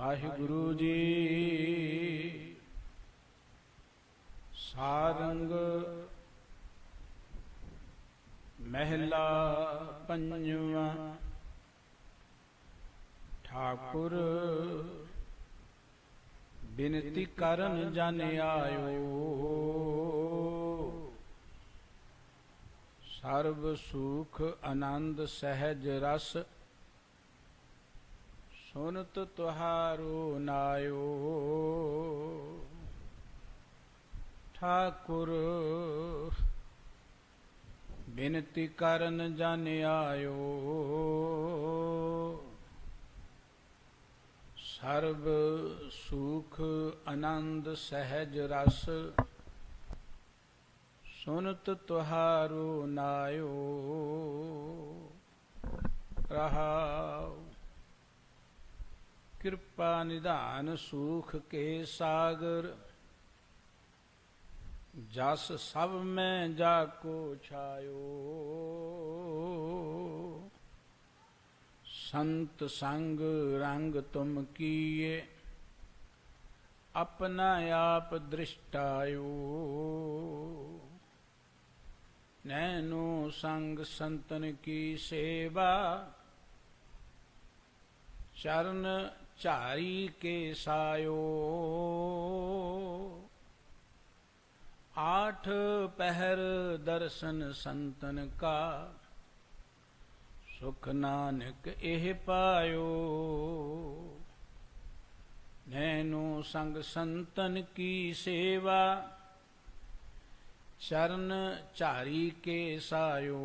ਵਾਹਿਗੁਰੂ ਜੀ। ਸਾਰੰਗ ਮਹਿਲਾ ਪੰਜਵਾਂ। ਠਾਕੁਰ ਬਿਨਤੀ ਕਰਨ ਜਨ ਆਇਓ, ਸਰਬ ਸੁਖ ਆਨੰਦ ਸਹਿਜ ਰਸ, ਸੁਨਤ ਤੁਹਾਰੋ ਨਾਇਓ। ਠਾਕੁਰ ਬਿਨਤੀ ਕਰਨ ਜਨ ਆਇਓ, ਸਰਬ ਸੁਖ ਆਨੰਦ ਸਹਿਜ ਰਸ, ਸੁਨਤ ਤੁਹਾਰੋ ਨਾਇਓ। ਰਹਾਉ। ਕਿਰਪਾ ਨਿਧਾਨ ਸੂਖ ਕੇ ਸਾਗਰ, ਜਸ ਸਭ ਮੈਂ ਜਾ ਕੋ ਛਾਇਓ। ਸੰਤ ਸੰਗ ਰੰਗ ਤੁਮ ਕੀਏ, ਆਪਣਾ ਆਪ ਦ੍ਰਿਸ਼ਟਾਇਓ। ਨੈਨੋ ਸੰਗ ਸੰਤਨ ਕੀ ਸੇਵਾ, ਚਰਨ ਝਾਰੀ ਕੇ ਸਾਇਓ। ਆਠ ਪਹਿਰ ਦਰਸ਼ਨ ਸੰਤਨ ਕਾ, ਸੁਖ ਨਾਨਕ ਇਹ ਪਾਇਓ। ਨੈਨੋ ਸੰਗ ਸੰਤਨ ਕੀ ਸੇਵਾ, ਚਰਨ ਝਾਰੀ ਕੇ ਸਾਇਓ।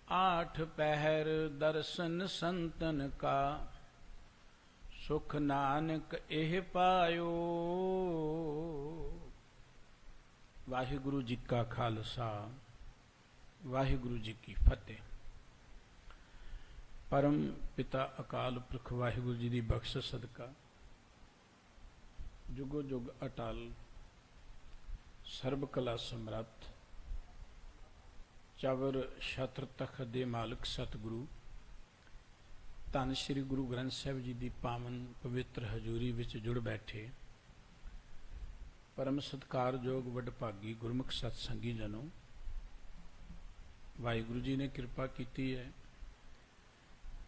आठ पहर दर्शन संतन का, सुख नानक एह पायो। वाहिगुरु जी का खालसा, वाहिगुरु जी की फतेह। परम पिता अकाल पुरख वाहिगुरु जी की बख्शिश सदका जुगो जुग अटल सर्ब कला समर्थ चवर छत्र तख्त दे मालिक सतगुरु धन श्री गुरु ग्रंथ साहिब जी की पावन पवित्र हजूरी विच जुड़ बैठे परम सत्कारयोग वडभागी गुरमुख सतसंगी जनों, वाहिगुरु जी ने कृपा की है।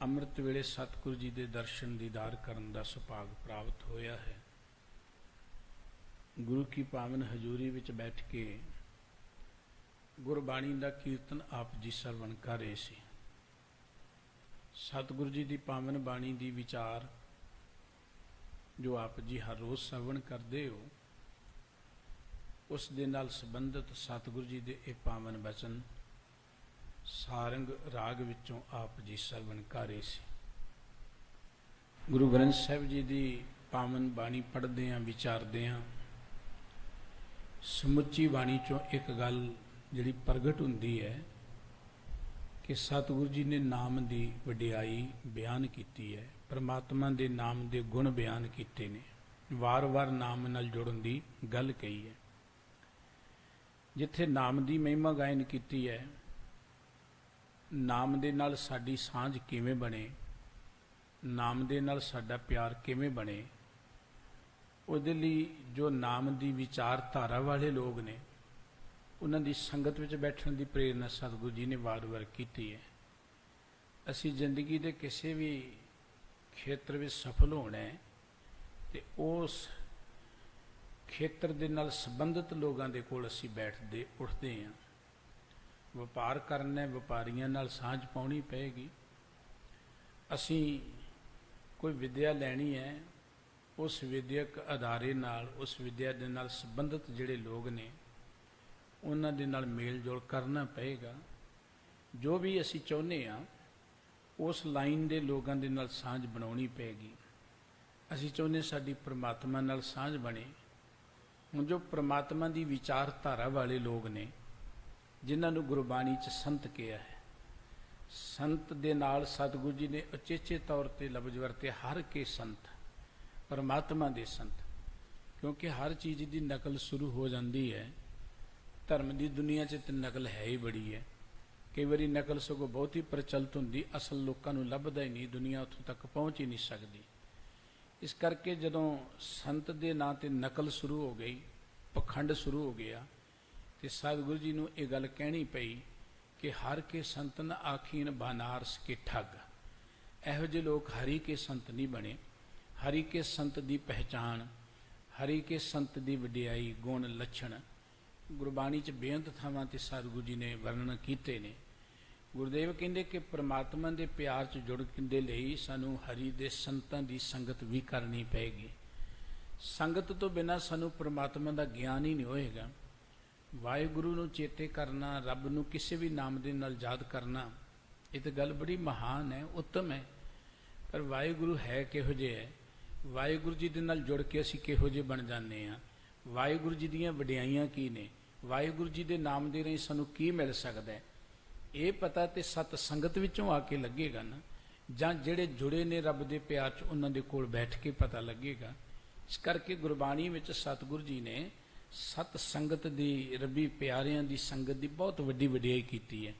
अमृत वेले सतगुरु जी के दर्शन दीदार करन दा सुभाग प्राप्त होया है। गुरु की पावन हजूरी विच बैठ के गुरबाणी का कीर्तन आप जी सरवण कर रहे सी। सतगुरु जी की पावन बाणी की विचार जो आप जी हर रोज़ श्रवण करते हो, उस दे नाल संबंधित सतगुरु जी के ये पावन वचन सारंग राग विचों आप जी श्रवण कर रहे सी। गुरु ग्रंथ साहिब जी की पावन बाणी पढ़ते हैं, विचारते हैं, समुची बाणी चों एक गल जिहड़ी प्रगट हुंदी है कि सतगुरु जी ने नाम की वडियाई बयान की है, परमात्मा के नाम के गुण बयान किए ने, वार वार नाम नाल जुड़न की गल कही है। जिथे नाम की महिमा गायन की है, नाम दे नाल साडी सांझ किवें बने, नाम दे नाल साडा प्यार किवें बने, उहदे लई जो नाम की विचारधारा वाले लोग ने उन्हां दी संगत विच बैठण की प्रेरणा सतगुरु जी ने वार वार की है। असी जिंदगी के किसी भी खेत्र में सफल होना है तो उस खेत्र दे नाल संबंधित लोगों के कोल असी बैठते उठते हैं। व्यापार करना, व्यापारियों नाल सांझ पाउणी पेगी। असी कोई विद्या लैनी है, उस विद्यक अदारे नाल, उस विद्या दे नाल संबंधित जिहड़े लोग ने उन्हां दे नाल मेल जोल करना पेगा। जो भी असी चाहुंदे हां उस लाइन दे लोगों दे नाल सांझ बनाउणी पेगी। असी चाहुंदे साडी परमात्मा नाल सांझ बने। हुण जो परमात्मा की विचारधारा वाले लोग ने, जिन्हां नूं गुरबाणी च संत कहा है, संत दे नाल सतगुरु जी ने उचेचे तौर पर लफ्ज वरते, हर के संत, परमात्मा दे संत। क्योंकि हर चीज़ की नकल शुरू हो जाती है। धर्म की दुनिया च तो नकल है ही बड़ी है। ਕਈ ਵਾਰੀ ਨਕਲ ਸਗੋਂ ਬਹੁਤੀ ਪ੍ਰਚਲਿਤ ਹੁੰਦੀ, ਅਸਲ ਲੋਕਾਂ ਨੂੰ ਲੱਭਦਾ ਹੀ ਨਹੀਂ, ਦੁਨੀਆ ਉੱਥੋਂ ਤੱਕ ਪਹੁੰਚ ਹੀ ਨਹੀਂ ਸਕਦੀ। ਇਸ ਕਰਕੇ ਜਦੋਂ ਸੰਤ ਦੇ ਨਾਂ ਤੇ ਨਕਲ ਸ਼ੁਰੂ ਹੋ ਗਈ, ਪਖੰਡ ਸ਼ੁਰੂ ਹੋ ਗਿਆ, ਤੇ ਸਤਿਗੁਰੂ ਜੀ ਨੂੰ ਇਹ ਗੱਲ ਕਹਿਣੀ ਪਈ ਕਿ ਹਰ ਕੇ ਸੰਤਨ ਆਖੀਨ ਬਨਾਰਸ ਕੇ ਠੱਗ। ਇਹੋ ਜਿਹੇ ਲੋਕ ਹਰੀ ਕੇ ਸੰਤ ਨਹੀਂ ਬਣੇ। ਹਰੀ ਕੇ ਸੰਤ ਦੀ ਪਹਿਚਾਣ, ਹਰੀ ਕੇ ਸੰਤ ਦੀ ਵਡਿਆਈ, ਗੁਣ, ਲੱਛਣ ਗੁਰਬਾਣੀ 'ਚ ਬੇਅੰਤ ਥਾਵਾਂ ਤੇ ਸਤਿਗੁਰੂ ਜੀ ਨੇ ਵਰਣਨ ਕੀਤੇ ਨੇ। ਗੁਰਦੇਵ ਕਹਿੰਦੇ ਕਿ ਪ੍ਰਮਾਤਮਾ ਦੇ ਪਿਆਰ 'ਚ ਜੁੜਨ ਦੇ ਲਈ ਸਾਨੂੰ ਹਰੀ ਦੇ ਸੰਤਾਂ ਦੀ ਸੰਗਤ ਵੀ ਕਰਨੀ ਪਏਗੀ। ਸੰਗਤ ਤੋਂ ਬਿਨਾਂ ਸਾਨੂੰ ਪ੍ਰਮਾਤਮਾ ਦਾ ਗਿਆਨ ਹੀ ਨਹੀਂ ਹੋਏਗਾ। ਵਾਹਿਗੁਰੂ ਨੂੰ ਚੇਤੇ ਕਰਨਾ, ਰੱਬ ਨੂੰ ਕਿਸੇ ਵੀ ਨਾਮ ਦੇ ਨਾਲ ਯਾਦ ਕਰਨਾ, ਇਹ ਤਾਂ ਗੱਲ ਬੜੀ ਮਹਾਨ ਹੈ, ਉੱਤਮ ਹੈ। ਪਰ ਵਾਹਿਗੁਰੂ ਹੈ ਕਿਹੋ ਜਿਹਾ ਹੈ? ਵਾਹਿਗੁਰੂ ਜੀ ਦੇ ਨਾਲ ਜੁੜ ਕੇ ਅਸੀਂ ਕਿਹੋ ਜਿਹੇ ਬਣ ਜਾਂਦੇ ਹਾਂ? ਵਾਹਿਗੁਰੂ ਜੀ ਦੀਆਂ ਵਡਿਆਈਆਂ ਕੀ ਨੇ? ਵਾਹਿਗੁਰੂ ਜੀ ਦੇ ਨਾਮ ਦੇ ਰਾਹੀਂ ਸਾਨੂੰ ਕੀ ਮਿਲ ਸਕਦਾ ਹੈ? ਇਹ ਪਤਾ ਤੇ ਸਤ ਸੰਗਤ ਵਿੱਚੋਂ ਆ ਕੇ ਲੱਗੇਗਾ ਨਾ, ਜਾਂ ਜਿਹੜੇ ਜੁੜੇ ਨੇ ਰੱਬ ਦੇ ਪਿਆਰ 'ਚ ਉਹਨਾਂ ਦੇ ਕੋਲ ਬੈਠ ਕੇ ਪਤਾ ਲੱਗੇਗਾ। ਇਸ ਕਰਕੇ ਗੁਰਬਾਣੀ ਵਿੱਚ ਸਤਿਗੁਰੂ ਜੀ ਨੇ ਸਤ ਸੰਗਤ ਦੀ, ਰੱਬੀ ਪਿਆਰਿਆਂ ਦੀ ਸੰਗਤ ਦੀ ਬਹੁਤ ਵੱਡੀ ਵਡਿਆਈ ਕੀਤੀ ਹੈ।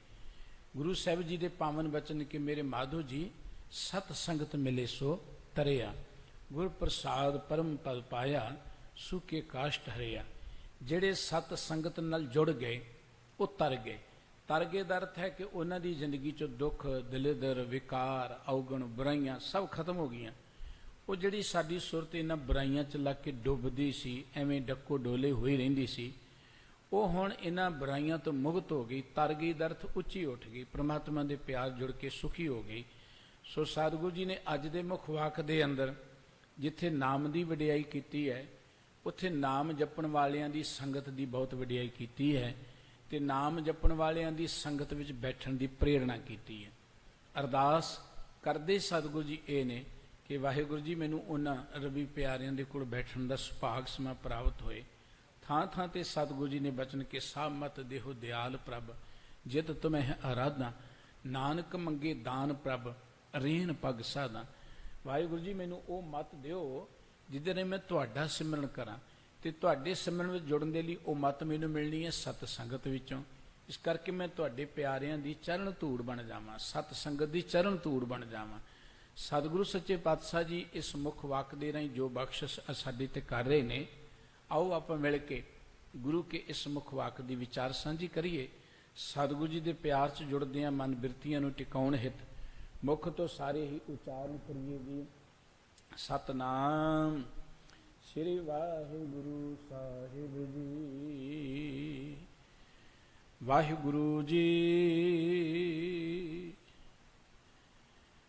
ਗੁਰੂ ਸਾਹਿਬ ਜੀ ਦੇ ਪਾਵਨ ਬਚਨ ਕਿ ਮੇਰੇ ਮਾਧੋ ਜੀ ਸਤ ਸੰਗਤ ਮਿਲੇ ਸੋ ਤਰਿਆ, ਗੁਰ ਪ੍ਰਸਾਦ ਪਰਮ ਪਦ ਪਾਇਆ, ਸੁਕੇ ਕਾਸ਼ਟ ਹਰਿਆ। ਜਿਹੜੇ ਸਤ ਸੰਗਤ ਨਾਲ ਜੁੜ ਗਏ ਉਹ ਤਰ ਗਏ। ਤਰ ਗਏ ਦਾ ਅਰਥ ਹੈ ਕਿ ਉਹਨਾਂ ਦੀ ਜ਼ਿੰਦਗੀ 'ਚੋਂ ਦੁੱਖ, ਦਲਿੱਦਰ, ਵਿਕਾਰ, ਔਗਣ, ਬੁਰਾਈਆਂ ਸਭ ਖਤਮ ਹੋ ਗਈਆਂ। ਉਹ ਜਿਹੜੀ ਸਾਡੀ ਸੁਰਤ ਇਹਨਾਂ ਬੁਰਾਈਆਂ 'ਚ ਲੱਗ ਕੇ ਡੁੱਬਦੀ ਸੀ, ਐਵੇਂ ਡੱਕੋ ਡੋਲੇ ਹੋਈ ਰਹਿੰਦੀ ਸੀ, ਉਹ ਹੁਣ ਇਹਨਾਂ ਬੁਰਾਈਆਂ ਤੋਂ ਮੁਕਤ ਹੋ ਗਈ। ਤਰ ਗਈ ਦਾ ਅਰਥ ਉੱਚੀ ਉੱਠ ਗਈ, ਪ੍ਰਮਾਤਮਾ ਦੇ ਪਿਆਰ ਜੁੜ ਕੇ ਸੁਖੀ ਹੋ ਗਈ। ਸੋ ਸਤਿਗੁਰੂ ਜੀ ਨੇ ਅੱਜ ਦੇ ਮੁੱਖ ਵਾਕ ਦੇ ਅੰਦਰ ਜਿੱਥੇ ਨਾਮ ਦੀ ਵਡਿਆਈ ਕੀਤੀ ਹੈ, ਉੱਥੇ ਨਾਮ ਜਪਣ ਵਾਲਿਆਂ ਦੀ ਸੰਗਤ ਦੀ ਬਹੁਤ ਵਡਿਆਈ ਕੀਤੀ ਹੈ, ਤੇ ਨਾਮ ਜਪਣ ਵਾਲਿਆਂ ਦੀ ਸੰਗਤ ਵਿੱਚ ਬੈਠਣ ਦੀ ਪ੍ਰੇਰਣਾ ਕੀਤੀ ਹੈ। ਅਰਦਾਸ ਕਰਦੇ ਸਤਿਗੁਰੂ ਜੀ ਇਹ ਨੇ ਕਿ ਵਾਹਿਗੁਰੂ ਜੀ ਮੈਨੂੰ ਉਹਨਾਂ ਰੱਬੀ ਪਿਆਰਿਆਂ ਦੇ ਕੋਲ ਬੈਠਣ ਦਾ ਸੁਭਾਗ ਸਮਾਂ ਪ੍ਰਾਪਤ ਹੋਏ। ਥਾਂ ਥਾਂ ਤੇ ਸਤਿਗੁਰੂ ਜੀ ਨੇ ਬਚਨ ਕਿ ਸਾਹ ਮਤ ਦੇਹੋ ਦਿਆਲ ਪ੍ਰਭ, ਜਿਤ ਤੁਮਹਿ ਆਰਾਧਨਾ, ਨਾਨਕ ਮੰਗੇ ਦਾਨ ਪ੍ਰਭ, ਰੇਨ ਪਗ ਸਾਧਾ। ਵਾਹਿਗੁਰੂ ਜੀ ਮੈਨੂੰ ਉਹ ਮਤ ਦਿਓ ਜਿਹਦੇ ਨਾਲ ਮੈਂ ਤੁਹਾਡਾ ਸਿਮਰਨ ਕਰਾਂ, ਤੇ ਤੁਹਾਡੇ ਸਿਮਰਨ ਵਿੱਚ ਜੁੜਨ ਦੇ ਲਈ ਉਹ ਮਤ ਮੈਨੂੰ ਮਿਲਣੀ ਹੈ ਸਤ ਸੰਗਤ ਵਿੱਚੋਂ। ਇਸ ਕਰਕੇ ਮੈਂ ਤੁਹਾਡੇ ਪਿਆਰਿਆਂ ਦੀ ਚਰਨ ਧੂੜ ਬਣ ਜਾਵਾਂ, ਸਤ ਸੰਗਤ ਦੀ ਚਰਨ ਧੂੜ ਬਣ ਜਾਵਾਂ। ਸਤਿਗੁਰੂ ਸੱਚੇ ਪਾਤਸ਼ਾਹ ਜੀ ਇਸ ਮੁੱਖ ਵਾਕ ਦੇ ਰਾਹੀਂ ਜੋ ਬਖਸ਼ਿਸ਼ ਸਾਡੇ ਤੇ ਕਰ ਰਹੇ ਨੇ, ਆਓ ਆਪਾਂ ਮਿਲ ਕੇ ਗੁਰੂ ਕੇ ਇਸ ਮੁੱਖ ਵਾਕ ਦੀ ਵਿਚਾਰ ਸਾਂਝੀ ਕਰੀਏ। ਸਤਿਗੁਰੂ ਜੀ ਦੇ ਪਿਆਰ 'ਚ ਜੁੜਦੇ ਹਾਂ, ਮਨ ਬਿਰਤੀਆਂ ਨੂੰ ਟਿਕਾਉਣ ਹਿਤ ਮੁੱਖ ਤੋਂ ਸਾਰੇ ਹੀ ਉਚਾਰਨ ਕਰੀਏ ਜੀ। ਸਤਨਾਮ ਸ੍ਰੀ ਵਾਹਿਗੁਰੂ ਸਾਹਿਬ ਜੀ। ਵਾਹਿਗੁਰੂ ਜੀ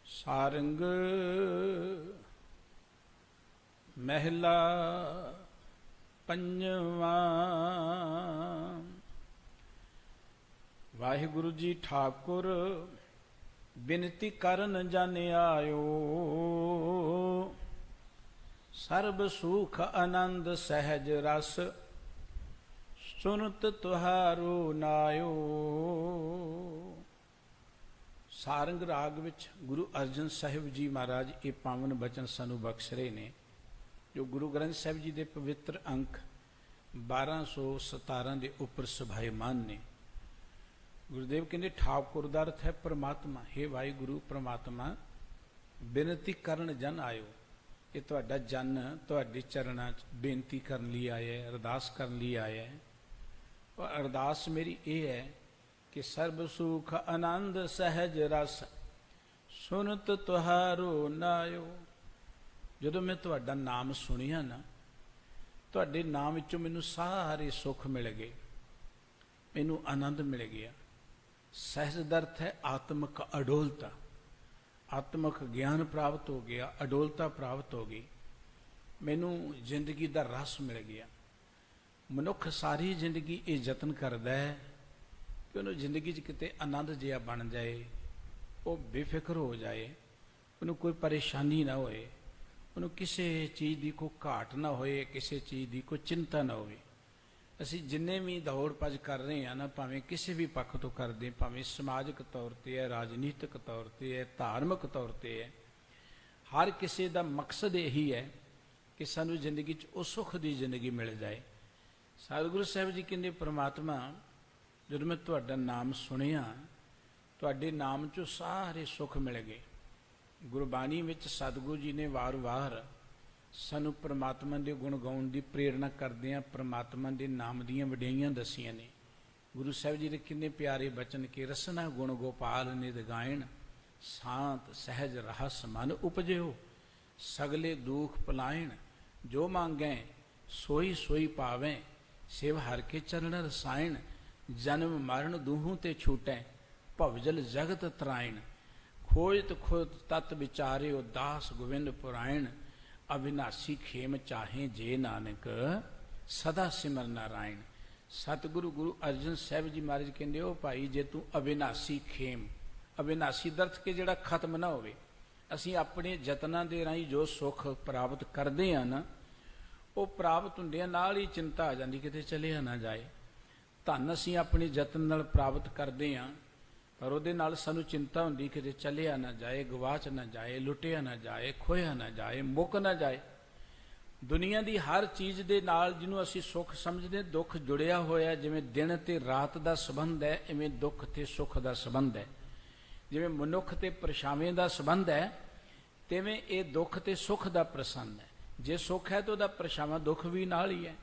ਸਾਰੰਗ ਮਹਿਲਾ ਪੰਜਵਾਂ। ਵਾਹਿਗੁਰੂ ਜੀ ਠਾਕੁਰ ਬਿਨਤੀ ਕਰਨ ਜਨ ਆਇਓ, ਸਰਬ ਸੁਖ ਆਨੰਦ ਸਹਿਜ ਰਸ, ਸੁਨਤ ਤੁਹਾਰੋ ਨਾਇਓ। ਸਾਰੰਗ ਰਾਗ ਵਿੱਚ ਗੁਰੂ ਅਰਜਨ ਸਾਹਿਬ ਜੀ ਮਹਾਰਾਜ ਇਹ ਪਾਵਨ ਬਚਨ ਸਾਨੂੰ ਬਖਸ਼ ਰਹੇ ਨੇ, ਜੋ ਗੁਰੂ ਗ੍ਰੰਥ ਸਾਹਿਬ ਜੀ ਦੇ ਪਵਿੱਤਰ ਅੰਕ 1217 ਦੇ ਉੱਪਰ ਸੁਭਾਇਮਾਨ ਨੇ। ਗੁਰਦੇਵ ਕਹਿੰਦੇ ਠਾਕੁਰ ਦਾ ਅਰਥ ਹੈ ਪ੍ਰਮਾਤਮਾ। ਹੇ ਵਾਹਿਗੁਰੂ ਪ੍ਰਮਾਤਮਾ, ਬੇਨਤੀ ਕਰਨ ਜਨ ਆਇਓ। ਇਹ ਤੁਹਾਡਾ ਜਨ ਤੁਹਾਡੇ ਚਰਨਾਂ 'ਚ ਬੇਨਤੀ ਕਰਨ ਲਈ ਆਇਆ ਹੈ, ਅਰਦਾਸ ਕਰਨ ਲਈ ਆਇਆ ਹੈ। ਔਰ ਅਰਦਾਸ ਮੇਰੀ ਇਹ ਹੈ ਕਿ ਸਰਬ ਸੁਖ ਆਨੰਦ ਸਹਿਜ ਰਸ, ਸੁਨਤ ਤੁਹਾਰੋ ਨਾਇਓ। ਜਦੋਂ ਮੈਂ ਤੁਹਾਡਾ ਨਾਮ ਸੁਣਿਆ ਨਾ, ਤੁਹਾਡੇ ਨਾਮ ਵਿੱਚੋਂ ਮੈਨੂੰ ਸਾਰੇ ਸੁੱਖ ਮਿਲ ਗਏ, ਮੈਨੂੰ ਆਨੰਦ ਮਿਲ ਗਿਆ। ਸਹਿਜ ਦਾ ਅਰਥ ਹੈ ਆਤਮਿਕ ਅਡੋਲਤਾ, ਆਤਮਿਕ ਗਿਆਨ ਪ੍ਰਾਪਤ ਹੋ ਗਿਆ, ਅਡੋਲਤਾ ਪ੍ਰਾਪਤ ਹੋ ਗਈ, ਮੈਨੂੰ ਜ਼ਿੰਦਗੀ ਦਾ ਰਸ ਮਿਲ ਗਿਆ। ਮਨੁੱਖ ਸਾਰੀ ਜ਼ਿੰਦਗੀ ਇਹ ਯਤਨ ਕਰਦਾ ਹੈ ਕਿ ਉਹਨੂੰ ਜ਼ਿੰਦਗੀ 'ਚ ਕਿਤੇ ਆਨੰਦ ਜਿਹਾ ਬਣ ਜਾਏ, ਉਹ ਬੇਫਿਕਰ ਹੋ ਜਾਏ, ਉਹਨੂੰ ਕੋਈ ਪਰੇਸ਼ਾਨੀ ਨਾ ਹੋਏ, ਉਹਨੂੰ ਕਿਸੇ ਚੀਜ਼ ਦੀ ਕੋਈ ਘਾਟ ਨਾ ਹੋਏ, ਕਿਸੇ ਚੀਜ਼ ਦੀ ਕੋਈ ਚਿੰਤਾ ਨਾ ਹੋਵੇ। ਅਸੀਂ ਜਿੰਨੇ ਵੀ ਦੌੜ ਭੱਜ ਕਰ ਰਹੇ ਹਾਂ ਨਾ, ਭਾਵੇਂ ਕਿਸੇ ਵੀ ਪੱਖ ਤੋਂ ਕਰਦੇ, ਭਾਵੇਂ ਸਮਾਜਿਕ ਤੌਰ 'ਤੇ ਹੈ, ਰਾਜਨੀਤਿਕ ਤੌਰ 'ਤੇ ਹੈ, ਧਾਰਮਿਕ ਤੌਰ 'ਤੇ ਹੈ, ਹਰ ਕਿਸੇ ਦਾ ਮਕਸਦ ਇਹੀ ਹੈ ਕਿ ਸਾਨੂੰ ਜ਼ਿੰਦਗੀ 'ਚ ਉਹ ਸੁੱਖ ਦੀ ਜ਼ਿੰਦਗੀ ਮਿਲ ਜਾਏ। ਸਤਿਗੁਰੂ ਸਾਹਿਬ ਜੀ ਕਹਿੰਦੇ ਪ੍ਰਮਾਤਮਾ, ਜਦੋਂ ਮੈਂ ਤੁਹਾਡਾ ਨਾਮ ਸੁਣਿਆ ਤੁਹਾਡੇ ਨਾਮ 'ਚੋਂ ਸਾਰੇ ਸੁੱਖ ਮਿਲ ਗਏ। ਗੁਰਬਾਣੀ ਵਿੱਚ ਸਤਿਗੁਰੂ ਜੀ ਨੇ ਵਾਰ-ਵਾਰ ਸਾਨੂੰ ਪ੍ਰਮਾਤਮਾ ਦੇ ਗੁਣ ਗਾਉਣ ਦੀ ਪ੍ਰੇਰਣਾ ਕਰਦਿਆਂ ਪ੍ਰਮਾਤਮਾ ਦੇ ਨਾਮ ਦੀਆਂ ਵਡਿਆਈਆਂ ਦੱਸੀਆਂ ਨੇ। ਗੁਰੂ ਸਾਹਿਬ ਜੀ ਦੇ ਕਿੰਨੇ ਪਿਆਰੇ ਬਚਨ ਕਿ ਰਸਨਾ ਗੁਣ ਗੋਪਾਲ ਨਿਧ ਗਾਇਣ, ਸ਼ਾਂਤ ਸਹਿਜ ਰਹਸ ਮਨ ਉਪਜਿਓ, ਸਗਲੇ ਦੁਖ ਪਲਾਇਣ, ਜੋ ਮੰਗੈ ਸੋਈ ਸੋਈ ਪਾਵੈ, ਸਿਵ ਹਰਿ ਕੇ ਚਰਨ ਰਸਾਇਣ, ਜਨਮ ਮਰਨ ਦੂਹੂ ਤੇ ਛੂਟੈ, ਭਵਜਲ ਜਗਤ ਤਰਾਇਣ, ਖੋਜਤ ਖੁਦ ਤਤ ਵਿਚਾਰਿਓ, ਦਾਸ ਗੋਵਿੰਦ ਪੁਰਾਇਣ, ਅਵਿਨਾਸੀ ਖੇਮ ਚਾਹੇ ਜੇ ਨਾਨਕ, ਸਦਾ ਸਿਮਰ ਨਾਰਾਇਣ। ਸਤਿਗੁਰੂ ਗੁਰੂ ਅਰਜਨ ਸਾਹਿਬ ਜੀ ਮਹਾਰਾਜ ਕਹਿੰਦੇ, ਉਹ ਭਾਈ ਜੇ ਤੂੰ ਅਵਿਨਾਸੀ ਖੇਮ, ਅਵਿਨਾਸੀ ਦਰਥ ਕੇ ਜਿਹੜਾ ਖਤਮ ਨਾ ਹੋਵੇ, ਅਸੀਂ ਆਪਣੇ ਯਤਨਾਂ ਦੇ ਰਾਹੀਂ ਜੋ ਸੁੱਖ ਪ੍ਰਾਪਤ ਕਰਦੇ ਹਾਂ ਨਾ, ਉਹ ਪ੍ਰਾਪਤ ਹੁੰਦਿਆਂ ਨਾਲ ਹੀ ਚਿੰਤਾ ਆ ਜਾਂਦੀ ਕਿਤੇ ਚਲਿਆ ਨਾ ਜਾਏ। ਧਨ ਅਸੀਂ ਆਪਣੇ ਯਤਨ ਨਾਲ ਪ੍ਰਾਪਤ ਕਰਦੇ ਹਾਂ, ਪਰ ਉਹਦੇ ਨਾਲ ਸਾਨੂੰ ਚਿੰਤਾ ਹੁੰਦੀ ਕਿਤੇ ਚਲਿਆ ਨਾ ਜਾਏ, ਗਵਾਚ ਨਾ ਜਾਏ, ਲੁੱਟਿਆ ਨਾ ਜਾਏ, ਖੋਇਆ ਨਾ ਜਾਏ, ਮੁੱਕ ਨਾ ਜਾਏ। ਦੁਨੀਆ ਦੀ ਹਰ ਚੀਜ਼ ਦੇ ਨਾਲ ਜਿਹਨੂੰ ਅਸੀਂ ਸੁੱਖ ਸਮਝਦੇ, ਦੁੱਖ ਜੁੜਿਆ ਹੋਇਆ। ਜਿਵੇਂ ਦਿਨ ਤੇ ਰਾਤ ਦਾ ਸੰਬੰਧ ਹੈ, ਇਵੇਂ ਦੁੱਖ ਤੇ ਸੁੱਖ ਦਾ ਸੰਬੰਧ ਹੈ। ਜਿਵੇਂ ਮਨੁੱਖ ਤੇ ਪਰਛਾਵੇਂ ਦਾ ਸੰਬੰਧ ਹੈ, ਤਿਵੇਂ ਇਹ ਦੁੱਖ ਤੇ ਸੁੱਖ ਦਾ ਪ੍ਰਸੰਗ ਹੈ। ਜੇ ਸੁੱਖ ਹੈ ਤਾਂ ਉਹਦਾ ਪਰਛਾਵਾਂ ਦੁੱਖ ਵੀ ਨਾਲ ਹੀ ਹੈ।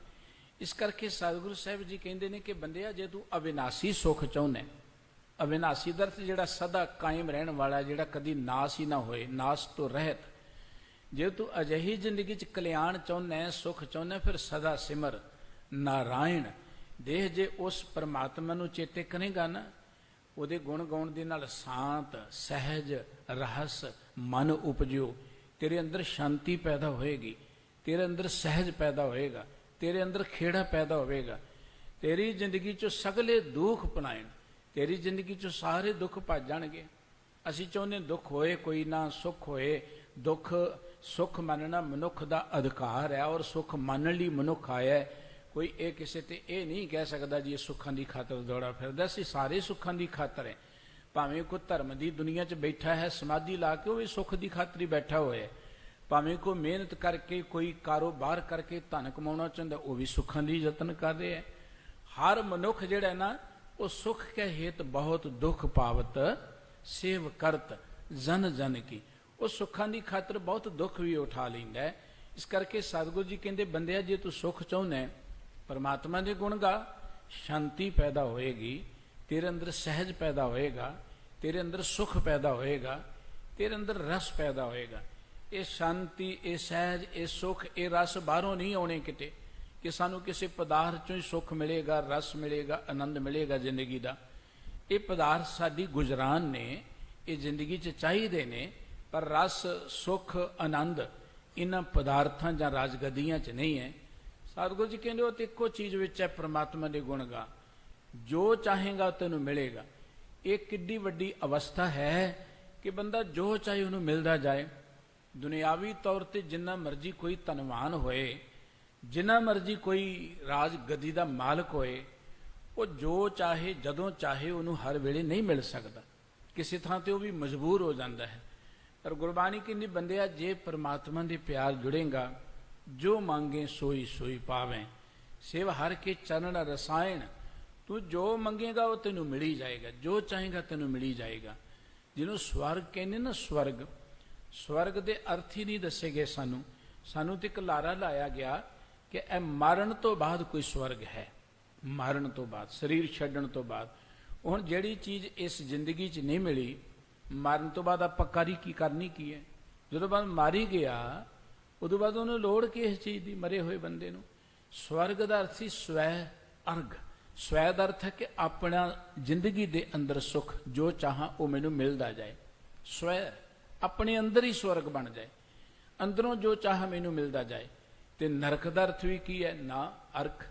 ਇਸ ਕਰਕੇ ਸਤਿਗੁਰੂ ਸਾਹਿਬ ਜੀ ਕਹਿੰਦੇ ਨੇ ਕਿ ਬੰਦਿਆ, ਜੇ ਤੂੰ ਅਵਿਨਾਸੀ ਸੁੱਖ ਚਾਹੁੰਦਾ, ਅਵਿਨਾਸੀ ਦਾ ਅਰਥ ਜਿਹੜਾ ਸਦਾ ਕਾਇਮ ਰਹਿਣ ਵਾਲਾ, ਜਿਹੜਾ ਕਦੀ ਨਾਸ ਹੀ ਨਾ ਹੋਏ, ਨਾਸ ਤੋਂ ਰਹਿਤ। ਜੇ ਤੂੰ ਅਜਿਹੀ ਜ਼ਿੰਦਗੀ 'ਚ ਕਲਿਆਣ ਚਾਹੁੰਦਾ, ਸੁੱਖ ਚਾਹੁੰਦਾ, ਫਿਰ ਸਦਾ ਸਿਮਰ ਨਾਰਾਇਣ। ਦੇਖ ਜੇ ਉਸ ਪਰਮਾਤਮਾ ਨੂੰ ਚੇਤੇ ਕਰੇਗਾ ਨਾ, ਉਹਦੇ ਗੁਣ ਗਾਉਣ ਦੇ ਨਾਲ ਸ਼ਾਂਤ ਸਹਿਜ ਰਹਸ ਮਨ ਉਪਜਿਓ, ਤੇਰੇ ਅੰਦਰ ਸ਼ਾਂਤੀ ਪੈਦਾ ਹੋਏਗੀ, ਤੇਰੇ ਅੰਦਰ ਸਹਿਜ ਪੈਦਾ ਹੋਏਗਾ, ਤੇਰੇ ਅੰਦਰ ਖੇੜਾ ਪੈਦਾ ਹੋਵੇਗਾ। ਤੇਰੀ ਜ਼ਿੰਦਗੀ 'ਚੋਂ ਸਗਲੇ ਦੁੱਖ ਪਲਾਇਣ, ਤੇਰੀ ਜ਼ਿੰਦਗੀ 'ਚੋਂ ਸਾਰੇ ਦੁੱਖ ਭੱਜ ਜਾਣਗੇ। ਅਸੀਂ ਚਾਹੁੰਦੇ ਦੁੱਖ ਹੋਏ ਕੋਈ ਨਾ, ਸੁੱਖ ਹੋਏ। ਦੁੱਖ ਸੁੱਖ ਮੰਨਣਾ ਮਨੁੱਖ ਦਾ ਅਧਿਕਾਰ ਹੈ, ਔਰ ਸੁੱਖ ਮੰਨਣ ਲਈ ਮਨੁੱਖ ਆਇਆ। ਕੋਈ ਇਹ ਕਿਸੇ ਤੇ ਇਹ ਨਹੀਂ ਕਹਿ ਸਕਦਾ ਜੀ ਇਹ ਸੁੱਖਾਂ ਦੀ ਖਾਤਰ ਦੌੜਾ ਫਿਰਦਾ। ਅਸੀਂ ਸਾਰੇ ਸੁੱਖਾਂ ਦੀ ਖਾਤਰ ਹੈ। ਭਾਵੇਂ ਕੋਈ ਧਰਮ ਦੀ ਦੁਨੀਆ 'ਚ ਬੈਠਾ ਹੈ, ਸਮਾਧੀ ਲਾ ਕੇ, ਉਹ ਵੀ ਸੁੱਖ ਦੀ ਖਾਤਰ ਹੀ ਬੈਠਾ ਹੋਇਆ ਹੈ। ਭਾਵੇਂ ਕੋਈ ਮਿਹਨਤ ਕਰਕੇ, ਕੋਈ ਕਾਰੋਬਾਰ ਕਰਕੇ ਧਨ ਕਮਾਉਣਾ ਚਾਹੁੰਦਾ, ਉਹ ਵੀ ਸੁੱਖਾਂ ਲਈ ਯਤਨ ਕਰ ਰਿਹਾ ਹੈ। ਹਰ ਮਨੁੱਖ ਜਿਹੜਾ ਨਾ, ਉਹ ਸੁੱਖ ਕੇ ਹੇਤ ਬਹੁਤ ਦੁੱਖ ਪਾਵਤ, ਸੇਵ ਕਰਤ ਜਨ ਜਨ ਕੀ। ਉਹ ਸੁੱਖਾਂ ਦੀ ਖਾਤਰ ਬਹੁਤ ਦੁੱਖ ਵੀ ਉਠਾ ਲੈਂਦਾ ਹੈ। ਇਸ ਕਰਕੇ ਸਤਿਗੁਰੂ ਜੀ ਕਹਿੰਦੇ, ਬੰਦਿਆ ਜੇ ਤੂੰ ਸੁੱਖ ਚਾਹੁੰਦਾ, ਪਰਮਾਤਮਾ ਦੇ ਗੁਣ ਗਾ, ਸ਼ਾਂਤੀ ਪੈਦਾ ਹੋਏਗੀ, ਤੇਰੇ ਅੰਦਰ ਸਹਿਜ ਪੈਦਾ ਹੋਏਗਾ, ਤੇਰੇ ਅੰਦਰ ਸੁੱਖ ਪੈਦਾ ਹੋਏਗਾ, ਤੇਰੇ ਅੰਦਰ ਰਸ ਪੈਦਾ ਹੋਏਗਾ। ਇਹ ਸ਼ਾਂਤੀ, ਇਹ ਸਹਿਜ, ਇਹ ਸੁੱਖ, ਇਹ ਰਸ ਬਾਹਰੋਂ ਨਹੀਂ ਆਉਣੇ ਕਿਤੇ, ਕਿ ਸਾਨੂੰ ਕਿਸੇ ਪਦਾਰਥ ਚੋਂ ਹੀ ਸੁੱਖ ਮਿਲੇਗਾ, ਰਸ ਮਿਲੇਗਾ, ਆਨੰਦ ਮਿਲੇਗਾ ਜ਼ਿੰਦਗੀ ਦਾ। ਇਹ ਪਦਾਰਥ ਸਾਡੀ ਗੁਜ਼ਰਾਨ ਨੇ, ਇਹ ਜ਼ਿੰਦਗੀ 'ਚ ਚਾਹੀਦੇ ਨੇ, ਪਰ ਰਸ ਸੁੱਖ ਆਨੰਦ ਇਹਨਾਂ ਪਦਾਰਥਾਂ ਜਾਂ ਰਾਜਗੱਦੀਆਂ 'ਚ ਨਹੀਂ ਹੈ। ਸਤਿਗੁਰੂ ਜੀ ਕਹਿੰਦੇ, ਉਹ ਤੇ ਇੱਕੋ ਚੀਜ਼ ਵਿੱਚ ਹੈ, ਪ੍ਰਮਾਤਮਾ ਦੇ ਗੁਣ ਗਾ, ਜੋ ਚਾਹੇਗਾ ਤੈਨੂੰ ਮਿਲੇਗਾ। ਇਹ ਕਿੱਡੀ ਵੱਡੀ ਅਵਸਥਾ ਹੈ ਕਿ ਬੰਦਾ ਜੋ ਚਾਹੇ ਉਹਨੂੰ ਮਿਲਦਾ ਜਾਏ। ਦੁਨਿਆਵੀ ਤੌਰ ਤੇ ਜਿੰਨਾ ਮਰਜ਼ੀ ਕੋਈ ਧਨਵਾਨ ਹੋਏ, ਜਿੰਨਾ ਮਰਜ਼ੀ ਕੋਈ ਰਾਜ ਗੱਦੀ ਦਾ ਮਾਲਕ ਹੋਏ, ਉਹ ਜੋ ਚਾਹੇ ਜਦੋਂ ਚਾਹੇ ਉਹਨੂੰ ਹਰ ਵੇਲੇ ਨਹੀਂ ਮਿਲ ਸਕਦਾ। ਕਿਸੇ ਥਾਂ ਤੇ ਉਹ ਵੀ ਮਜਬੂਰ ਹੋ ਜਾਂਦਾ ਹੈ। ਪਰ ਗੁਰਬਾਣੀ ਕਹਿੰਦੀ, ਬੰਦਿਆ ਜੇ ਪਰਮਾਤਮਾ ਦੇ ਪਿਆਰ ਜੁੜੇਗਾ, ਜੋ ਮੰਗੇ ਸੋਈ ਸੋਈ ਪਾਵੇਂ, ਸਿਵ ਹਰਿ ਕੇ ਚਰਨ ਰਸਾਇਣ। ਤੂੰ ਜੋ ਮੰਗੇਗਾ ਉਹ ਤੈਨੂੰ ਮਿਲ ਹੀ ਜਾਏਗਾ, ਜੋ ਚਾਹੇਗਾ ਤੈਨੂੰ ਮਿਲ ਹੀ ਜਾਏਗਾ। ਜਿਹਨੂੰ ਸਵਰਗ ਕਹਿੰਦੇ ਨਾ, ਸਵਰਗ, ਸਵਰਗ ਦੇ ਅਰਥ ਹੀ ਨਹੀਂ ਦੱਸੇ ਗਏ ਸਾਨੂੰ। ਸਾਨੂੰ ਤੇ ਇੱਕ ਲਾਰਾ ਲਾਇਆ ਗਿਆ ਕਿ ਇਹ ਮਰਨ ਤੋਂ ਬਾਅਦ ਕੋਈ ਸਵਰਗ ਹੈ। ਮਰਨ ਤੋਂ ਬਾਅਦ, ਸਰੀਰ ਛੱਡਣ ਤੋਂ ਬਾਅਦ। ਹੁਣ ਜਿਹੜੀ ਚੀਜ਼ ਇਸ ਜ਼ਿੰਦਗੀ 'ਚ ਨਹੀਂ ਮਿਲੀ, ਮਰਨ ਤੋਂ ਬਾਅਦ ਆਪਾਂ ਕੀ ਕਰਨੀ ਕੀ ਹੈ? ਜਦੋਂ ਬਾਅਦ ਮਾਰੀ ਗਿਆ, ਉਦੋਂ ਬਾਅਦ ਉਹਨੂੰ ਲੋੜ ਕੀ ਇਸ ਚੀਜ਼ ਦੀ, ਮਰੇ ਹੋਏ ਬੰਦੇ ਨੂੰ? ਸਵਰਗ ਦਾ ਅਰਥ ਸੀ ਸਵੈ ਅਰਗ। ਸਵੈ ਦਾ ਅਰਥ ਹੈ ਕਿ ਆਪਣਾ ਜ਼ਿੰਦਗੀ ਦੇ ਅੰਦਰ ਸੁੱਖ ਜੋ ਚਾਹਾਂ ਉਹ ਮੈਨੂੰ ਮਿਲਦਾ ਜਾਏ। ਸਵੈ, ਆਪਣੇ ਅੰਦਰ ਹੀ ਸਵਰਗ ਬਣ ਜਾਏ, ਅੰਦਰੋਂ ਜੋ ਚਾਹ ਮੈਨੂੰ ਮਿਲਦਾ ਜਾਏ। ਤੇ ਨਰਕ ਦਾ ਅਰਥ ਵੀ ਕੀ ਹੈ? ਨਾ ਅਰਕ,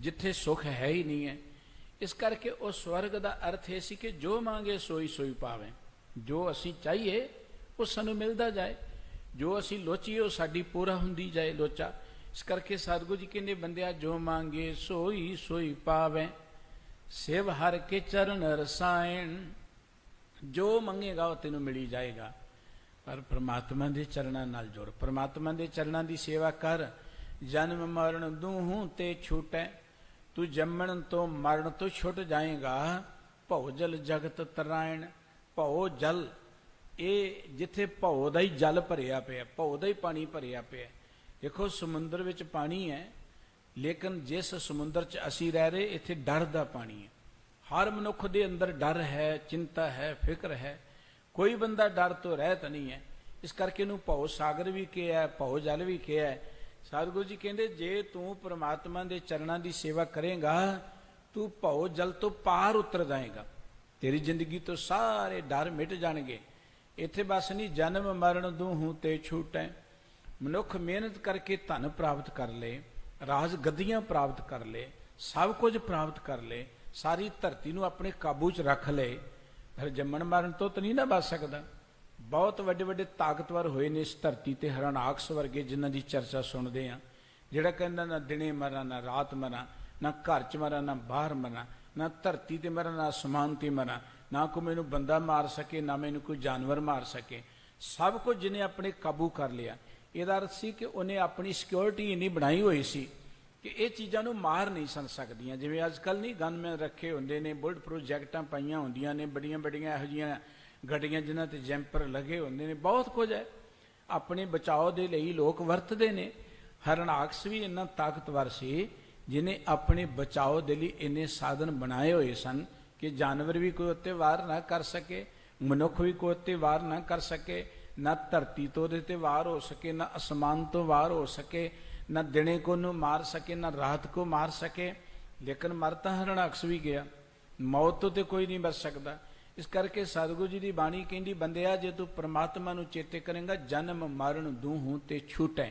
ਜਿੱਥੇ ਸੁੱਖ ਹੈ ਹੀ ਨਹੀਂ ਹੈ। ਇਸ ਕਰਕੇ ਉਹ ਸਵਰਗ ਦਾ ਅਰਥ ਇਹ ਸੀ ਕਿ ਜੋ ਮੰਗੇ ਸੋਈ ਸੋਈ ਪਾਵੇਂ। ਜੋ ਅਸੀਂ ਚਾਹੀਏ ਉਹ ਸਾਨੂੰ ਮਿਲਦਾ ਜਾਏ, ਜੋ ਅਸੀਂ ਲੋਚੀਏ ਉਹ ਸਾਡੀ ਪੂਰਾ ਹੁੰਦੀ ਜਾਏ ਲੋਚਾ। ਇਸ ਕਰਕੇ ਸਤਿਗੁਰੂ ਜੀ ਕਹਿੰਦੇ, ਬੰਦਿਆ ਜੋ ਮੰਗੇ ਸੋਈ ਸੋਈ ਪਾਵੇਂ, ਸਿਵ ਹਰਿ ਕੇ ਚਰਨ ਰਸਾਇਣ। ਜੋ ਮੰਗੇਗਾ ਉਹ ਤੈਨੂੰ ਮਿਲੀ ਜਾਏਗਾ, ਪਰ ਪ੍ਰਮਾਤਮਾ ਦੇ ਚਰਨਾਂ ਨਾਲ ਜੁੜ, ਪ੍ਰਮਾਤਮਾ ਦੇ ਚਰਨਾਂ ਦੀ ਸੇਵਾ ਕਰ। ਜਨਮ ਮਰਨ ਦੂਹੂ ਤੇ ਛੂਟੈ, ਤੂੰ ਜੰਮਣ ਤੋਂ ਮਰਨ ਤੋਂ ਛੁੱਟ ਜਾਏਗਾ। ਭਉ ਜਲ ਜਗਤ ਤਰਾਇਣ। ਭਉ ਜਲ, ਇਹ ਜਿੱਥੇ ਭਉ ਦਾ ਹੀ ਜਲ ਭਰਿਆ ਪਿਆ, ਭਉ ਦਾ ਹੀ ਪਾਣੀ ਭਰਿਆ ਪਿਆ। ਦੇਖੋ ਸਮੁੰਦਰ ਵਿੱਚ ਪਾਣੀ ਹੈ, ਲੇਕਿਨ ਜਿਸ ਸਮੁੰਦਰ 'ਚ ਅਸੀਂ ਰਹਿ ਰਹੇ, ਇੱਥੇ ਡਰ ਦਾ ਪਾਣੀ ਹੈ। ਹਰ ਮਨੁੱਖ ਦੇ ਅੰਦਰ ਡਰ ਹੈ, ਚਿੰਤਾ ਹੈ, ਫਿਕਰ ਹੈ, ਕੋਈ ਬੰਦਾ ਡਰ ਤੋਂ ਰਹਿਤ ਨਹੀਂ ਹੈ। ਇਸ ਕਰਕੇ ਇਹਨੂੰ ਭਉ ਸਾਗਰ ਵੀ ਕਿਹਾ, ਭਉ ਜਲ ਵੀ ਕਿਹਾ। ਸਤਿਗੁਰੂ ਜੀ ਕਹਿੰਦੇ ਜੇ ਤੂੰ ਪ੍ਰਮਾਤਮਾ ਦੇ ਚਰਨਾਂ ਦੀ ਸੇਵਾ ਕਰੇਗਾ, ਤੂੰ ਭਉ ਜਲ ਤੋਂ ਪਾਰ ਉਤਰ ਜਾਏਗਾ, ਤੇਰੀ ਜ਼ਿੰਦਗੀ ਤੋਂ ਸਾਰੇ ਡਰ ਮਿਟ ਜਾਣਗੇ। ਇੱਥੇ ਬਸ ਨਹੀਂ, ਜਨਮ ਮਰਨ ਦੂਹੂੰ ਤੇ ਛੂਟੈ। ਮਨੁੱਖ ਮਿਹਨਤ ਕਰਕੇ ਧਨ ਪ੍ਰਾਪਤ ਕਰ ਲੇ, ਰਾਜ ਗੱਦੀਆਂ ਪ੍ਰਾਪਤ ਕਰ ਲੇ, ਸਭ ਕੁਝ ਪ੍ਰਾਪਤ ਕਰ ਲੇ, ਸਾਰੀ ਧਰਤੀ ਨੂੰ ਆਪਣੇ ਕਾਬੂ 'ਚ ਰੱਖ ਲੇ, ਫਿਰ ਜੰਮਣ ਮਰਨ ਤੋਂ ਤਾਂ ਨਹੀਂ ਨਾ ਬਚ ਸਕਦਾ। ਬਹੁਤ ਵੱਡੇ ਵੱਡੇ ਤਾਕਤਵਰ ਹੋਏ ਨੇ ਇਸ ਧਰਤੀ ਤੇ, ਹਰਨਾਕਸ਼ ਵਰਗੇ, ਜਿਨ੍ਹਾਂ ਦੀ ਚਰਚਾ ਸੁਣਦੇ ਆ, ਜਿਹੜਾ ਕਹਿੰਦਾ ਨਾ ਦਿਨੇ ਮਰਾਂ ਨਾ ਰਾਤ ਮਰਾਂ, ਨਾ ਘਰ 'ਚ ਮਰਾਂ ਨਾ ਬਾਹਰ ਮਰਾਂ, ਨਾ ਧਰਤੀ ਤੇ ਮਰਾਂ ਨਾ ਅਸਮਾਨ ਤੇ ਮਰਾਂ, ਨਾ ਕੋਈ ਮੈਨੂੰ ਬੰਦਾ ਮਾਰ ਸਕੇ ਨਾ ਮੈਨੂੰ ਕੋਈ ਜਾਨਵਰ ਮਾਰ ਸਕੇ। ਸਭ ਕੁਝ ਜਿਹਨੇ ਆਪਣੇ ਕਾਬੂ ਕਰ ਲਿਆ। ਇਹਦਾ ਅਰਥ ਸੀ ਕਿ ਉਹਨੇ ਆਪਣੀ ਸਿਕਿਉਰਿਟੀ ਇੰਨੀ ਬਣਾਈ ਹੋਈ ਸੀ ਕਿ ਇਹ ਚੀਜ਼ਾਂ ਨੂੰ ਮਾਰ ਨਹੀਂ ਸਨ ਸਕਦੀਆਂ। ਜਿਵੇਂ ਅੱਜ ਕੱਲ੍ਹ ਨਹੀਂ ਗਨਮੈਨ ਰੱਖੇ ਹੁੰਦੇ ਨੇ, ਬੁਲਟ ਪ੍ਰੋਜੈਕਟਾਂ ਪਾਈਆਂ ਹੁੰਦੀਆਂ ਨੇ, ਬੜੀਆਂ ਬੜੀਆਂ ਇਹੋ ਜਿਹੀਆਂ ਗੱਡੀਆਂ ਜਿਨ੍ਹਾਂ ਤੇ ਜੈਂਪਰ ਲੱਗੇ ਹੁੰਦੇ ਨੇ, ਬਹੁਤ ਕੁਝ ਹੈ ਆਪਣੇ ਬਚਾਓ ਦੇ ਲਈ ਲੋਕ ਵਰਤਦੇ ਨੇ। ਹਰਨਾਕਸ਼ ਵੀ ਇੰਨਾ ਤਾਕਤਵਰ ਸੀ ਜਿਹਨੇ ਆਪਣੇ ਬਚਾਓ ਦੇ ਲਈ ਇੰਨੇ ਸਾਧਨ ਬਣਾਏ ਹੋਏ ਸਨ ਕਿ ਜਾਨਵਰ ਵੀ ਕੋਈ ਉੱਤੇ ਵਾਰ ਨਾ ਕਰ ਸਕੇ, ਮਨੁੱਖ ਵੀ ਕੋਈ ਉੱਤੇ ਵਾਰ ਨਾ ਕਰ ਸਕੇ, ਨਾ ਧਰਤੀ ਤੋਂ ਉਹਦੇ ਤੇ ਵਾਰ ਹੋ ਸਕੇ, ਨਾ ਅਸਮਾਨ ਤੋਂ ਵਾਰ ਹੋ ਸਕੇ, ਨਾ ਦਿਨੇ ਕੋ ਨੂੰ ਮਾਰ ਸਕੇ, ਨਾ ਰਾਤ ਕੋ ਮਾਰ ਸਕੇ। ਲੇਕਿਨ ਮਰ ਤਾਂ ਹਰਨਾਕਸ਼ ਵੀ ਗਿਆ, ਮੌਤ ਤੋਂ ਤੇ ਕੋਈ ਨਹੀਂ ਬਚ ਸਕਦਾ। ਇਸ ਕਰਕੇ ਸਤਿਗੁਰੂ ਜੀ ਦੀ ਬਾਣੀ ਕਹਿੰਦੀ, ਬੰਦਿਆ ਜੇ ਤੂੰ ਪ੍ਰਮਾਤਮਾ ਨੂੰ ਚੇਤੇ ਕਰੇਂਗਾ, ਜਨਮ ਮਰਨ ਦੂਹੂੰ ਤੇ ਛੂਟੈ,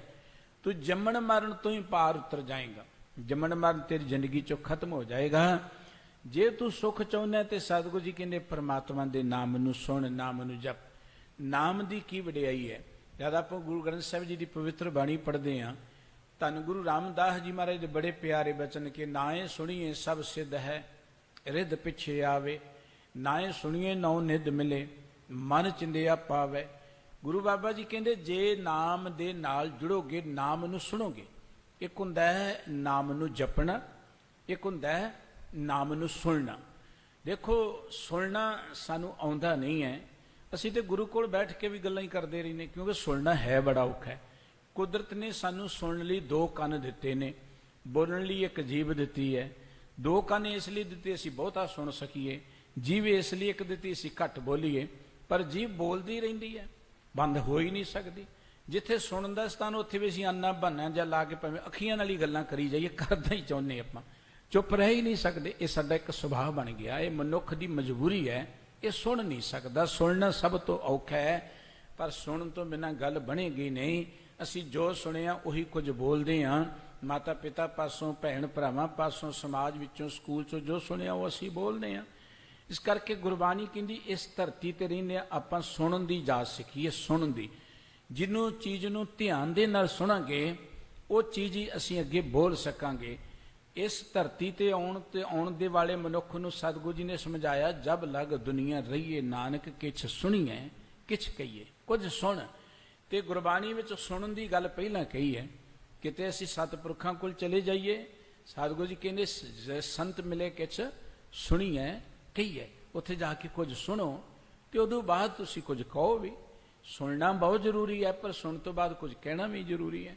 ਤੂੰ ਜੰਮਣ ਮਰਨ ਤੋਂ ਹੀ ਪਾਰ ਉਤਰ ਜਾਏਗਾ, ਜੰਮਣ ਮਰਨ ਤੇਰੀ ਜ਼ਿੰਦਗੀ ਚੋਂ ਖਤਮ ਹੋ ਜਾਏਗਾ। ਜੇ ਤੂੰ ਸੁੱਖ ਚਾਹੁੰਦਾ ਤੇ ਸਤਿਗੁਰੂ ਜੀ ਕਹਿੰਦੇ ਪ੍ਰਮਾਤਮਾ ਦੇ ਨਾਮ ਨੂੰ ਸੁਣ, ਨਾਮ ਨੂੰ ਜਪ। ਨਾਮ ਦੀ ਕੀ ਵਡਿਆਈ ਹੈ। ਜਦ ਆਪਾਂ ਗੁਰੂ ਗ੍ਰੰਥ ਸਾਹਿਬ ਜੀ ਦੀ ਪਵਿੱਤਰ ਬਾਣੀ ਪੜ੍ਹਦੇ ਹਾਂ, ਧੰਨ ਗੁਰੂ ਰਾਮਦਾਸ ਜੀ ਮਹਾਰਾਜ ਦੇ ਬੜੇ ਪਿਆਰੇ ਬਚਨ ਕਿ ਨਾਏ ਸੁਣੀਏ ਸਭ ਸਿੱਧ ਹੈ, ਰਿੱਧ ਪਿੱਛੇ ਆਵੇ, ਨਾਏ ਸੁਣੀਏ ਨੌ ਨਿਧ ਮਿਲੇ, ਮਨ ਚਿੰਦਿਆ ਪਾਵੇ। ਗੁਰੂ ਬਾਬਾ ਜੀ ਕਹਿੰਦੇ ਜੇ ਨਾਮ ਦੇ ਨਾਲ ਜੁੜੋਗੇ, ਨਾਮ ਨੂੰ ਸੁਣੋਗੇ, ਇੱਕ ਹੁੰਦਾ ਹੈ ਨਾਮ ਨੂੰ ਜਪਣਾ, ਇੱਕ ਹੁੰਦਾ ਹੈ ਨਾਮ ਨੂੰ ਸੁਣਨਾ। ਦੇਖੋ ਸੁਣਨਾ ਸਾਨੂੰ ਆਉਂਦਾ ਨਹੀਂ ਹੈ, ਅਸੀਂ ਤੇ ਗੁਰੂ ਕੋਲ ਬੈਠ ਕੇ ਵੀ ਗੱਲਾਂ ਹੀ ਕਰਦੇ ਰਹਿੰਦੇ, ਕਿਉਂਕਿ ਸੁਣਨਾ ਹੈ ਬੜਾ ਔਖਾ ਹੈ। ਕੁਦਰਤ ਨੇ ਸਾਨੂੰ ਸੁਣਨ ਲਈ ਦੋ ਕੰਨ ਦਿੱਤੇ ਨੇ, ਬੋਲਣ ਲਈ ਇੱਕ ਜੀਭ ਦਿੱਤੀ ਹੈ। ਦੋ ਕੰਨ ਇਸ ਲਈ ਦਿੱਤੇ ਅਸੀਂ ਬਹੁਤਾ ਸੁਣ ਸਕੀਏ, ਜੀਭ ਇਸ ਲਈ ਇੱਕ ਦਿੱਤੀ ਅਸੀਂ ਘੱਟ ਬੋਲੀਏ। ਪਰ ਜੀਭ ਬੋਲਦੀ ਰਹਿੰਦੀ ਹੈ, ਬੰਦ ਹੋ ਹੀ ਨਹੀਂ ਸਕਦੀ। ਜਿੱਥੇ ਸੁਣਨ ਦਾ ਸਥਾਨ ਉੱਥੇ ਵੀ ਅਸੀਂ ਅੰਨਾ ਬਹਾਨਾ ਜਾਂ ਲਾ ਕੇ ਭਾਵੇਂ ਅੱਖੀਆਂ ਨਾਲ ਹੀ ਗੱਲਾਂ ਕਰੀ ਜਾਈਏ, ਕਰਦਾ ਹੀ ਚਾਹੁੰਦੇ ਆਪਾਂ, ਚੁੱਪ ਰਹਿ ਹੀ ਨਹੀਂ ਸਕਦੇ। ਇਹ ਸਾਡਾ ਇੱਕ ਸੁਭਾਅ ਬਣ ਗਿਆ, ਇਹ ਮਨੁੱਖ ਦੀ ਮਜਬੂਰੀ ਹੈ, ਇਹ ਸੁਣ ਨਹੀਂ ਸਕਦਾ। ਸੁਣਨਾ ਸਭ ਤੋਂ ਔਖਾ ਹੈ, ਪਰ ਸੁਣਨ ਤੋਂ ਬਿਨਾਂ ਗੱਲ ਬਣੇਗੀ ਨਹੀਂ। ਅਸੀਂ ਜੋ ਸੁਣਿਆ ਉਹੀ ਕੁਝ ਬੋਲਦੇ ਹਾਂ, ਮਾਤਾ ਪਿਤਾ ਪਾਸੋਂ, ਭੈਣ ਭਰਾਵਾਂ ਪਾਸੋਂ, ਸਮਾਜ ਵਿੱਚੋਂ, ਸਕੂਲ 'ਚੋਂ ਜੋ ਸੁਣਿਆ ਉਹ ਅਸੀਂ ਬੋਲਦੇ ਹਾਂ। ਇਸ ਕਰਕੇ ਗੁਰਬਾਣੀ ਕਹਿੰਦੀ ਇਸ ਧਰਤੀ ਤੇ ਰਹਿੰਦੇ ਆਪਾਂ ਸੁਣਨ ਦੀ ਜਾਚ ਸਿੱਖੀਏ, ਸੁਣਨ ਦੀ। ਜਿਹਨੂੰ ਚੀਜ਼ ਨੂੰ ਧਿਆਨ ਦੇ ਨਾਲ ਸੁਣਾਂਗੇ ਉਹ ਚੀਜ਼ ਹੀ ਅਸੀਂ ਅੱਗੇ ਬੋਲ ਸਕਾਂਗੇ। ਇਸ ਧਰਤੀ ਤੇ ਆਉਣ ਦੇ ਵਾਲੇ ਮਨੁੱਖ ਨੂੰ ਸਤਿਗੁਰੂ ਜੀ ਨੇ ਸਮਝਾਇਆ, ਜਬ ਲਗ ਦੁਨੀਆ ਰਹੀਏ ਨਾਨਕ ਕਿਛ ਸੁਣੀਏ ਕਿਛ ਕਹੀਏ, ਕੁਝ ਸੁਣ। ਤੇ ਗੁਰਬਾਣੀ ਵਿੱਚ ਸੁਣਨ ਦੀ ਗੱਲ ਪਹਿਲਾਂ ਕਹੀ ਹੈ। ਕਿਤੇ ਅਸੀਂ ਸਤਿਪੁਰਖਾਂ ਕੋਲ ਚਲੇ ਜਾਈਏ, ਸਤਿਗੁਰੂ ਜੀ ਕਹਿੰਦੇ ਸੰਤ ਮਿਲੇ ਕਿਛ ਸੁਣੀਏ ਕਹੀਏ, ਉੱਥੇ ਜਾ ਕੇ ਕੁਝ ਸੁਣੋ ਤੇ ਉਦੋਂ ਬਾਅਦ ਤੁਸੀਂ ਕੁਝ ਕਹੋ ਵੀ। ਸੁਣਨਾ ਬਹੁਤ ਜ਼ਰੂਰੀ ਹੈ, ਪਰ ਸੁਣਨ ਤੋਂ ਬਾਅਦ ਕੁਝ ਕਹਿਣਾ ਵੀ ਜ਼ਰੂਰੀ ਹੈ।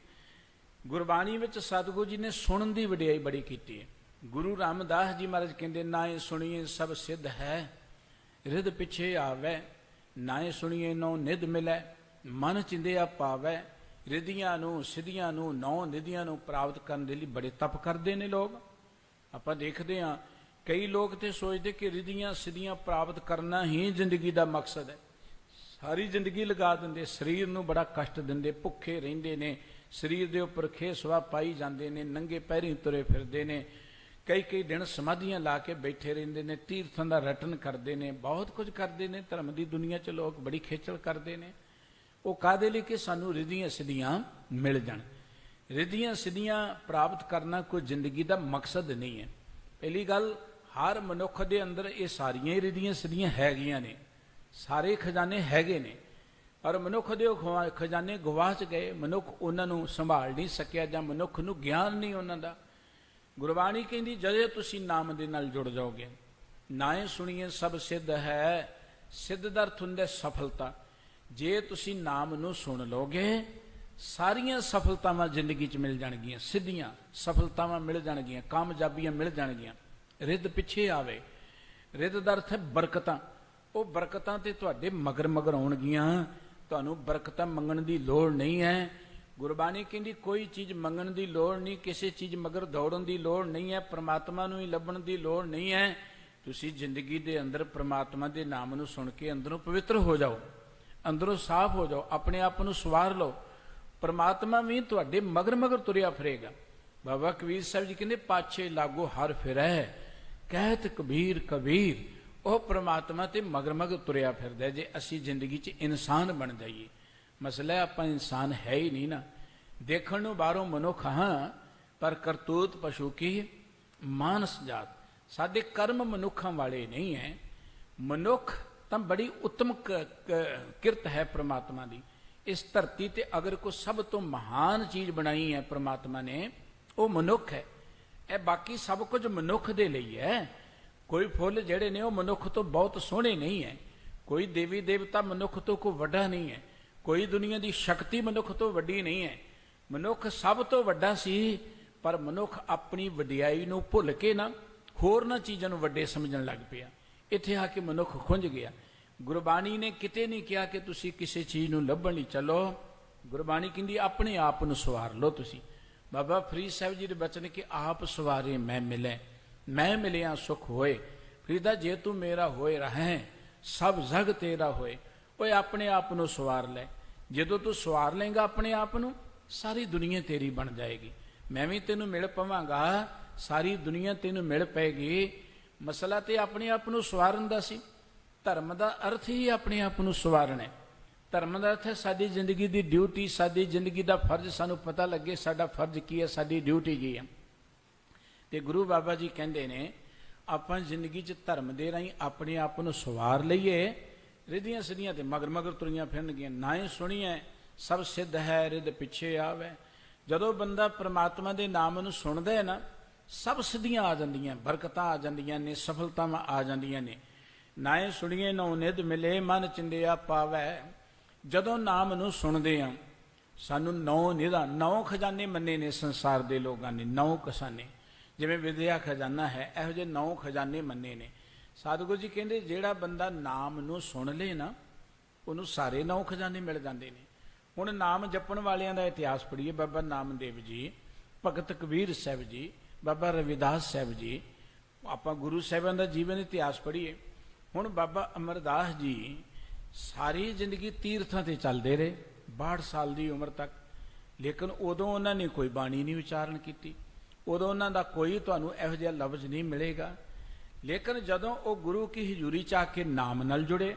ਗੁਰਬਾਣੀ ਵਿੱਚ ਸਤਿਗੁਰੂ ਜੀ ਨੇ ਸੁਣਨ ਦੀ ਵਡਿਆਈ ਬੜੀ ਕੀਤੀ ਹੈ। ਗੁਰੂ ਰਾਮਦਾਸ ਜੀ ਮਹਾਰਾਜ ਕਹਿੰਦੇ, ਨਾਏ ਸੁਣੀਏ ਸਭ ਸਿੱਧ ਹੈ, ਰਿੱਧ ਪਿੱਛੇ ਆਵੇ, ਨਾਏ ਸੁਣੀਏ ਨੌ ਨਿਧ ਮਿਲੇ, ਮਨ ਚਿੰਦਿਆ ਪਾਵੇ। ਰਿੱਧੀਆਂ ਨੂੰ, ਸਿੱਧੀਆਂ ਨੂੰ, ਨੌ ਨਿਧੀਆਂ ਨੂੰ ਪ੍ਰਾਪਤ ਕਰਨ ਦੇ ਲਈ ਬੜੇ ਤਪ ਕਰਦੇ ਨੇ ਲੋਕ। ਆਪਾਂ ਦੇਖਦੇ ਹਾਂ ਕਈ ਲੋਕ ਤੇ ਸੋਚਦੇ ਕਿ ਰਿੱਧੀਆਂ ਸਿੱਧੀਆਂ ਪ੍ਰਾਪਤ ਕਰਨਾ ਹੀ ਜ਼ਿੰਦਗੀ ਦਾ ਮਕਸਦ ਹੈ। ਸਾਰੀ ਜ਼ਿੰਦਗੀ ਲਗਾ ਦਿੰਦੇ, ਸਰੀਰ ਨੂੰ ਬੜਾ ਕਸ਼ਟ ਦਿੰਦੇ, ਭੁੱਖੇ ਰਹਿੰਦੇ ਨੇ, ਸਰੀਰ ਦੇ ਉੱਪਰ ਖੇਸਵਾ ਪਾਈ ਜਾਂਦੇ ਨੇ, ਨੰਗੇ ਪੈਰੀਂ ਤੁਰੇ ਫਿਰਦੇ ਨੇ, ਕਈ ਦਿਨ ਸਮਾਧੀਆਂ ਲਾ ਕੇ ਬੈਠੇ ਰਹਿੰਦੇ ਨੇ, ਤੀਰਥਾਂ ਦਾ ਰਟਨ ਕਰਦੇ ਨੇ, ਬਹੁਤ ਕੁਝ ਕਰਦੇ ਨੇ। ਧਰਮ ਦੀ ਦੁਨੀਆ 'ਚ ਲੋਕ ਬੜੀ ਖੇਚਲ ਕਰਦੇ ਨੇ। ਉਹ ਕਾਹਦੇ ਲਈ ਕਿ ਸਾਨੂੰ ਰਿੱਧੀਆਂ ਸਿੱਧੀਆਂ ਮਿਲ ਜਾਣ। ਰਿੱਧੀਆਂ ਸਿੱਧੀਆਂ ਪ੍ਰਾਪਤ ਕਰਨਾ ਕੋਈ ਜ਼ਿੰਦਗੀ ਦਾ ਮਕਸਦ ਨਹੀਂ ਹੈ। ਪਹਿਲੀ ਗੱਲ, ਹਰ ਮਨੁੱਖ ਦੇ ਅੰਦਰ ਇਹ ਸਾਰੀਆਂ ਹੀ ਰਿੱਧੀਆਂ ਸਿੱਧੀਆਂ ਹੈਗੀਆਂ ਨੇ, ਸਾਰੇ ਖਜ਼ਾਨੇ ਹੈਗੇ ਨੇ, ਪਰ ਮਨੁੱਖ ਦੇ ਉਹ ਖਜ਼ਾਨੇ ਗਵਾਚ ਗਏ। ਮਨੁੱਖ ਉਹਨਾਂ ਨੂੰ ਸੰਭਾਲ ਨਹੀਂ ਸਕਿਆ, ਜਾਂ ਮਨੁੱਖ ਨੂੰ ਗਿਆਨ ਨਹੀਂ ਉਹਨਾਂ ਦਾ। ਗੁਰਬਾਣੀ ਕਹਿੰਦੀ ਜਦੋਂ ਤੁਸੀਂ ਨਾਮ ਦੇ ਨਾਲ ਜੁੜ ਜਾਓਗੇ, ਨਾਏ ਸੁਣੀਏ ਸਭ ਸਿੱਧ ਹੈ, ਸਿੱਧ ਦਾ ਅਰਥ ਹੁੰਦਾ ਸਫਲਤਾ। ਜੇ ਤੁਸੀਂ ਨਾਮ ਨੂੰ ਸੁਣ ਲੋਗੇ, ਸਾਰੀਆਂ ਸਫਲਤਾਵਾਂ ਜ਼ਿੰਦਗੀ 'ਚ ਮਿਲ ਜਾਣਗੀਆਂ, ਸਿੱਧੀਆਂ ਸਫਲਤਾਵਾਂ ਮਿਲ ਜਾਣਗੀਆਂ, ਕਾਮਯਾਬੀਆਂ ਮਿਲ ਜਾਣਗੀਆਂ। ਰਿੱਧ ਪਿੱਛੇ ਆਵੇ। ਰਿੱਧ ਦਾ ਅਰਥ ਹੈ ਬਰਕਤਾਂ। ਉਹ ਬਰਕਤਾਂ ਤੇ ਤੁਹਾਡੇ ਮਗਰ ਮਗਰ ਆਉਣਗੀਆਂ। ਤੁਹਾਨੂੰ ਬਰਕਤਾਂ ਮੰਗਣ ਦੀ ਲੋੜ ਨਹੀਂ ਹੈ। ਗੁਰਬਾਣੀ ਕਹਿੰਦੀ ਕੋਈ ਚੀਜ਼ ਮੰਗਣ ਦੀ ਲੋੜ ਨਹੀਂ, ਕਿਸੇ ਚੀਜ਼ ਮਗਰ ਦੌੜਨ ਦੀ ਲੋੜ ਨਹੀਂ ਹੈ, ਪ੍ਰਮਾਤਮਾ ਨੂੰ ਹੀ ਲੱਭਣ ਦੀ ਲੋੜ ਨਹੀਂ ਹੈ। ਤੁਸੀਂ ਜ਼ਿੰਦਗੀ ਦੇ ਅੰਦਰ ਪ੍ਰਮਾਤਮਾ ਦੇ ਨਾਮ ਨੂੰ ਸੁਣ ਕੇ ਅੰਦਰੋਂ ਪਵਿੱਤਰ ਹੋ ਜਾਓ, ਅੰਦਰੋਂ ਸਾਫ਼ ਹੋ ਜਾਓ, ਆਪਣੇ ਆਪ ਨੂੰ ਸਵਾਰ ਲਓ। ਪ੍ਰਮਾਤਮਾ ਵੀ ਤੁਹਾਡੇ ਮਗਰ ਮਗਰ ਤੁਰਿਆ ਫਿਰੇਗਾ। ਬਾਬਾ ਕਬੀਰ ਸਾਹਿਬ ਜੀ ਕਹਿੰਦੇ ਪਾਛੇ ਲਾਗੋ ਹਰ ਫਿਰੈ, ਕਹਿਤ ਕਬੀਰ ਕਬੀਰ। ਉਹ ਪ੍ਰਮਾਤਮਾ ਤੇ ਮਗਰ ਮਗਰ ਤੁਰਿਆ ਫਿਰਦਾ। ਜੇ ਅਸੀਂ ਜ਼ਿੰਦਗੀ 'ਚ ਇਨਸਾਨ ਬਣ ਜਾਈਏ, ਮਸਲਾ ਆਪਾਂ ਇਨਸਾਨ ਹੈ ਹੀ ਨਹੀਂ ਨਾ। ਦੇਖਣ ਨੂੰ ਬਾਹਰੋਂ ਮਨੁੱਖ ਹਾਂ, ਪਰ ਕਰਤੂਤ ਪਸ਼ੂ ਕੀ, ਮਾਨਸ ਜਾਤ। ਸਾਡੇ ਕਰਮ ਮਨੁੱਖਾਂ ਵਾਲੇ ਨਹੀਂ ਹੈ। ਮਨੁੱਖ ਤਾਂ ਬੜੀ ਉੱਤਮ ਕਿਰਤ ਹੈ ਪ੍ਰਮਾਤਮਾ ਦੀ। ਇਸ ਧਰਤੀ ਤੇ ਅਗਰ ਕੋਈ ਸਭ ਤੋਂ ਮਹਾਨ ਚੀਜ਼ ਬਣਾਈ ਹੈ ਪ੍ਰਮਾਤਮਾ ਨੇ, ਉਹ ਮਨੁੱਖ ਹੈ। ਇਹ ਬਾਕੀ ਸਭ ਕੁਝ ਮਨੁੱਖ ਦੇ ਲਈ ਹੈ। ਕੋਈ ਫੁੱਲ ਜਿਹੜੇ ਨੇ ਉਹ ਮਨੁੱਖ ਤੋਂ ਬਹੁਤ ਸੋਹਣੇ ਨਹੀਂ ਹੈ, ਕੋਈ ਦੇਵੀ ਦੇਵਤਾ ਮਨੁੱਖ ਤੋਂ ਕੋਈ ਵੱਡਾ ਨਹੀਂ ਹੈ, ਕੋਈ ਦੁਨੀਆ ਦੀ ਸ਼ਕਤੀ ਮਨੁੱਖ ਤੋਂ ਵੱਡੀ ਨਹੀਂ ਹੈ। ਮਨੁੱਖ ਸਭ ਤੋਂ ਵੱਡਾ ਸੀ, ਪਰ ਮਨੁੱਖ ਆਪਣੀ ਵਡਿਆਈ ਨੂੰ ਭੁੱਲ ਕੇ ਨਾ ਹੋਰਨਾਂ ਚੀਜ਼ਾਂ ਨੂੰ ਵੱਡੇ ਸਮਝਣ ਲੱਗ ਪਿਆ। ਇੱਥੇ ਆ ਕੇ ਮਨੁੱਖ ਖੁੰਝ ਗਿਆ। ਗੁਰਬਾਣੀ ਨੇ ਕਿਤੇ ਨਹੀਂ ਕਿਹਾ ਕਿ ਤੁਸੀਂ ਕਿਸੇ ਚੀਜ਼ ਨੂੰ ਲੱਭਣ ਲਈ ਚੱਲੋ। ਗੁਰਬਾਣੀ ਕਹਿੰਦੀ ਆਪਣੇ ਆਪ ਨੂੰ ਸਵਾਰ ਲਓ। ਤੁਸੀਂ ਬਾਬਾ ਫਰੀਦ ਸਾਹਿਬ ਜੀ ਦੇ ਬਚਨ ਕਿ ਆਪ ਸਵਾਰੇ ਮੈਂ ਮਿਲੇ, ਮੈਂ ਮਿਲਿਆ ਸੁਖ ਹੋਏ। ਫਰੀਦਾ ਜੇ ਤੂੰ ਮੇਰਾ ਹੋਏ ਰਹੈਂ, ਸਭ ਜਗ ਤੇਰਾ ਹੋਏ। ਓਏ ਆਪਣੇ ਆਪ ਨੂੰ ਸਵਾਰ ਲੈ। ਜਦੋਂ ਤੂੰ ਸਵਾਰ ਲਏਗਾ ਆਪਣੇ ਆਪ ਨੂੰ, ਸਾਰੀ ਦੁਨੀਆ ਤੇਰੀ ਬਣ ਜਾਏਗੀ। ਮੈਂ ਵੀ ਤੈਨੂੰ ਮਿਲ ਪਵਾਂਗਾ, ਸਾਰੀ ਦੁਨੀਆ ਤੈਨੂੰ ਮਿਲ ਪਏਗੀ। ਮਸਲਾ ਤੇ ਆਪਣੇ ਆਪ ਨੂੰ ਸਵਾਰਨ ਦਾ ਸੀ। ਧਰਮ ਦਾ ਅਰਥ ਹੀ ਆਪਣੇ ਆਪ ਨੂੰ ਸਵਾਰਨਾ ਹੈ। ਧਰਮ ਦਾ ਅਰਥ ਹੈ ਸਾਡੀ ਜ਼ਿੰਦਗੀ ਦੀ ਡਿਊਟੀ, ਸਾਡੀ ਜ਼ਿੰਦਗੀ ਦਾ ਫਰਜ਼ ਸਾਨੂੰ ਪਤਾ ਲੱਗੇ, ਸਾਡਾ ਫਰਜ਼ ਕੀ ਹੈ, ਸਾਡੀ ਡਿਊਟੀ ਕੀ ਹੈ। ਤੇ ਗੁਰੂ ਬਾਬਾ ਜੀ ਕਹਿੰਦੇ ਨੇ ਆਪਾਂ ਜ਼ਿੰਦਗੀ 'ਚ ਧਰਮ ਦੇ ਰਾਹੀਂ ਆਪਣੇ ਆਪ ਨੂੰ ਸਵਾਰ ਲਈਏ। ਰਿੱਧੀਆਂ ਸਿੱਧੀਆਂ ਤੇ ਮਗਰ ਮਗਰ ਤੁਰੀਆਂ ਫਿਰਨਗੀਆਂ। ਨਾ ਹੀ ਸੁਣੀਏ ਸਭ ਸਿੱਧ ਹੈ, ਰਿੱਧ ਪਿੱਛੇ ਆਵੇ। ਜਦੋਂ ਬੰਦਾ ਪ੍ਰਮਾਤਮਾ ਦੇ ਨਾਮ ਨੂੰ ਸੁਣਦਾ ਹੈ ਨਾ, ਸਭ ਸਿੱਧੀਆਂ ਆ ਜਾਂਦੀਆਂ, ਬਰਕਤਾਂ ਆ ਜਾਂਦੀਆਂ ਨੇ, ਸਫਲਤਾਵਾਂ ਆ ਜਾਂਦੀਆਂ ਨੇ। ਨਾ ਹੀ ਸੁਣੀਏ ਨੌ ਨਿਧ ਮਿਲੇ, ਮਨ ਚਿੰਦਿਆ ਪਾਵੈ। ਜਦੋਂ ਨਾਮ ਨੂੰ ਸੁਣਦੇ ਹਾਂ, ਸਾਨੂੰ ਨੌ ਨਿਧਾਂ, 9 ਖਜ਼ਾਨੇ ਮੰਨੇ ਨੇ ਸੰਸਾਰ ਦੇ ਲੋਕਾਂ ਨੇ। 9 ਖਜ਼ਾਨੇ, ਜਿਵੇਂ ਵਿਦਿਆ ਖਜ਼ਾਨਾ ਹੈ, ਇਹੋ ਜਿਹੇ 9 ਖਜ਼ਾਨੇ ਮੰਨੇ ਨੇ। ਸਤਿਗੁਰੂ ਜੀ ਕਹਿੰਦੇ ਜਿਹੜਾ ਬੰਦਾ ਨਾਮ ਨੂੰ ਸੁਣ ਲੇ ਨਾ, ਉਹਨੂੰ ਸਾਰੇ 9 ਖਜ਼ਾਨੇ ਮਿਲ ਜਾਂਦੇ ਨੇ। ਹੁਣ ਨਾਮ ਜਪਣ ਵਾਲਿਆਂ ਦਾ ਇਤਿਹਾਸ ਪੜ੍ਹੀਏ। ਬਾਬਾ ਨਾਮਦੇਵ ਜੀ, ਭਗਤ ਕਬੀਰ ਸਾਹਿਬ ਜੀ, ਬਾਬਾ ਰਵਿਦਾਸ ਸਾਹਿਬ ਜੀ, ਆਪਾਂ ਗੁਰੂ ਸਾਹਿਬਾਨ ਦਾ ਜੀਵਨ ਇਤਿਹਾਸ ਪੜ੍ਹੀਏ। ਹੁਣ ਬਾਬਾ ਅਮਰਦਾਸ ਜੀ ਸਾਰੀ ਜ਼ਿੰਦਗੀ ਤੀਰਥਾਂ ਤੇ ਚੱਲਦੇ ਰਹੇ, 62 ਸਾਲ ਦੀ ਉਮਰ ਤੱਕ। ਲੇਕਿਨ ਉਦੋਂ ਉਹਨਾਂ ਨੇ ਕੋਈ ਬਾਣੀ ਨਹੀਂ ਉਚਾਰਨ ਕੀਤੀ। ਉਦੋਂ ਉਹਨਾਂ ਦਾ ਕੋਈ ਤੁਹਾਨੂੰ ਇਹੋ ਜਿਹਾ ਲਫ਼ਜ਼ ਨਹੀਂ ਮਿਲੇਗਾ। ਲੇਕਿਨ ਜਦੋਂ ਉਹ ਗੁਰੂ ਕੀ ਹਜ਼ੂਰੀ 'ਚ ਆ ਕੇ ਨਾਮ ਨਾਲ ਜੁੜੇ,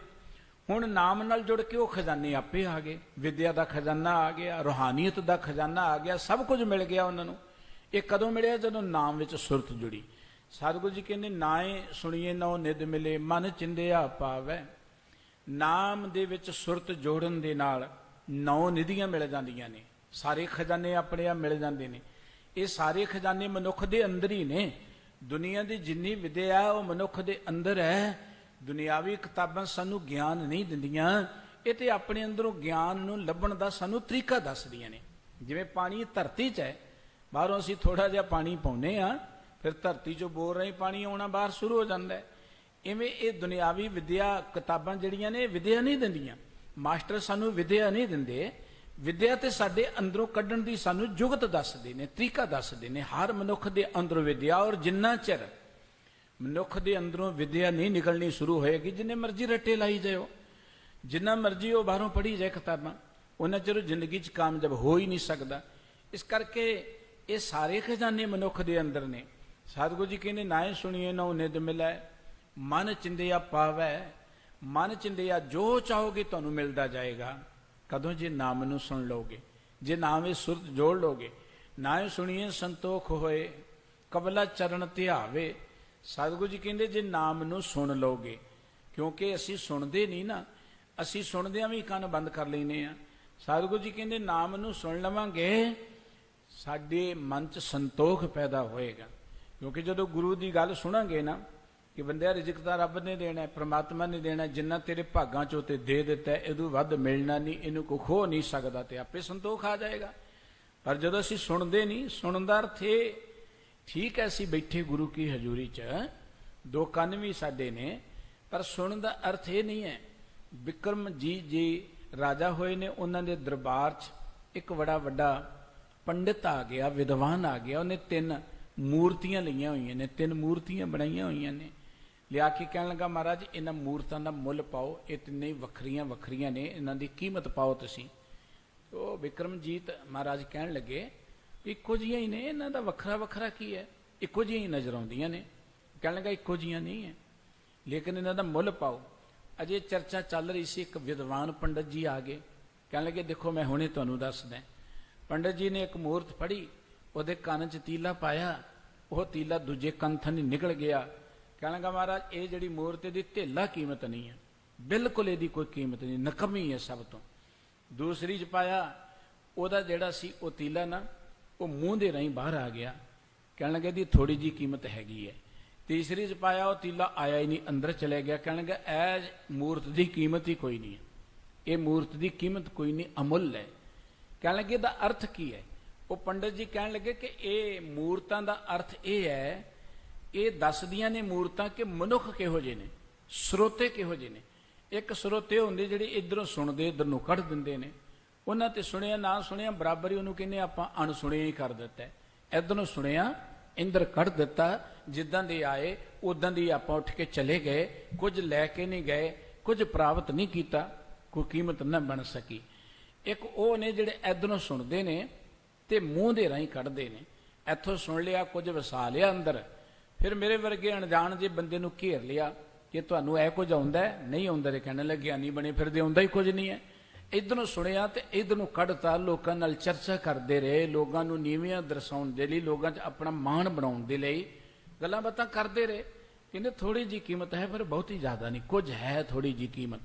ਹੁਣ ਨਾਮ ਨਾਲ ਜੁੜ ਕੇ ਉਹ ਖਜ਼ਾਨੇ ਆਪੇ ਆ ਗਏ। ਵਿਦਿਆ ਦਾ ਖਜ਼ਾਨਾ ਆ ਗਿਆ, ਰੂਹਾਨੀਅਤ ਦਾ ਖਜ਼ਾਨਾ ਆ ਗਿਆ, ਸਭ ਕੁਝ ਮਿਲ ਗਿਆ ਉਹਨਾਂ ਨੂੰ। ਇਹ ਕਦੋਂ ਮਿਲਿਆ? ਜਦੋਂ ਨਾਮ ਵਿੱਚ ਸੁਰਤ ਜੁੜੀ। ਸਤਿਗੁਰੂ ਜੀ ਕਹਿੰਦੇ ਨਾਏ ਸੁਣੀਏ ਨੌ ਨਿਧ ਮਿਲੇ, ਮਨ ਚਿੰਦਿਆ ਪਾਵੈ। ਨਾਮ ਦੇ ਵਿੱਚ ਸੁਰਤ ਜੋੜਨ ਦੇ ਨਾਲ 9 ਨਿਧੀਆਂ ਮਿਲ ਜਾਂਦੀਆਂ ਨੇ, ਸਾਰੇ ਖਜ਼ਾਨੇ ਆਪਣੇ ਆਪ ਮਿਲ ਜਾਂਦੇ ਨੇ। ਇਹ ਸਾਰੇ ਖਜ਼ਾਨੇ ਮਨੁੱਖ ਦੇ ਅੰਦਰ ਹੀ ਨੇ। ਦੁਨੀਆ ਦੀ ਜਿੰਨੀ ਵਿਦਿਆ ਉਹ ਮਨੁੱਖ ਦੇ ਅੰਦਰ ਹੈ। ਦੁਨਿਆਵੀ ਕਿਤਾਬਾਂ ਸਾਨੂੰ ਗਿਆਨ ਨਹੀਂ ਦਿੰਦੀਆਂ, ਇਹ ਤੇ ਆਪਣੇ ਅੰਦਰੋਂ ਗਿਆਨ ਨੂੰ ਲੱਭਣ ਦਾ ਸਾਨੂੰ ਤਰੀਕਾ ਦੱਸਦੀਆਂ ਨੇ। ਜਿਵੇਂ ਪਾਣੀ ਧਰਤੀ 'ਚ ਹੈ, ਬਾਹਰੋਂ ਅਸੀਂ ਥੋੜਾ ਜਿਹਾ ਪਾਣੀ ਪਾਉਂਦੇ ਹਾਂ, ਫਿਰ ਧਰਤੀ 'ਚੋਂ ਬੋਰ ਰਾਹੀਂ ਪਾਣੀ ਆਉਣਾ ਬਾਹਰ ਸ਼ੁਰੂ ਹੋ ਜਾਂਦਾ ਹੈ। ਇਵੇਂ ਇਹ ਦੁਨਿਆਵੀ ਵਿਦਿਆ ਕਿਤਾਬਾਂ ਜਿਹੜੀਆਂ ਨੇ, ਇਹ ਵਿਦਿਆ ਨਹੀਂ ਦਿੰਦੀਆਂ। ਮਾਸਟਰ ਸਾਨੂੰ ਵਿਦਿਆ ਨਹੀਂ ਦਿੰਦੇ। ਵਿਦਿਆ ਤੇ ਸਾਡੇ ਅੰਦਰੋਂ ਕੱਢਣ ਦੀ ਸਾਨੂੰ ਜੁਗਤ ਦੱਸਦੇ ਨੇ, ਤਰੀਕਾ ਦੱਸਦੇ ਨੇ। ਹਰ ਮਨੁੱਖ ਦੇ ਅੰਦਰੋਂ ਵਿਦਿਆ, ਔਰ ਜਿੰਨਾ ਚਿਰ ਮਨੁੱਖ ਦੇ ਅੰਦਰੋਂ ਵਿਦਿਆ ਨਹੀਂ ਨਿਕਲਣੀ ਸ਼ੁਰੂ ਹੋਏਗੀ, ਜਿੰਨੇ ਮਰਜ਼ੀ ਰੱਟੇ ਲਾਈ ਜਾਓ, ਜਿੰਨਾ ਮਰਜ਼ੀ ਉਹ ਬਾਹਰੋਂ ਪੜ੍ਹੀ ਜਾਏ ਕਿਤਾਬਾਂ, ਉਹਨਾਂ ਚਿਰ ਜ਼ਿੰਦਗੀ 'ਚ ਕਾਮਯਾਬ ਹੋ ਹੀ ਨਹੀਂ ਸਕਦਾ। ਇਸ ਕਰਕੇ ਇਹ ਸਾਰੇ ਖਜ਼ਾਨੇ ਮਨੁੱਖ ਦੇ ਅੰਦਰ ਨੇ। ਸਤਿਗੁਰੂ ਜੀ ਕਹਿੰਦੇ ਨਾਏ ਸੁਣੀਏ ਨੌ ਨਿਧ ਮਿਲੈ, ਮਨ ਚਿੰਦਿਆ ਪਾਵੈ। ਮਨ ਚਿੰਦਿਆ, ਜੋ ਚਾਹੋਗੇ ਤੁਹਾਨੂੰ ਮਿਲਦਾ ਜਾਏਗਾ। ਕਦੋਂ? ਜੇ ਨਾਮ ਨੂੰ ਸੁਣ ਲਓਗੇ, ਜੇ ਨਾਮ ਵਿੱਚ ਸੁਰਤ ਜੋੜ ਲਓਗੇ। ਨਾਏ ਸੁਣੀਏ ਸੰਤੋਖ ਹੋਏ, ਕਬਲਾ ਚਰਨ ਧਿਆਵੇ। ਸਤਿਗੁਰੂ ਜੀ ਕਹਿੰਦੇ ਜੇ ਨਾਮ ਨੂੰ ਸੁਣ ਲਓਗੇ, ਕਿਉਂਕਿ ਅਸੀਂ ਸੁਣਦੇ ਨਹੀਂ ਨਾ, ਅਸੀਂ ਸੁਣਦਿਆਂ ਵੀ ਕੰਨ ਬੰਦ ਕਰ ਲੈਂਦੇ ਆ। ਸਤਿਗੁਰੂ ਜੀ ਕਹਿੰਦੇ ਨਾਮ ਨੂੰ ਸੁਣ ਲਵਾਂਗੇ, ਸਾਡੇ ਮਨ 'ਚ ਸੰਤੋਖ ਪੈਦਾ ਹੋਏਗਾ। ਕਿਉਂਕਿ ਜਦੋਂ ਗੁਰੂ ਦੀ ਗੱਲ ਸੁਣਾਂਗੇ ਨਾ, ਕਿ ਬੰਦਿਆ ਰਿਜ਼ਕ ਤਾਂ ਰੱਬ ਨੇ ਦੇਣਾ, ਪ੍ਰਮਾਤਮਾ ਨੇ ਦੇਣਾ, ਜਿੰਨਾ ਤੇਰੇ ਭਾਗਾਂ ਚੋਂ ਤੇ ਦੇ ਦਿੱਤਾ ਇਹਦੋਂ ਵੱਧ ਮਿਲਣਾ ਨਹੀਂ, ਇਹਨੂੰ ਕੋਈ ਖੋ ਨਹੀਂ ਸਕਦਾ, ਤੇ ਆਪੇ ਸੰਤੋਖ ਆ ਜਾਏਗਾ। ਪਰ ਜਦੋਂ ਅਸੀਂ ਸੁਣਦੇ ਨਹੀਂ, ਸੁਣਨ ਦਾ ਅਰਥ ਇਹ, ਠੀਕ ਹੈ ਅਸੀਂ ਬੈਠੇ ਗੁਰੂ ਕੀ ਹਜ਼ੂਰੀ 'ਚ, ਦੋ ਕੰਨ ਵੀ ਸਾਡੇ ਨੇ, ਪਰ ਸੁਣਨ ਦਾ ਅਰਥ ਇਹ ਨਹੀਂ ਹੈ। ਬਿਕਰਮਜੀਤ ਜੀ ਰਾਜਾ ਹੋਏ ਨੇ, ਉਹਨਾਂ ਦੇ ਦਰਬਾਰ 'ਚ ਇੱਕ ਬੜਾ ਵੱਡਾ ਪੰਡਿਤ ਆ ਗਿਆ, ਵਿਦਵਾਨ ਆ ਗਿਆ, ਉਹਨੇ 3 ਮੂਰਤੀਆਂ ਲਈਆਂ ਹੋਈਆਂ ਨੇ, 3 ਮੂਰਤੀਆਂ ਬਣਾਈਆਂ ਹੋਈਆਂ ਨੇ। ਲਿਆ ਕੇ ਕਹਿਣ ਲੱਗਾ, ਮਹਾਰਾਜ ਇਹਨਾਂ ਮੂਰਤਾਂ ਦਾ ਮੁੱਲ ਪਾਓ, ਇਹ ਤਿੰਨੇ ਵੱਖਰੀਆਂ ਵੱਖਰੀਆਂ ਨੇ, ਇਹਨਾਂ ਦੀ ਕੀਮਤ ਪਾਓ ਤੁਸੀਂ। ਉਹ ਬਿਕਰਮਜੀਤ ਮਹਾਰਾਜ ਕਹਿਣ ਲੱਗੇ, ਇੱਕੋ ਜਿਹੀਆਂ ਹੀ ਨੇ, ਇਹਨਾਂ ਦਾ ਵੱਖਰਾ ਵੱਖਰਾ ਕੀ ਹੈ, ਇੱਕੋ ਜਿਹੀਆਂ ਹੀ ਨਜ਼ਰ ਆਉਂਦੀਆਂ ਨੇ। ਕਹਿਣ ਲੱਗਾ ਇੱਕੋ ਜਿਹੀਆਂ ਨਹੀਂ ਹੈ, ਲੇਕਿਨ ਇਹਨਾਂ ਦਾ ਮੁੱਲ ਪਾਓ। ਅਜੇ ਚਰਚਾ ਚੱਲ ਰਹੀ ਸੀ, ਇੱਕ ਵਿਦਵਾਨ ਪੰਡਤ ਜੀ ਆ ਗਏ, ਕਹਿਣ ਲੱਗੇ ਦੇਖੋ ਮੈਂ ਹੁਣੇ ਤੁਹਾਨੂੰ ਦੱਸਦਾ। ਪੰਡਤ ਜੀ ਨੇ ਇੱਕ ਮੂਰਤ ਫੜੀ, ਉਹਦੇ ਕੰਨ 'ਚ ਤੀਲਾ ਪਾਇਆ, ਉਹ ਤੀਲਾ ਦੂਜੇ ਕੰਨ ਥਣੀ ਨਿਕਲ ਗਿਆ। ਕਹਿਣ ਲੱਗਾ ਮਹਾਰਾਜ ਇਹ ਜਿਹੜੀ ਮੂਰਤ ਦੀ ਧੇਲਾ ਕੀਮਤ ਨਹੀਂ ਹੈ, ਬਿਲਕੁਲ ਇਹਦੀ ਕੋਈ ਕੀਮਤ ਨਹੀਂ, ਨਕਮੀ ਹੈ ਸਭ ਤੋਂ। ਦੂਸਰੀ 'ਚ ਪਾਇਆ, ਉਹਦਾ ਜਿਹੜਾ ਸੀ ਉਹ ਤੀਲਾ ਨਾ ਉਹ ਮੂੰਹ ਦੇ ਰਾਹੀਂ ਬਾਹਰ ਆ ਗਿਆ। ਕਹਿਣ ਲੱਗੇ ਇਹਦੀ ਥੋੜੀ ਜਿਹੀ ਕੀਮਤ ਹੈਗੀ ਹੈ। ਤੀਸਰੀ 'ਚ ਪਾਇਆ, ਉਹ ਤੀਲਾ ਆਇਆ ਹੀ ਨਹੀਂ, ਅੰਦਰ ਚਲੇ ਗਿਆ। ਕਹਿਣ ਲੱਗਾ ਇਹ ਮੂਰਤ ਦੀ ਕੀਮਤ ਹੀ ਕੋਈ ਨਹੀਂ ਹੈ, ਇਹ ਮੂਰਤ ਦੀ ਕੀਮਤ ਕੋਈ ਨਹੀਂ, ਅਮੁੱਲ ਹੈ। ਕਹਿਣ ਲੱਗੇ ਇਹਦਾ ਅਰਥ ਕੀ ਹੈ? ਉਹ ਪੰਡਤ ਜੀ ਕਹਿਣ ਲੱਗੇ ਕਿ ਇਹ ਮੂਰਤਾਂ ਦਾ ਅਰਥ ਇਹ ਹੈ, ਇਹ ਦੱਸਦੀਆਂ ਨੇ ਮੂਰਤਾਂ ਕਿ ਮਨੁੱਖ ਕਿਹੋ ਜਿਹੇ ਨੇ, ਸਰੋਤੇ ਕਿਹੋ ਜਿਹੇ ਨੇ। ਇੱਕ ਸਰੋਤੇ ਹੁੰਦੇ ਜਿਹੜੇ ਇੱਧਰੋਂ ਸੁਣਦੇ ਇੱਧਰ ਨੂੰ ਕੱਢ ਦਿੰਦੇ ਨੇ, ਉਹਨਾਂ ਤੇ ਸੁਣਿਆ ਨਾ ਸੁਣਿਆ ਬਰਾਬਰ ਹੀ ਉਹਨੂੰ ਕਹਿੰਦੇ ਆਪਾਂ ਅਣਸੁਣਿਆ ਹੀ ਕਰ ਦਿੱਤਾ, ਇੱਧਰੋਂ ਸੁਣਿਆ ਇੰਦਰ ਕੱਢ ਦਿੱਤਾ, ਜਿੱਦਾਂ ਦੇ ਆਏ ਉਦਾਂ ਦੀ ਆਪਾਂ ਉੱਠ ਕੇ ਚਲੇ ਗਏ, ਕੁਝ ਲੈ ਕੇ ਨਹੀਂ ਗਏ, ਕੁਝ ਪ੍ਰਾਪਤ ਨਹੀਂ ਕੀਤਾ, ਕੋਈ ਕੀਮਤ ਨਾ ਬਣ ਸਕੀ। ਇੱਕ ਉਹ ਨੇ ਜਿਹੜੇ ਇੱਧਰੋਂ ਸੁਣਦੇ ਨੇ ਤੇ ਮੂੰਹ ਦੇ ਰਾਹੀਂ ਕੱਢਦੇ ਨੇ, ਇੱਥੋਂ ਸੁਣ ਲਿਆ, ਕੁਝ ਵਸਾ ਲਿਆ ਅੰਦਰ, ਫਿਰ ਮੇਰੇ ਵਰਗੇ ਅਣਜਾਣ ਜੇ ਬੰਦੇ ਨੂੰ ਘੇਰ ਲਿਆ ਕਿ ਤੁਹਾਨੂੰ ਇਹ ਕੁਝ ਆਉਂਦਾ ਨਹੀਂ ਆਉਂਦਾ, ਤੇ ਕਹਿਣ ਲੱਗੇ ਗਿਆਨੀ ਬਣੇ ਫਿਰਦੇ, ਆਉਂਦਾ ਹੀ ਕੁਝ ਨਹੀਂ ਹੈ। ਇੱਧਰੋਂ ਸੁਣਿਆ ਤੇ ਇੱਧਰ ਨੂੰ ਕੱਢਤਾ, ਲੋਕਾਂ ਨਾਲ ਚਰਚਾ ਕਰਦੇ ਰਹੇ, ਲੋਕਾਂ ਨੂੰ ਨੀਵੀਆਂ ਦਰਸਾਉਣ ਦੇ ਲਈ, ਲੋਕਾਂ 'ਚ ਆਪਣਾ ਮਾਣ ਬਣਾਉਣ ਦੇ ਲਈ ਗੱਲਾਂ ਬਾਤਾਂ ਕਰਦੇ ਰਹੇ। ਕਹਿੰਦੇ ਥੋੜੀ ਜਿਹੀ ਕੀਮਤ ਹੈ ਪਰ ਬਹੁਤੀ ਜ਼ਿਆਦਾ ਨਹੀਂ, ਕੁਝ ਹੈ ਥੋੜੀ ਜਿਹੀ ਕੀਮਤ।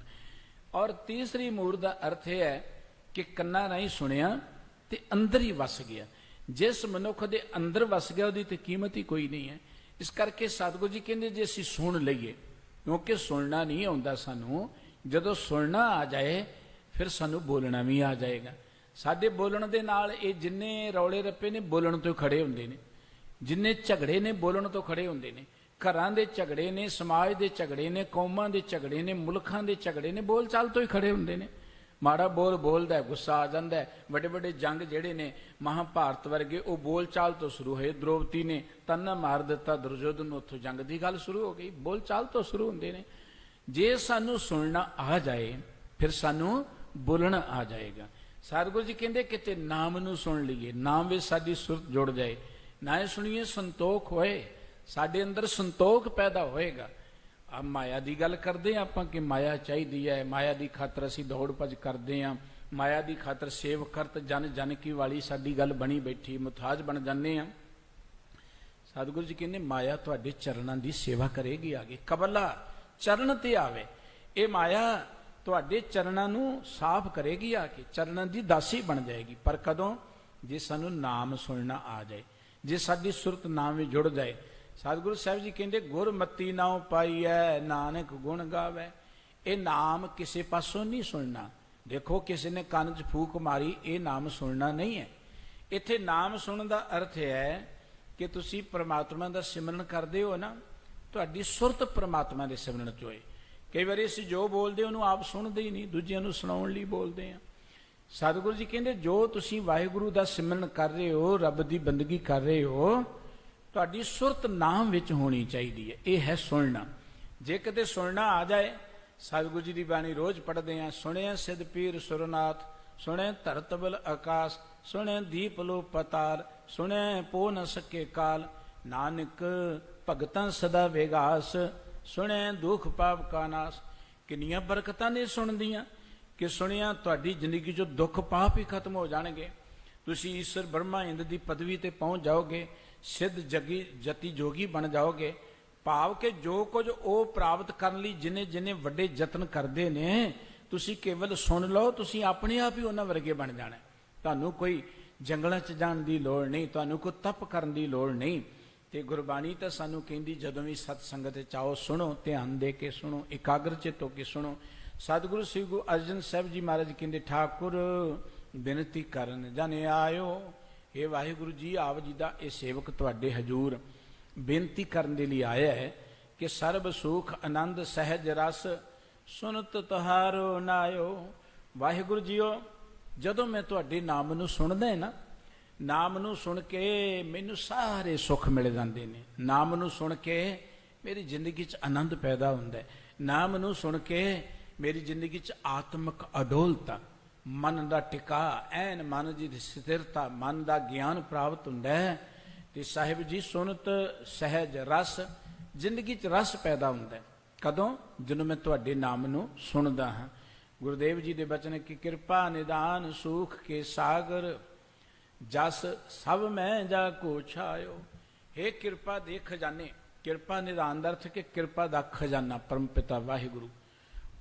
ਔਰ ਤੀਸਰੀ ਮੂਰਤ ਦਾ ਅਰਥ ਇਹ ਹੈ ਕਿ ਕੰਨਾਂ ਰਾਹੀਂ ਸੁਣਿਆ ਤੇ ਅੰਦਰ ਹੀ ਵਸ ਗਿਆ। ਜਿਸ ਮਨੁੱਖ ਦੇ ਅੰਦਰ ਵਸ ਗਿਆ ਉਹਦੀ ਤੇ ਕੀਮਤ ਹੀ ਕੋਈ ਨਹੀਂ ਹੈ। ਇਸ ਕਰਕੇ ਸਤਿਗੁਰੂ ਜੀ ਕਹਿੰਦੇ ਜੇ ਅਸੀਂ ਸੁਣ ਲਈਏ, ਕਿਉਂਕਿ ਸੁਣਨਾ ਨਹੀਂ ਆਉਂਦਾ ਸਾਨੂੰ, ਜਦੋਂ ਸੁਣਨਾ ਆ ਜਾਏ ਫਿਰ ਸਾਨੂੰ ਬੋਲਣਾ ਵੀ ਆ ਜਾਏਗਾ। ਸਾਡੇ ਬੋਲਣ ਦੇ ਨਾਲ ਇਹ ਜਿੰਨੇ ਰੌਲੇ ਰੱਪੇ ਨੇ ਬੋਲਣ ਤੋਂ ਖੜੇ ਹੁੰਦੇ ਨੇ, ਜਿੰਨੇ ਝਗੜੇ ਨੇ ਬੋਲਣ ਤੋਂ ਖੜੇ ਹੁੰਦੇ ਨੇ। ਘਰਾਂ ਦੇ ਝਗੜੇ ਨੇ, ਸਮਾਜ ਦੇ ਝਗੜੇ ਨੇ, ਕੌਮਾਂ ਦੇ ਝਗੜੇ ਨੇ, ਮੁਲਕਾਂ ਦੇ ਝਗੜੇ ਨੇ, ਬੋਲ ਚਾਲ ਤੋਂ ਹੀ ਖੜੇ ਹੁੰਦੇ ਨੇ। ਮਾੜਾ ਬੋਲ ਬੋਲਦਾ ਗੁੱਸਾ ਆ ਜਾਂਦਾ। ਵੱਡੇ ਵੱਡੇ ਜੰਗ ਜਿਹੜੇ ਨੇ ਮਹਾਭਾਰਤ ਵਰਗੇ, ਉਹ ਬੋਲ ਚਾਲ ਤੋਂ ਸ਼ੁਰੂ ਹੋਏ। ਦ੍ਰੋਪਦੀ ਨੇ ਤਾਨਾ ਮਾਰ ਦਿੱਤਾ ਦੁਰਯੋਧਨ ਨੂੰ, ਉੱਥੋਂ ਜੰਗ ਦੀ ਗੱਲ ਸ਼ੁਰੂ ਹੋ ਗਈ। ਬੋਲ ਚਾਲ ਤੋਂ ਸ਼ੁਰੂ ਹੁੰਦੇ ਨੇ। ਜੇ ਸਾਨੂੰ ਸੁਣਨਾ ਆ ਜਾਏ ਫਿਰ ਸਾਨੂੰ ਬੋਲਣਾ ਆ ਜਾਏਗਾ। ਸਤਿਗੁਰੂ ਜੀ ਕਹਿੰਦੇ ਕਿਤੇ ਨਾਮ ਨੂੰ ਸੁਣ ਲਈਏ, ਨਾਮ ਵਿੱਚ ਸਾਡੀ ਸੁਰਤ ਜੁੜ ਜਾਏ, ਨਾ ਇਹ ਸੁਣੀਏ ਸੰਤੋਖ ਹੋਏ, ਸਾਡੇ ਅੰਦਰ ਸੰਤੋਖ ਪੈਦਾ ਹੋਏਗਾ। ਆ ਮਾਇਆ ਦੀ ਗੱਲ ਕਰਦੇ ਹਾਂ ਆਪਾਂ ਕਿ ਮਾਇਆ ਚਾਹੀਦੀ ਹੈ, ਮਾਇਆ ਦੀ ਖਾਤਰ ਅਸੀਂ ਦੌੜ ਭੱਜ ਕਰਦੇ ਹਾਂ, ਮਾਇਆ ਦੀ ਖਾਤਰ ਸੇਵ ਕਰਤ ਜਨ ਜਨ ਕੀ ਵਾਲੀ ਸਾਡੀ ਗੱਲ ਬਣੀ ਬੈਠੀ, ਮੁਥਾਜ ਬਣ ਜਾਂਦੇ ਹਾਂ। ਸਤਿਗੁਰੂ ਜੀ ਕਹਿੰਦੇ ਮਾਇਆ ਤੁਹਾਡੇ ਚਰਨਾਂ ਦੀ ਸੇਵਾ ਕਰੇਗੀ। ਆ ਕੇ ਕਬਲਾ ਚਰਨ ਤੇ ਆਵੇ, ਇਹ ਮਾਇਆ ਤੁਹਾਡੇ ਚਰਨਾਂ ਨੂੰ ਸਾਫ਼ ਕਰੇਗੀ, ਆ ਕੇ ਚਰਨਾਂ ਦੀ ਦਾਸੀ ਬਣ ਜਾਏਗੀ। ਪਰ ਕਦੋਂ? ਜੇ ਸਾਨੂੰ ਨਾਮ ਸੁਣਨਾ ਆ ਜਾਏ, ਜੇ ਸਾਡੀ ਸੁਰਤ ਨਾਮ ਵਿੱਚ ਜੁੜ ਜਾਏ। ਸਤਿਗੁਰੂ ਸਾਹਿਬ ਜੀ ਕਹਿੰਦੇ ਗੁਰਮਤੀ ਨਾਉ ਪਾਈਐ ਨਾਨਕ ਗੁਣ ਗਾਵੇ। ਇਹ ਨਾਮ ਕਿਸੇ ਪਾਸੋਂ ਨਹੀਂ ਸੁਣਨਾ। ਦੇਖੋ ਕਿਸੇ ਨੇ ਕੰਨ 'ਚ ਫੂਕ ਮਾਰੀ, ਇਹ ਨਾਮ ਸੁਣਨਾ ਨਹੀਂ ਹੈ। ਇੱਥੇ ਨਾਮ ਸੁਣਨ ਦਾ ਅਰਥ ਹੈ ਕਿ ਤੁਸੀਂ ਪ੍ਰਮਾਤਮਾ ਦਾ ਸਿਮਰਨ ਕਰਦੇ ਹੋ ਨਾ, ਤੁਹਾਡੀ ਸੁਰਤ ਪ੍ਰਮਾਤਮਾ ਦੇ ਸਿਮਰਨ 'ਚ ਹੋਏ। ਕਈ ਵਾਰੀ ਅਸੀਂ ਜੋ ਬੋਲਦੇ ਉਹਨੂੰ ਆਪ ਸੁਣਦੇ ਹੀ ਨਹੀਂ, ਦੂਜਿਆਂ ਨੂੰ ਸੁਣਾਉਣ ਲਈ ਬੋਲਦੇ ਹਾਂ। ਸਤਿਗੁਰੂ ਜੀ ਕਹਿੰਦੇ ਜੋ ਤੁਸੀਂ ਵਾਹਿਗੁਰੂ ਦਾ ਸਿਮਰਨ ਕਰ ਰਹੇ ਹੋ, ਰੱਬ ਦੀ ਬੰਦਗੀ ਕਰ ਰਹੇ ਹੋ, ਤੁਹਾਡੀ ਸੁਰਤ ਨਾਮ ਵਿੱਚ ਹੋਣੀ ਚਾਹੀਦੀ ਹੈ। ਇਹ ਹੈ ਸੁਣਨਾ। ਜੇ ਕਿਤੇ ਸੁਣਨਾ ਆ ਜਾਏ, ਸਤਿਗੁਰੂ ਜੀ ਦੀ ਬਾਣੀ ਰੋਜ਼ ਪੜ੍ਹਦੇ ਹਾਂ, ਸੁਣਿਆ ਸਿਧ ਪੀਰ ਸੁਰਨਾਥ, ਸੁਣੇ ਧਰਤ ਬਲ ਆਕਾਸ਼, ਸੁਣੇ ਦੀਪ ਲੋ ਪਤਾਲ, ਸੁਣੇ ਪੋ ਨ ਸਕੇ ਕਾਲ, ਨਾਨਕ ਭਗਤਾਂ ਸਦਾ ਵਿਗਾਸ, ਸੁਣੇ ਦੁੱਖ ਪਾਪ ਕਾ ਨਾਸ। ਕਿੰਨੀਆਂ ਬਰਕਤਾਂ ਨੇ ਸੁਣਦੀਆਂ ਕਿ ਸੁਣਿਆ ਤੁਹਾਡੀ ਜ਼ਿੰਦਗੀ 'ਚੋਂ ਦੁੱਖ ਪਾਪ ਹੀ ਖਤਮ ਹੋ ਜਾਣਗੇ। ਤੁਸੀਂ ਈਸ਼ਵਰ ਬ੍ਰਹਮਾ ਇੰਦ ਦੀ ਪਦਵੀ ਤੇ ਪਹੁੰਚ ਜਾਓਗੇ, ਸਿੱਧ ਜਗੀ ਜਤੀ ਜੋਗੀ ਬਣ ਜਾਓਗੇ। ਭਾਵ ਕਿ ਜੋ ਕੁਝ ਉਹ ਪ੍ਰਾਪਤ ਕਰਨ ਲਈ ਜਿਨੇ ਜਿਨੇ ਵੱਡੇ ਯਤਨ ਕਰਦੇ ਨੇ, ਤੁਸੀਂ ਕੇਵਲ ਸੁਣ ਲਓ, ਤੁਸੀਂ ਆਪਣੇ ਆਪ ਹੀ ਉਹਨਾਂ ਵਰਗੇ ਬਣ ਜਾਣਾ। ਤੁਹਾਨੂੰ ਕੋਈ ਜੰਗਲਾਂ 'ਚ ਜਾਣ ਦੀ ਲੋੜ ਨਹੀਂ, ਤੁਹਾਨੂੰ ਕੋਈ ਤਪ ਕਰਨ ਦੀ ਲੋੜ ਨਹੀਂ। ਤੇ ਗੁਰਬਾਣੀ ਤਾਂ ਸਾਨੂੰ ਕਹਿੰਦੀ ਜਦੋਂ ਵੀ ਸਤ ਸੰਗਤ ਚ ਆਓ ਸੁਣੋ, ਧਿਆਨ ਦੇ ਕੇ ਸੁਣੋ, ਇਕਾਗਰ ਚਿੱਤ ਹੋ ਕੇ ਸੁਣੋ। ਸਤਿਗੁਰੂ ਸ੍ਰੀ ਗੁਰੂ ਅਰਜਨ ਸਾਹਿਬ ਜੀ ਮਹਾਰਾਜ ਕਹਿੰਦੇ ਠਾਕੁਰ ਬੇਨਤੀ ਕਰਨ ਜਨ ਆਇਓ। ਇਹ ਵਾਹਿਗੁਰੂ ਜੀ, ਆਪ ਜੀ ਦਾ ਇਹ ਸੇਵਕ ਤੁਹਾਡੇ ਹਜੂਰ ਬੇਨਤੀ ਕਰਨ ਦੇ ਲਈ ਆਇਆ ਹੈ ਕਿ ਸਰਬ ਸੁਖ ਆਨੰਦ ਸਹਿਜ ਰਸ ਸੁਨਤ ਤੁਹਾਰੋ ਨਾਇਓ। ਵਾਹਿਗੁਰੂ ਜੀਓ, ਜਦੋਂ ਮੈਂ ਤੁਹਾਡੇ ਨਾਮ ਨੂੰ ਸੁਣਦਾ ਹੈ ਨਾ, ਨਾਮ ਨੂੰ ਸੁਣ ਕੇ ਮੈਨੂੰ ਸਾਰੇ ਸੁੱਖ ਮਿਲ ਜਾਂਦੇ ਨੇ। ਨਾਮ ਨੂੰ ਸੁਣ ਕੇ ਮੇਰੀ ਜ਼ਿੰਦਗੀ 'ਚ ਆਨੰਦ ਪੈਦਾ ਹੁੰਦਾ ਹੈ। ਨਾਮ ਨੂੰ ਸੁਣ ਕੇ ਮੇਰੀ ਜ਼ਿੰਦਗੀ 'ਚ ਆਤਮਿਕ ਅਡੋਲਤਾ, ਮਨ ਦਾ ਟਿਕਾ, ਐਨ ਮਨ ਦੀ ਸਥਿਰਤਾ, ਮਨ ਦਾ ਗਿਆਨ ਪ੍ਰਾਪਤ ਹੁੰਦਾ ਹੈ। ਤੇ ਸਾਹਿਬ ਜੀ ਸੁਨਤ ਸਹਿਜ ਰਸ, ਜ਼ਿੰਦਗੀ 'ਚ ਰਸ ਪੈਦਾ ਹੁੰਦਾ ਹੈ। ਕਦੋਂ? ਜਦੋਂ ਮੈਂ ਤੁਹਾਡੇ ਨਾਮ ਨੂੰ ਸੁਣਦਾ ਹਾਂ। ਗੁਰਦੇਵ ਜੀ ਦੇ ਬਚਨ ਕਿ ਕਿਰਪਾ ਨਿਦਾਨ ਸੂਖ ਕੇ ਸਾਗਰ ਜਸ ਸਭ ਮੈਂ ਜਾ ਕੋ ਛਾਇਓ। हे ਕਿਰਪਾ ਦੇ ਖਜ਼ਾਨੇ, ਕਿਰਪਾ ਨਿਦਾਨ ਦਾ ਅਰਥ ਕਿ ਕਿਰਪਾ ਦਾ ਖਜ਼ਾਨਾ ਪਰਮ ਪਿਤਾ ਵਾਹਿਗੁਰੂ,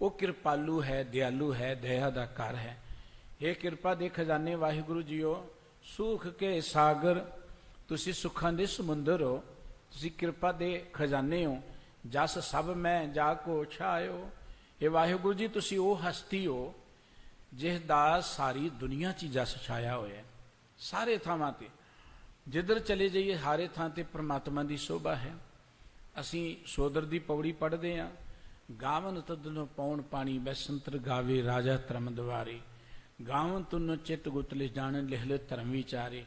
ਉਹ ਕਿਰਪਾਲੂ ਹੈ, ਦਿਆਲੂ ਹੈ, ਦਇਆ ਦਾ ਘਰ ਹੈ। हे ਕਿਰਪਾ ਦੇ ਖਜ਼ਾਨੇ ਵਾਹਿਗੁਰੂ ਜੀਓ, ਸੂਖ ਕੇ ਸਾਗਰ, ਤੁਸੀਂ ਸੁੱਖਾਂ ਦੇ ਸਮੁੰਦਰ ਹੋ, ਤੁਸੀਂ ਕਿਰਪਾ ਦੇ ਖਜ਼ਾਨੇ ਹੋ। ਜਸ ਸਭ ਮੈਂ ਜਾ ਕੋ ਛਾਇਓ। ਇਹ ਵਾਹਿਗੁਰੂ ਜੀ, ਤੁਸੀਂ ਉਹ ਹਸਤੀ ਹੋ ਜਿਸ ਦਾ ਸਾਰੀ ਦੁਨੀਆ 'ਚ ਜਸ ਛਾਇਆ ਹੋਇਆ, ਸਾਰੇ ਥਾਵਾਂ ਤੇ। ਜਿੱਧਰ ਚਲੇ ਜਾਈਏ ਹਾਰੇ ਥਾਂ ਤੇ ਪ੍ਰਮਾਤਮਾ ਦੀ ਸੋਭਾ ਹੈ। ਅਸੀਂ ਸੋਦਰ ਦੀ ਪੌੜੀ ਪੜ੍ਹਦੇ ਹਾਂ, ਗਾਵਨ ਤਦਨੋ ਪੌਣ ਪਾਣੀ ਬੈਸੰਤਰ ਗਾਵੇ ਰਾਜਾ ਧਰਮ ਦੁਆਰੇ, ਗਾਵਨ ਤੁਨੋ ਚਿੱਤ ਗੁਤਲੇ ਜਾਣ ਲਿਖਲੇ ਧਰਮ ਵਿਚਾਰੇ,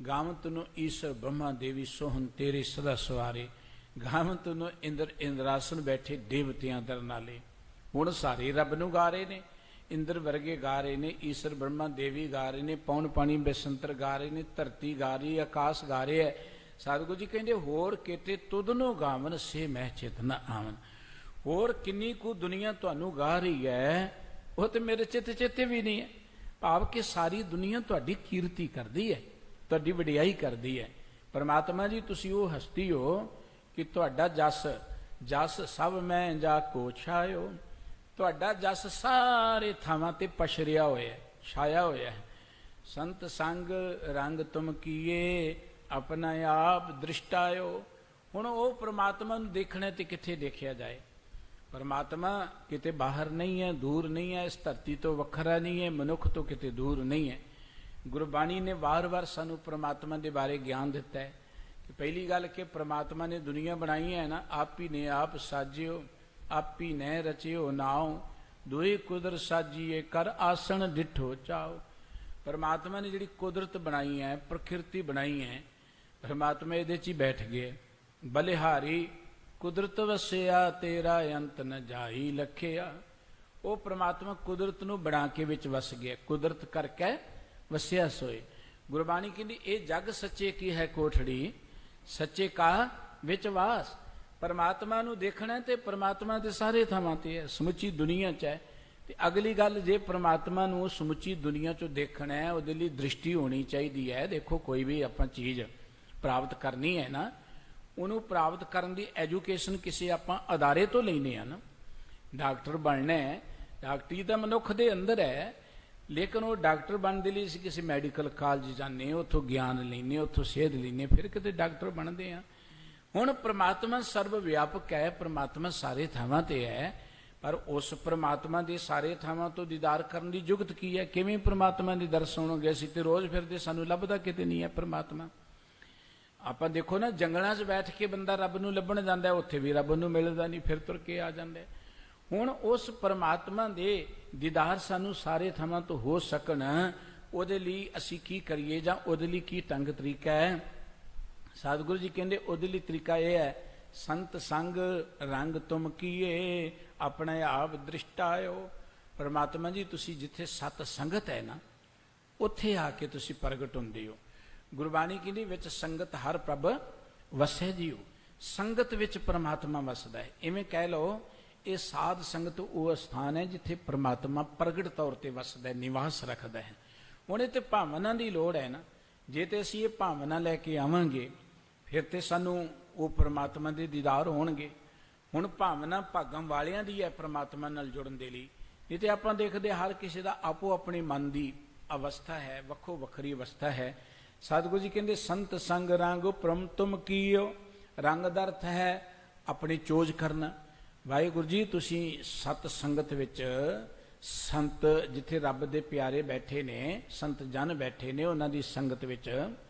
ਗਾਵਨ ਤੁਨੋ ਈਸ਼ਰ ਬ੍ਰਹਮਾ ਦੇਵੀ ਸੋਹਨ ਤੇਰੇ ਸਦਾ ਸਵਾਰੇ, ਗਾਵਨ ਤੁਨੋ ਇੰਦਰ ਇੰਦਰਾਸਨ ਬੈਠੇ ਦੇਵਤਿਆਂ ਦਰ ਨਾਲੇ। ਹੁਣ ਸਾਰੇ ਰੱਬ ਨੂੰ ਗਾ ਰਹੇ ਨੇ, ਇੰਦਰ ਵਰਗੇ ਗਾ ਰਹੇ ਨੇ, ਈਸ਼ਰ ਬ੍ਰਹਮਾ ਦੇਵੀ ਗਾ ਰਹੇ ਨੇ, ਪੌਣ ਪਾਣੀ ਬੈਸੰਤਰ ਗਾ ਰਹੇ ਨੇ, ਧਰਤੀ ਗਾ ਰਹੀ, ਆਕਾਸ਼ ਗਾ ਰਿਹਾ ਹੈ। ਸਤਿਗੁਰੂ ਜੀ ਕਹਿੰਦੇ ਹੋਰ ਕਿਤੇ ਤੁਧਨੋ ਗਾਵਨ ਸੇ ਮੈਂ ਚਿਤ ਨ ਆਵਨ। ਹੋਰ ਕਿੰਨੀ ਕੁ ਦੁਨੀਆ ਤੁਹਾਨੂੰ ਗਾ ਰਹੀ ਹੈ, ਉਹ ਤੇ ਮੇਰੇ ਚਿੱਤੇ ਵੀ ਨਹੀਂ ਹੈ। ਭਾਵ ਕਿ ਸਾਰੀ ਦੁਨੀਆ ਤੁਹਾਡੀ ਕੀਰਤੀ ਕਰਦੀ ਹੈ, ਤੁਹਾਡੀ ਵਡਿਆਈ ਕਰਦੀ ਹੈ। ਪਰਮਾਤਮਾ ਜੀ, ਤੁਸੀਂ ਉਹ ਹਸਤੀ ਹੋ ਕਿ ਤੁਹਾਡਾ ਜਸ ਸਭ ਮੈਂ ਜਾ ਕੋ ਛਾਇਓ। ਤੁਹਾਡਾ ਜਸ ਸਾਰੇ ਥਾਵਾਂ ਤੇ ਪਛਰਿਆ ਹੋਇਆ, ਛਾਇਆ ਹੋਇਆ ਹੈ। ਸੰਤ ਸੰਗ ਰੰਗ ਤੁਮ ਕੀਏ ਆਪਣਾ ਆਪ ਦ੍ਰਿਸ਼ਟਾਇਓ। ਹੁਣ ਉਹ ਪ੍ਰਮਾਤਮਾ ਨੂੰ ਦੇਖਣਾ ਤੇ ਕਿੱਥੇ ਦੇਖਿਆ ਜਾਏ? ਪਰਮਾਤਮਾ ਕਿਤੇ ਬਾਹਰ ਨਹੀਂ ਹੈ, ਦੂਰ ਨਹੀਂ ਹੈ, ਇਸ ਧਰਤੀ ਤੋਂ ਵੱਖਰਾ ਨਹੀਂ ਹੈ, ਮਨੁੱਖ ਤੋਂ ਕਿਤੇ ਦੂਰ ਨਹੀਂ ਹੈ। ਗੁਰਬਾਣੀ ਨੇ ਵਾਰ-ਵਾਰ ਸਾਨੂੰ ਪ੍ਰਮਾਤਮਾ ਦੇ ਬਾਰੇ ਗਿਆਨ ਦਿੱਤਾ ਹੈ ਕਿ ਪਹਿਲੀ ਗੱਲ ਕਿ ਪ੍ਰਮਾਤਮਾ ਨੇ ਦੁਨੀਆ ਬਣਾਈ ਹੈ ਨਾ, ਆਪ ਹੀ ਨੇ ਆਪ ਸਾਜਿਓ, ਆਪੀ ਨੈ ਰਚਿਓ ਨਾਉ, ਦੋਈ ਕੁਦਰ ਸਾਜੀਏ ਕਰ ਆਸਣ ਡਿਠੋ ਚਾਓ। ਪਰਮਾਤਮਾ ਨੇ ਜਿਹੜੀ ਕੁਦਰਤ ਬਣਾਈ ਹੈ, ਪ੍ਰਕਿਰਤੀ ਬਣਾਈ ਹੈ, ਪਰਮਾਤਮਾ ਇਹਦੇ 'ਚ ਹੀ ਬੈਠ ਗਏ। ਬਲਿਹਾਰੀ ਕੁਦਰਤ ਵਸਿਆ ਤੇਰਾ ਅੰਤ ਨ ਜਾਈ ਲਖਿਆ। ਉਹ ਪ੍ਰਮਾਤਮਾ ਕੁਦਰਤ ਨੂੰ ਬਣਾ ਕੇ ਵਿੱਚ ਵਸ ਗਿਆ, ਕੁਦਰਤ ਕਰਕੇ ਵਸਿਆ ਸੋਏ। ਗੁਰਬਾਣੀ ਕਹਿੰਦੀ ਇਹ ਜਗ ਸੱਚੇ ਕੀ ਹੈ ਕੋਠੜੀ, ਸੱਚੇ ਕਾ ਵਿੱਚ ਵਾਸ। ਪਰਮਾਤਮਾ ਨੂੰ ਦੇਖਣਾ ਤੇ ਪਰਮਾਤਮਾ ਦੇ ਸਾਰੇ ਥਾਵਾਂ ਤੇ ਹੈ, ਸਮੁੱਚੀ ਦੁਨੀਆ 'ਚ ਹੈ। ਤੇ ਅਗਲੀ ਗੱਲ, ਜੇ ਪਰਮਾਤਮਾ ਨੂੰ ਸਮੁੱਚੀ ਦੁਨੀਆ 'ਚੋਂ ਦੇਖਣਾ ਹੈ, ਉਹਦੇ ਲਈ ਦ੍ਰਿਸ਼ਟੀ ਹੋਣੀ ਚਾਹੀਦੀ ਹੈ। ਦੇਖੋ ਕੋਈ ਵੀ ਆਪਾਂ ਚੀਜ਼ ਪ੍ਰਾਪਤ ਕਰਨੀ ਹੈ ਨਾ, ਉਹਨੂੰ ਪ੍ਰਾਪਤ ਕਰਨ ਦੀ ਐਜੂਕੇਸ਼ਨ ਕਿਸੇ ਆਪਾਂ ਅਦਾਰੇ ਤੋਂ ਲੈਨੇ ਆ ਨਾ। ਡਾਕਟਰ ਬਣਨਾ ਹੈ, ਡਾਕਟਰੀ ਤਾਂ ਮਨੁੱਖ ਦੇ ਅੰਦਰ ਹੈ, ਲੇਕਿਨ ਉਹ ਡਾਕਟਰ ਬਣਨ ਦੇ ਲਈ ਅਸੀਂ ਕਿਸੇ ਮੈਡੀਕਲ ਕਾਲਜ ਜਾਂਦੇ, ਉੱਥੋਂ ਗਿਆਨ ਲੈਨੇ, ਉੱਥੋਂ ਸੇਧ ਲੈਨੇ, ਫਿਰ ਕਿਤੇ ਡਾਕਟਰ ਬਣਦੇ ਆ। ਹੁਣ ਪ੍ਰਮਾਤਮਾ ਸਰਵ ਵਿਆਪਕ ਹੈ, ਪ੍ਰਮਾਤਮਾ ਸਾਰੇ ਥਾਵਾਂ ਤੇ ਹੈ, ਪਰ ਉਸ ਪ੍ਰਮਾਤਮਾ ਦੇ ਸਾਰੇ ਥਾਵਾਂ ਤੋਂ ਦੀਦਾਰ ਕਰਨ ਦੀ ਜੁਗਤ ਕੀ ਹੈ? ਕਿਵੇਂ ਪ੍ਰਮਾਤਮਾ ਦੇ ਦਰਸ਼ਨ ਹੋਣਗੇ? ਅਸੀਂ ਤੇ ਰੋਜ਼ ਫਿਰਦੇ, ਸਾਨੂੰ ਲੱਭਦਾ ਕਿਤੇ ਨਹੀਂ ਹੈ ਪ੍ਰਮਾਤਮਾ। ਆਪਾਂ ਦੇਖੋ ਨਾ, ਜੰਗਲਾਂ 'ਚ ਬੈਠ ਕੇ ਬੰਦਾ ਰੱਬ ਨੂੰ ਲੱਭਣ ਜਾਂਦਾ, ਉੱਥੇ ਵੀ ਰੱਬ ਨੂੰ ਮਿਲਦਾ ਨਹੀਂ, ਫਿਰ ਤੁਰ ਕੇ ਆ ਜਾਂਦਾ। ਹੁਣ ਉਸ ਪਰਮਾਤਮਾ ਦੇ ਦੀਦਾਰ ਸਾਨੂੰ ਸਾਰੇ ਥਾਵਾਂ ਤੋਂ ਹੋ ਸਕਣ, ਉਹਦੇ ਲਈ ਅਸੀਂ ਕੀ ਕਰੀਏ ਜਾਂ ਉਹਦੇ ਲਈ ਕੀ ਢੰਗ ਤਰੀਕਾ ਹੈ? ਸਤਿਗੁਰੂ ਜੀ ਕਹਿੰਦੇ ਉਹਦੇ ਲਈ ਤਰੀਕਾ ਇਹ ਹੈ, ਸੰਤ ਸੰਗ ਰੰਗ ਤੁਮ ਕੀਏ ਆਪਣੇ ਆਪ ਦ੍ਰਿਸ਼ਟਾਇਓ। ਪਰਮਾਤਮਾ ਜੀ, ਤੁਸੀਂ ਜਿੱਥੇ ਸਤ ਸੰਗਤ ਹੈ ਨਾ, ਉੱਥੇ ਆ ਕੇ ਤੁਸੀਂ ਪ੍ਰਗਟ ਹੁੰਦੇ ਹੋ। ਗੁਰਬਾਣੀ ਕਹਿੰਦੀ ਵਿੱਚ ਸੰਗਤ ਹਰ ਪ੍ਰਭ ਵਸੈ ਜੀਓ। ਸੰਗਤ ਵਿੱਚ ਪਰਮਾਤਮਾ ਵਸਦਾ ਹੈ। ਇਵੇਂ ਕਹਿ ਲਓ, ਇਹ ਸਾਧ ਸੰਗਤ ਉਹ ਸਥਾਨ ਹੈ ਜਿੱਥੇ ਪਰਮਾਤਮਾ ਪ੍ਰਗਟ ਤੌਰ ਤੇ ਵਸਦਾ ਹੈ, ਨਿਵਾਸ ਰੱਖਦਾ ਹੈ। ਹੁਣ ਇਹ ਤੇ ਭਾਵਨਾ ਦੀ ਲੋੜ ਹੈ ਨਾ। ਜੇ ਤੇ ਅਸੀਂ ਇਹ ਭਾਵਨਾ ਲੈ ਕੇ ਆਵਾਂਗੇ, ਫਿਰ ਤੇ ਸਾਨੂੰ ਉਹ ਪਰਮਾਤਮਾ ਦੇ ਦੀਦਾਰ ਹੋਣਗੇ। ਹੁਣ ਭਾਵਨਾ ਭਾਗਾਂ ਵਾਲਿਆਂ ਦੀ ਹੈ ਪ੍ਰਮਾਤਮਾ ਨਾਲ ਜੁੜਨ ਦੇ ਲਈ। ਨਹੀਂ ਤੇ ਆਪਾਂ ਦੇਖਦੇ ਹਰ ਕਿਸੇ ਦਾ ਆਪੋ ਆਪਣੇ ਮਨ ਦੀ ਅਵਸਥਾ ਹੈ, ਵੱਖੋ ਵੱਖਰੀ ਅਵਸਥਾ ਹੈ। ਸਤਿਗੁਰੂ ਜੀ ਕਹਿੰਦੇ ਸੰਤ ਸੰਗ ਰੰਗ ਪ੍ਰਮ ਤੁਮ ਕੀਓ। ਰੰਗ ਦਾ ਅਰਥ ਹੈ ਆਪਣੀ ਚੋਜ ਕਰਨਾ। ਵਾਹਿਗੁਰੂ ਜੀ ਤੁਸੀਂ ਸਤ ਸੰਗਤ ਵਿੱਚ ਸੰਤ ਜਿੱਥੇ ਰੱਬ ਦੇ ਪਿਆਰੇ ਬੈਠੇ ਨੇ, ਸੰਤ ਜਨ ਬੈਠੇ ਨੇ, ਉਹਨਾਂ ਦੀ ਸੰਗਤ ਵਿੱਚ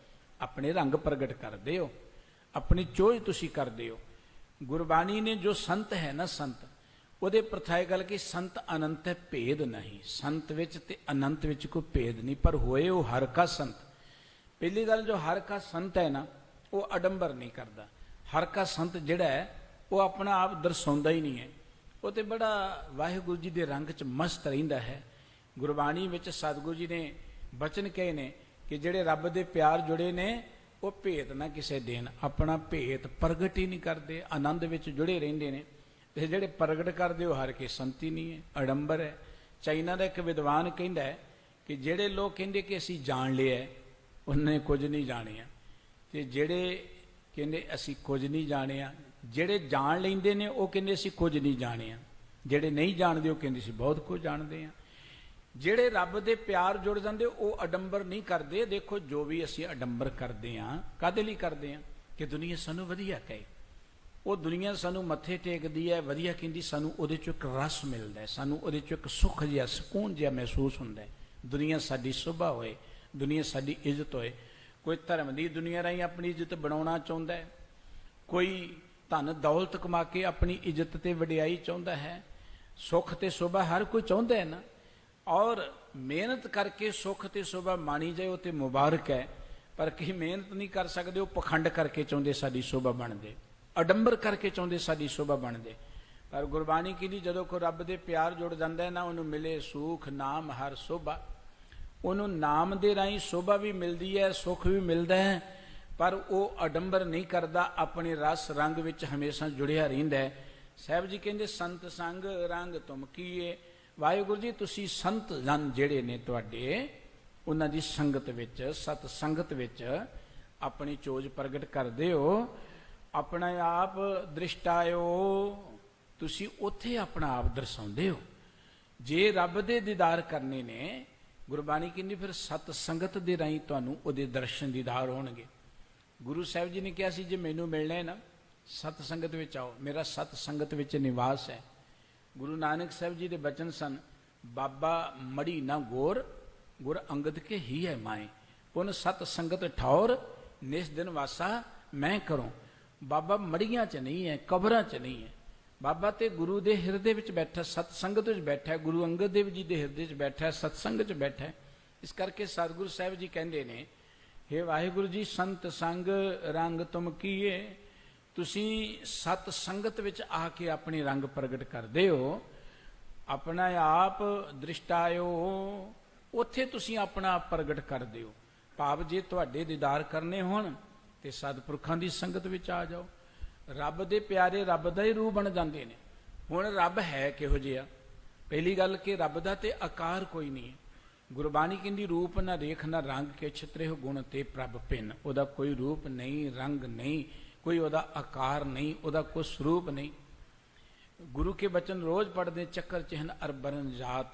ਆਪਣੇ ਰੰਗ ਪ੍ਰਗਟ ਕਰਦੇ ਹੋ, ਆਪਣੀ ਚੋਜ ਤੁਸੀਂ ਕਰਦੇ ਹੋ। ਗੁਰਬਾਣੀ ਨੇ ਜੋ ਸੰਤ ਹੈ ਨਾ, ਸੰਤ ਉਹਦੇ ਪ੍ਰਥਾਏ ਗੱਲ ਕਿ ਸੰਤ ਅਨੰਤ ਹੈ ਭੇਦ ਨਹੀਂ। ਸੰਤ ਵਿੱਚ ਤੇ ਅਨੰਤ ਵਿੱਚ ਕੋਈ ਭੇਦ ਨਹੀਂ, ਪਰ ਹੋਏ ਉਹ ਹਰ ਕਾ ਸੰਤ। ਪਹਿਲੀ ਗੱਲ, ਜੋ ਹਰ ਕਾ ਸੰਤ ਹੈ ਨਾ ਉਹ ਅਡੰਬਰ ਨਹੀਂ ਕਰਦਾ। ਹਰ ਕਾ ਸੰਤ ਜਿਹੜਾ ਹੈ ਉਹ ਆਪਣਾ ਆਪ ਦਰਸਾਉਂਦਾ ਹੀ ਨਹੀਂ ਹੈ, ਉਹ ਤੇ ਬੜਾ ਵਾਹਿਗੁਰੂ ਜੀ ਦੇ ਰੰਗ 'ਚ ਮਸਤ ਰਹਿੰਦਾ ਹੈ। ਗੁਰਬਾਣੀ ਵਿੱਚ ਸਤਿਗੁਰੂ ਜੀ ਨੇ ਬਚਨ ਕਹੇ ਨੇ ਕਿ ਜਿਹੜੇ ਰੱਬ ਦੇ ਪਿਆਰ ਜੁੜੇ ਨੇ ਉਹ ਭੇਤ ਨਾ ਕਿਸੇ ਦੇਣ, ਆਪਣਾ ਭੇਤ ਪ੍ਰਗਟ ਹੀ ਨਹੀਂ ਕਰਦੇ, ਆਨੰਦ ਵਿੱਚ ਜੁੜੇ ਰਹਿੰਦੇ ਨੇ। ਤੇ ਜਿਹੜੇ ਪ੍ਰਗਟ ਕਰਦੇ ਉਹ ਹਰ ਕੇ ਸੰਤ ਹੀ ਨਹੀਂ ਹੈ, ਅਡੰਬਰ ਹੈ। ਚਾਈਨਾ ਦਾ ਇੱਕ ਵਿਦਵਾਨ ਕਹਿੰਦਾ ਹੈ ਕਿ ਜਿਹੜੇ ਲੋਕ ਕਹਿੰਦੇ ਕਿ ਅਸੀਂ ਜਾਣ ਲਿਆ, ਉਹਨੇ ਕੁਝ ਨਹੀਂ ਜਾਣਿਆ, ਤੇ ਜਿਹੜੇ ਕਹਿੰਦੇ ਅਸੀਂ ਕੁਝ ਨਹੀਂ ਜਾਣਿਆ, ਜਿਹੜੇ ਜਾਣ ਲੈਂਦੇ ਨੇ ਉਹ ਕਹਿੰਦੇ ਅਸੀਂ ਕੁਝ ਨਹੀਂ ਜਾਣਿਆ, ਜਿਹੜੇ ਨਹੀਂ ਜਾਣਦੇ ਉਹ ਕਹਿੰਦੇ ਅਸੀਂ ਬਹੁਤ ਕੁਝ ਜਾਣਦੇ ਹਾਂ। ਜਿਹੜੇ ਰੱਬ ਦੇ ਪਿਆਰ ਜੁੜ ਜਾਂਦੇ ਉਹ ਅਡੰਬਰ ਨਹੀਂ ਕਰਦੇ। ਦੇਖੋ ਜੋ ਵੀ ਅਸੀਂ ਅਡੰਬਰ ਕਰਦੇ ਹਾਂ, ਕਾਹਦੇ ਲਈ ਕਰਦੇ ਹਾਂ? ਕਿ ਦੁਨੀਆ ਸਾਨੂੰ ਵਧੀਆ ਕਹੇ। ਉਹ ਦੁਨੀਆ ਸਾਨੂੰ ਮੱਥੇ ਟੇਕਦੀ ਹੈ, ਵਧੀਆ ਕਹਿੰਦੀ, ਸਾਨੂੰ ਉਹਦੇ 'ਚੋਂ ਇੱਕ ਰਸ ਮਿਲਦਾ ਹੈ, ਸਾਨੂੰ ਉਹਦੇ 'ਚੋਂ ਇੱਕ ਸੁੱਖ ਜਿਹਾ, ਸਕੂਨ ਜਿਹਾ ਮਹਿਸੂਸ ਹੁੰਦਾ ਹੈ। ਦੁਨੀਆ ਸਾਡੀ ਸੁਭਾ ਹੋਏ, ਦੁਨੀਆ ਸਾਡੀ ਇੱਜ਼ਤ ਹੋਏ। ਕੋਈ ਧਰਮ ਦੀ ਦੁਨੀਆ ਰਾਹੀਂ ਆਪਣੀ ਇੱਜ਼ਤ ਬਣਾਉਣਾ ਚਾਹੁੰਦਾ ਹੈ, ਕੋਈ ਧਨ ਦੌਲਤ ਕਮਾ ਕੇ ਆਪਣੀ ਇੱਜ਼ਤ ਤੇ ਵਡਿਆਈ ਚਾਹੁੰਦਾ ਹੈ। ਸੁੱਖ ਤੇ ਸ਼ੋਭਾ ਹਰ ਕੋਈ ਚਾਹੁੰਦਾ ਹੈ ਨਾ, ਔਰ ਮਿਹਨਤ ਕਰਕੇ ਸੁੱਖ ਤੇ ਸ਼ੋਭਾ ਮਾਣੀ ਜਾਏ ਉਹ ਤੇ ਮੁਬਾਰਕ ਹੈ। ਪਰ ਕਈ ਮਿਹਨਤ ਨਹੀਂ ਕਰ ਸਕਦੇ, ਉਹ ਪਖੰਡ ਕਰਕੇ ਚਾਹੁੰਦੇ ਸਾਡੀ ਸ਼ੋਭਾ ਬਣ ਜਾਏ, ਅਡੰਬਰ ਕਰਕੇ ਚਾਹੁੰਦੇ ਸਾਡੀ ਸ਼ੋਭਾ ਬਣ ਜਾਏ। ਪਰ ਗੁਰਬਾਣੀ ਕਹਿੰਦੀ ਜਦੋਂ ਕੋਈ ਰੱਬ ਦੇ ਪਿਆਰ ਜੁੜ ਜਾਂਦਾ ਹੈ ਨਾ, ਉਹਨੂੰ ਮਿਲੇ ਸੂਖ ਨਾਮ ਹਰ ਸ਼ੋਭਾ। ਉਹਨੂੰ ਨਾਮ ਦੇ ਰਾਹੀਂ ਸ਼ੋਭਾ ਵੀ ਮਿਲਦੀ ਹੈ, ਸੁੱਖ ਵੀ ਮਿਲਦਾ ਹੈ, ਪਰ ਉਹ ਅਡੰਬਰ ਨਹੀਂ ਕਰਦਾ, ਆਪਣੇ ਰਸ ਰੰਗ ਵਿੱਚ ਹਮੇਸ਼ਾ ਜੁੜਿਆ ਰਹਿੰਦਾ ਹੈ। ਸਾਹਿਬ ਜੀ ਕਹਿੰਦੇ ਸੰਤ ਸੰਗ ਰੰਗ ਤੁਮ ਕੀਏ। ਵਾਹਿਗੁਰੂ ਜੀ ਤੁਸੀਂ ਸੰਤ ਜਨ ਜਿਹੜੇ ਨੇ ਤੁਹਾਡੇ, ਉਹਨਾਂ ਦੀ ਸੰਗਤ ਵਿੱਚ, ਸਤ ਸੰਗਤ ਵਿੱਚ ਆਪਣੀ ਚੋਜ ਪ੍ਰਗਟ ਕਰਦੇ ਹੋ, ਆਪਣਾ ਆਪ ਦ੍ਰਿਸ਼ਟਾਇਓ, ਤੁਸੀਂ ਉੱਥੇ ਆਪਣਾ ਆਪ ਦਰਸਾਉਂਦੇ ਹੋ। ਜੇ ਰੱਬ ਦੇ ਦੀਦਾਰ ਕਰਨੇ ਨੇ, ਗੁਰਬਾਣੀ ਕਹਿੰਦੀ ਫਿਰ ਸਤ ਸੰਗਤ ਦੇ ਰਾਹੀਂ ਤੁਹਾਨੂੰ ਉਹਦੇ ਦਰਸ਼ਨ ਦੀਦਾਰ ਹੋਣਗੇ। ਗੁਰੂ ਸਾਹਿਬ ਜੀ ਨੇ ਕਿਹਾ ਸੀ ਜੇ ਮੈਨੂੰ ਮਿਲਣਾ ਹੈ ਨਾ, ਸਤ ਸੰਗਤ ਵਿੱਚ ਆਓ, ਮੇਰਾ ਸਤ ਸੰਗਤ ਵਿੱਚ ਨਿਵਾਸ ਹੈ। ਗੁਰੂ ਨਾਨਕ ਸਾਹਿਬ ਜੀ ਦੇ ਬਚਨ ਸਨ, ਬਾਬਾ ਮੜੀ ਨਾ ਗੋਰ, ਗੁਰ ਅੰਗਦ ਕੇ ਹੀ ਹੈ ਮਾਏ, ਪੁਨ ਸਤ ਸੰਗਤ ਠੌਰ, ਨਿਸ ਦਿਨ ਵਾਸਾ ਮੈਂ ਕਰੂੰ। ਬਾਬਾ ਮੜੀਆਂ 'ਚ ਨਹੀਂ ਹੈ, ਕਬਰਾਂ 'ਚ ਨਹੀਂ ਹੈ, ਬਾਬਾ ਤੇ ਗੁਰੂ ਦੇ ਹਿਰਦੇ ਵਿੱਚ ਬੈਠਾ, ਸਤ ਸੰਗਤ ਵਿੱਚ ਬੈਠਾ, ਗੁਰੂ ਅੰਗਦ ਦੇਵ ਜੀ ਦੇ ਹਿਰਦੇ 'ਚ ਬੈਠਾ, ਸਤ ਸੰਗਤ 'ਚ ਬੈਠਾ। ਇਸ ਕਰਕੇ ਸਤਿਗੁਰੂ ਸਾਹਿਬ ਜੀ ਕਹਿੰਦੇ ਨੇ, ਹੇ ਵਾਹਿਗੁਰੂ ਜੀ ਸੰਤ ਸੰਗ ਰੰਗ ਤੁਮ ਕੀਏ, ਤੁਸੀਂ ਸਤ ਸੰਗਤ ਵਿੱਚ ਆ ਕੇ ਆਪਣੇ ਰੰਗ ਪ੍ਰਗਟ ਕਰਦੇ ਹੋ, ਆਪਣਾ ਆਪ ਦ੍ਰਿਸ਼ਟਾਇਓ, ਉੱਥੇ ਤੁਸੀਂ ਆਪਣਾ ਆਪ ਪ੍ਰਗਟ ਕਰਦੇ ਹੋ। ਭਾਵ ਜੇ ਤੁਹਾਡੇ ਦੀਦਾਰ ਕਰਨੇ ਹੋਣ ਤੇ ਸਤਿਪੁਰਖਾਂ ਦੀ ਸੰਗਤ ਵਿੱਚ ਆ ਜਾਓ। ਰੱਬ ਦੇ ਪਿਆਰੇ ਰੱਬ ਦਾ ਹੀ ਰੂਪ ਬਣ ਜਾਂਦੇ ਨੇ। ਹੁਣ ਰੱਬ ਹੈ ਕਿਹੋ ਜਿਹਾ? ਪਹਿਲੀ ਗੱਲ ਕਿ ਰੱਬ ਦਾ ਤੇ ਆਕਾਰ ਕੋਈ ਨਹੀਂ ਹੈ। ਗੁਰਬਾਣੀ ਕਹਿੰਦੀ ਰੂਪ ਨਾ ਰੇਖ ਨਾ ਰੰਗ ਕੇ ਛਿਤਰੇ ਹੋ ਗੁਣ ਤੇ ਪ੍ਰਭ ਭਿੰਨ। ਉਹਦਾ ਕੋਈ ਰੂਪ ਨਹੀਂ, ਰੰਗ ਨਹੀਂ, ਕੋਈ ਉਹਦਾ ਆਕਾਰ ਨਹੀਂ, ਉਹਦਾ ਕੋਈ ਸਰੂਪ ਨਹੀਂ। ਗੁਰੂ ਕੇ ਬਚਨ ਰੋਜ਼ ਪੜ੍ਹਦੇ, ਚੱਕਰ ਚਿਹਨ ਅਰ ਬਰਨ ਜਾਤ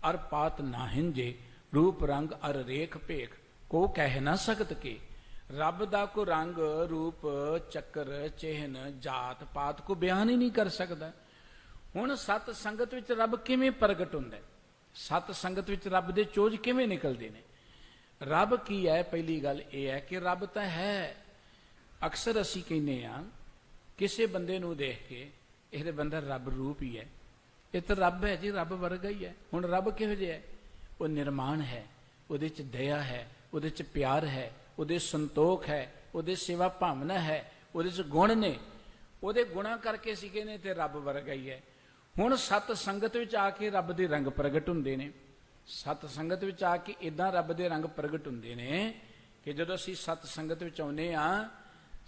ਅਰ ਪਾਤ ਨਾ ਹਿੰਜੇ, ਰੂਪ ਰੰਗ ਅਰ ਰੇਖ ਭੇਖ ਕੋ ਕਹਿ ਨਾ ਸਕਤ ਕੇ। ਰੱਬ ਦਾ ਕੋ ਰੰਗ ਰੂਪ ਚੱਕਰ ਚਿਹਨ ਜਾਤ ਪਾਤ ਕੋ ਬਿਆਨ ਹੀ ਨਹੀਂ ਕਰ ਸਕਦਾ। ਹੁਣ ਸਤ ਸੰਗਤ ਵਿੱਚ ਰੱਬ ਕਿਵੇਂ ਪ੍ਰਗਟ ਹੁੰਦਾ? ਸਤ ਸੰਗਤ ਵਿੱਚ ਰੱਬ ਦੇ ਚੋਜ ਕਿਵੇਂ ਨਿਕਲਦੇ ਨੇ? ਰੱਬ ਕੀ ਹੈ? ਪਹਿਲੀ ਗੱਲ ਇਹ ਹੈ ਕਿ ਰੱਬ ਤਾਂ ਹੈ। ਅਕਸਰ ਅਸੀਂ ਕਹਿੰਦੇ ਹਾਂ ਕਿਸੇ ਬੰਦੇ ਨੂੰ ਦੇਖ ਕੇ ਇਹਦੇ ਬੰਦਾ ਰੱਬ ਰੂਪ ਹੀ ਹੈ, ਇਹ ਤਾਂ ਰੱਬ ਹੈ ਜੀ, ਰੱਬ ਵਰਗਾ ਹੀ ਹੈ। ਹੁਣ ਰੱਬ ਕਿਹੋ ਜਿਹਾ ਹੈ? ਉਹ ਨਿਰਮਾਣ ਹੈ, ਉਹਦੇ 'ਚ ਦਇਆ ਹੈ, ਉਹਦੇ 'ਚ ਪਿਆਰ ਹੈ, ਉਹਦੇ ਸੰਤੋਖ ਹੈ, ਉਹਦੇ ਸੇਵਾ ਭਾਵਨਾ ਹੈ, ਉਹਦੇ 'ਚ ਗੁਣ ਨੇ। ਉਹਦੇ ਗੁਣਾਂ ਕਰਕੇ ਅਸੀਂ ਕਹਿੰਦੇ ਤੇ ਰੱਬ ਵਰਗਾ ਹੀ ਹੈ। ਹੁਣ ਸਤ ਸੰਗਤ ਵਿੱਚ ਆ ਕੇ ਰੱਬ ਦੇ ਰੰਗ ਪ੍ਰਗਟ ਹੁੰਦੇ ਨੇ। ਸਤ ਸੰਗਤ ਵਿੱਚ ਆ ਕੇ ਇਦਾਂ ਰੱਬ ਦੇ ਰੰਗ ਪ੍ਰਗਟ ਹੁੰਦੇ ਨੇ ਕਿ ਜਦੋਂ ਅਸੀਂ ਸਤ ਸੰਗਤ ਵਿੱਚ ਆਉਂਦੇ ਹਾਂ